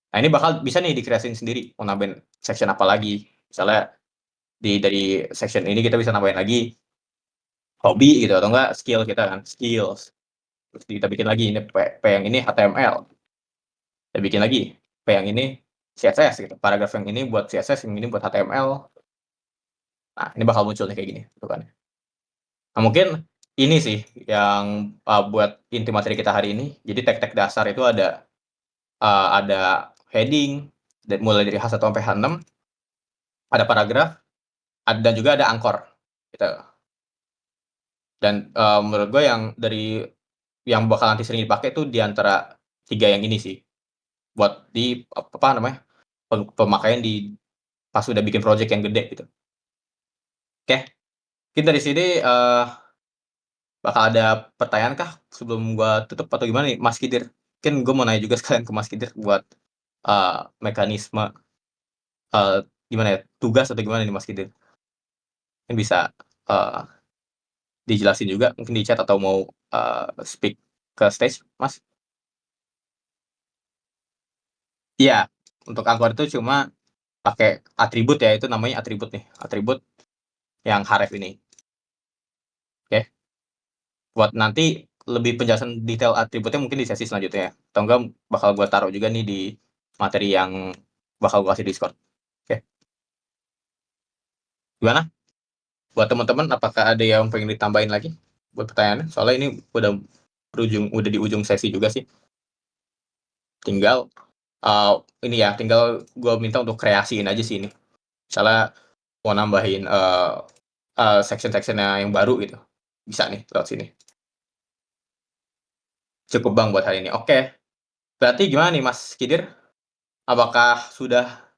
Nah, ini bakal bisa nih di-create-in sendiri, mau nambahin section apa lagi. Misalnya dari section ini kita bisa nambahin lagi hobi gitu atau enggak skill kita kan, skills. Terus kita bikin lagi ini P yang ini HTML, kita bikin lagi P yang ini CSS gitu, paragraf yang ini buat CSS, yang ini buat HTML. Nah, ini bakal muncul nih kayak gini bentukannya. Nah, mungkin ini sih yang, buat inti materi kita hari ini. Jadi tag-tag dasar itu ada heading mulai dari H1 sampai H6, ada paragraf, dan juga ada anchor gitu. Dan, menurut gue yang bakal nanti sering dipakai tuh di antara 3 yang ini sih, buat apa namanya, pemakaian pas udah bikin project yang gede gitu. Oke, mungkin dari sini, bakal ada pertanyaan kah sebelum gua tutup atau gimana nih Mas Kidir? Mungkin gue mau nanya juga sekalian ke Mas Kidir buat, mekanisme, eee, gimana ya, tugas atau gimana nih Mas Kidir? Mungkin bisa, eee, dijelasin juga mungkin di chat atau mau, speak ke stage, Mas? Iya, untuk Anchor itu cuma pakai atribut ya, itu namanya atribut nih, atribut yang href ini, oke. Buat nanti lebih penjelasan detail atributnya mungkin di sesi selanjutnya ya, atau enggak bakal gua taruh juga nih di materi yang bakal gua kasih di Discord, oke. Gimana? Buat teman-teman apakah ada yang pengen ditambahin lagi buat pertanyaannya? Soalnya ini udah di ujung sesi juga sih. Tinggal, eee, ini ya, tinggal gua minta untuk kreasiin aja sih ini. Misalnya mau nambahin, section-section-nya yang baru gitu, bisa nih lewat sini. Cukup Bang buat hari ini. Oke, berarti gimana nih Mas Kidir? Apakah sudah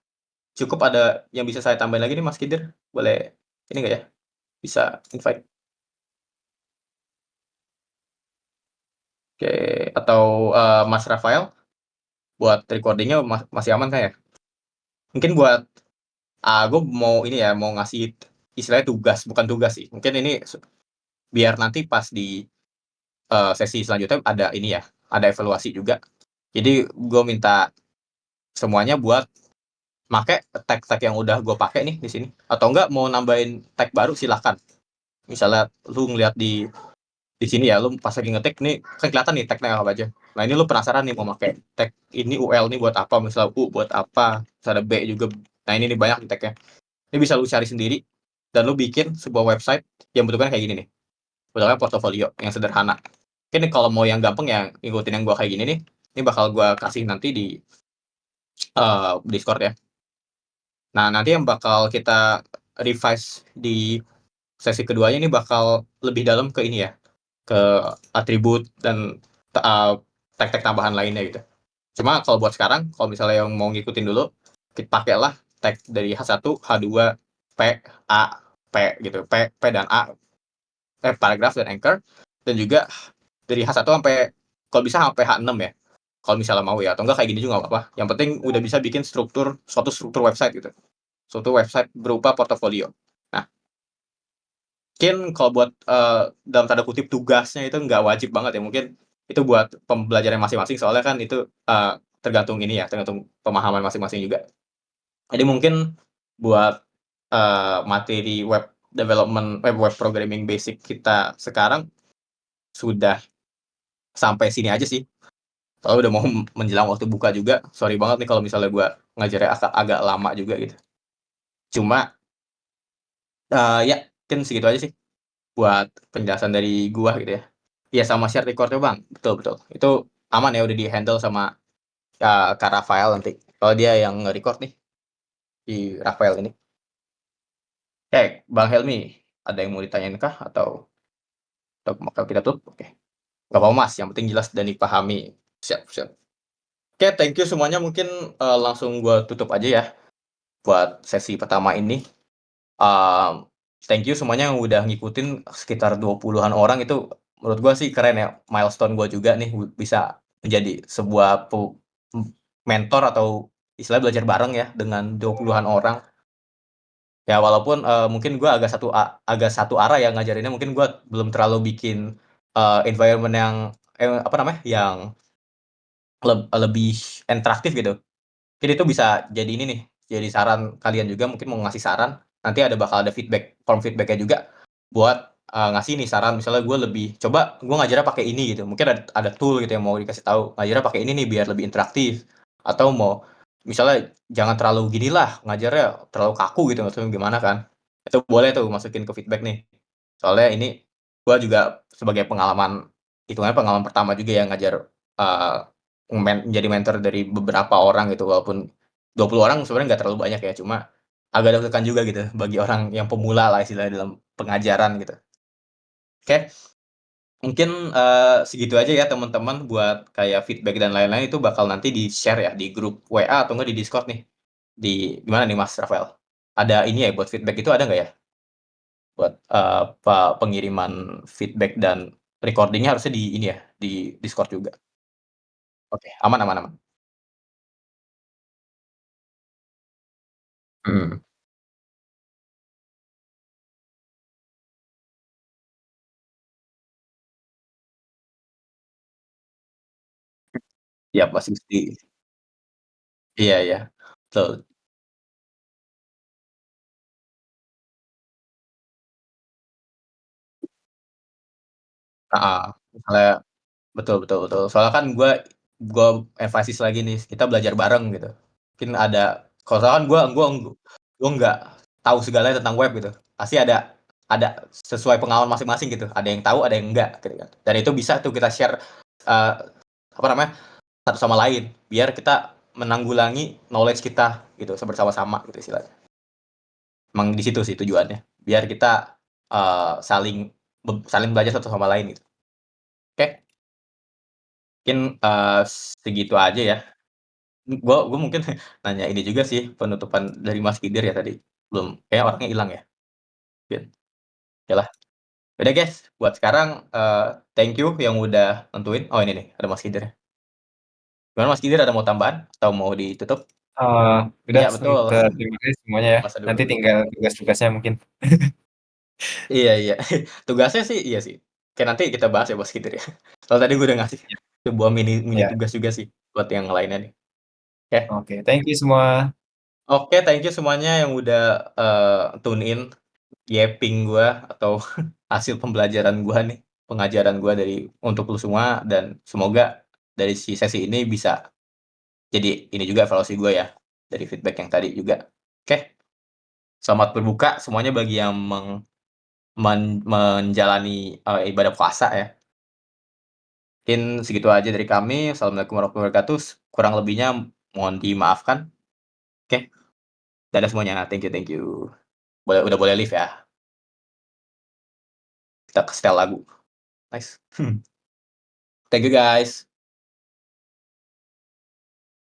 cukup ada yang bisa saya tambahin lagi nih Mas Kidir? Boleh ini nggak ya, bisa invite? Oke, atau, Mas Rafael buat recording-nya masih aman kan ya? Mungkin buat gue mau ini ya, mau ngasih istilahnya tugas, bukan tugas sih, mungkin ini biar nanti pas di, sesi selanjutnya ada ini ya, ada evaluasi juga. Jadi gue minta semuanya buat make tag-tag yang udah gue pakai nih di sini, atau enggak mau nambahin tag baru silahkan. Misalnya lu ngeliat di sini ya, lu pas lagi ngetik nih, kan kelihatan nih tag-nya apa aja. Nah ini lu penasaran nih mau pakai tag ini UL nih buat apa, misal U buat apa, terus ada B juga. Nah ini nih banyak nih tag-nya. Ini bisa lu cari sendiri dan lu bikin sebuah website yang bentuknya kayak gini nih. Bentuknya portofolio yang sederhana. Mungkin kalau mau yang gampang ya ngikutin yang gua kayak gini nih. Ini bakal gua kasih nanti di Discord ya. Nah, nanti yang bakal kita revise di sesi keduanya ini bakal lebih dalam ke ini ya, ke atribut dan tag-tag tambahan lainnya gitu. Cuma kalau buat sekarang, kalau misalnya yang mau ngikutin dulu, pakailah tag dari H1, H2, P, A, P gitu. P dan A, paragraf dan anchor, dan juga dari H1 sampai kalau bisa sampai H6 ya. Kalau misalnya mau ya, atau enggak kayak gini juga nggak apa-apa. Yang penting udah bisa bikin suatu struktur website gitu. Suatu website berupa portofolio. Nah, mungkin kalau buat, dalam tanda kutip tugasnya itu nggak wajib banget ya, mungkin itu buat pembelajaran masing-masing soalnya kan itu, tergantung ini ya, tergantung pemahaman masing-masing juga. Jadi mungkin buat, materi web development, web programming basic kita sekarang sudah sampai sini aja sih. Soalnya udah mau menjelang waktu buka juga, sorry banget nih kalau misalnya gua ngajarnya agak agak lama juga gitu. Cuma, ya mungkin segitu aja sih. Buat penjelasan dari gua gitu ya. Iya sama share record-nya Bang, betul betul. Itu aman ya udah di-handle sama, Kak Rafael nanti. Kalau dia yang nge-record nih, si Rafael ini. Oke, Bang Helmi, ada yang mau ditanyain kah? Atau bakal kita tutup? Oke, nggak apa-apa Mas, yang penting jelas dan dipahami. Siap siap. Oke, thank you semuanya mungkin, langsung gua tutup aja ya, buat sesi pertama ini. Mmm, Thank you semuanya yang udah ngikutin sekitar 20-an orang itu menurut gua sih keren ya, milestone gua juga nih bisa menjadi sebuah mentor atau istilahnya belajar bareng ya dengan 20-an orang. Ya walaupun, mungkin gua agak satu arah ya ngajarinnya mungkin gua belum terlalu bikin, environment yang, apa namanya, yang lebih interaktif gitu. Mungkin itu bisa jadi ini nih, jadi saran kalian juga mungkin mau ngasih saran, nanti bakal ada form feedback-nya juga buat, ngasih nih saran misalnya gue lebih, "Coba gue ngajarnya pakai ini," gitu. Mungkin ada tool gitu yang mau dikasih tahu, "Ngajarnya pakai ini nih biar lebih interaktif." Atau mau misalnya, "Jangan terlalu ginilah, ngajarnya terlalu kaku," gitu, atau gimana kan. Itu boleh tuh masukin ke feedback nih. Soalnya ini gue juga sebagai pengalaman hitungannya pengalaman pertama juga ya ngajar, eee, menjadi mentor dari beberapa orang gitu, walaupun 20 orang sebenarnya nggak terlalu banyak ya, cuma agak deg-degan juga gitu bagi orang yang pemula lah istilahnya dalam pengajaran gitu. Oke, mungkin, segitu aja ya teman-teman buat kayak feedback dan lain-lain itu bakal nanti di-share ya di grup WA atau enggak di Discord nih. Gimana nih Mas Rafael? Ada ini ya buat feedback itu ada nggak ya? Buat, pengiriman feedback dan recording-nya harusnya di ini ya, di Discord juga? Oke, aman aman aman. Mhm. Iya pasti. Iya iya, betul. Heeh, misalnya betul betul betul. Soalnya kan gua emfasis lagi nih, kita belajar bareng gitu. Mungkin kalau salah kan gua nggak tahu segalanya tentang web gitu. Pasti ada sesuai pengalaman masing-masing gitu, ada yang tahu, ada yang enggak gitu kan. Dan itu bisa tuh kita share, eee, apa namanya, satu sama lain, biar kita menanggulangi knowledge kita gitu, bersama-sama gitu istilahnya. Emang di situ sih tujuannya, biar kita, saling belajar satu sama lain gitu. Oke, mungkin, segitu aja ya. Gua mungkin nanya ini juga sih, penutupan dari Mas Kidir ya tadi, belum kayaknya orangnya hilang ya, mungkin. Okelah, udah guys, buat sekarang, thank you yang udah nentuin. Oh ini nih, ada Mas Kidir. Gimana Mas Kidir, ada mau tambahan atau mau ditutup? Eee, udah Iya betul, terima kasih semuanya ya, masa nanti dulu. tinggal tugas-tugasnya mungkin. Iya iya, tugasnya sih iya sih, oke nanti kita bahas ya Mas Kidir ya. Soalnya tadi gue udah ngasih Iya. sebuah mini mini Iya. tugas juga sih, buat yang lainnya nih. Oke. Oke, thank you semua. Oke, thank you semuanya yang udah, tune in, yeping gua atau hasil pembelajaran gua nih, pengajaran gua untuk lu semua dan semoga dari sesi ini bisa jadi ini juga evaluasi gua ya, dari feedback yang tadi juga. Oke, selamat berbuka semuanya bagi yang menjalani, ibadah puasa ya. Mungkin segitu aja dari kami. Assalamualaikum warahmatullahi wabarakatuh. Kurang lebihnya mohon dimaafkan. Oke, dadah semuanya. Thank you thank you. Udah boleh leave ya. Kita ke setel lagu. Nice. Thank you guys.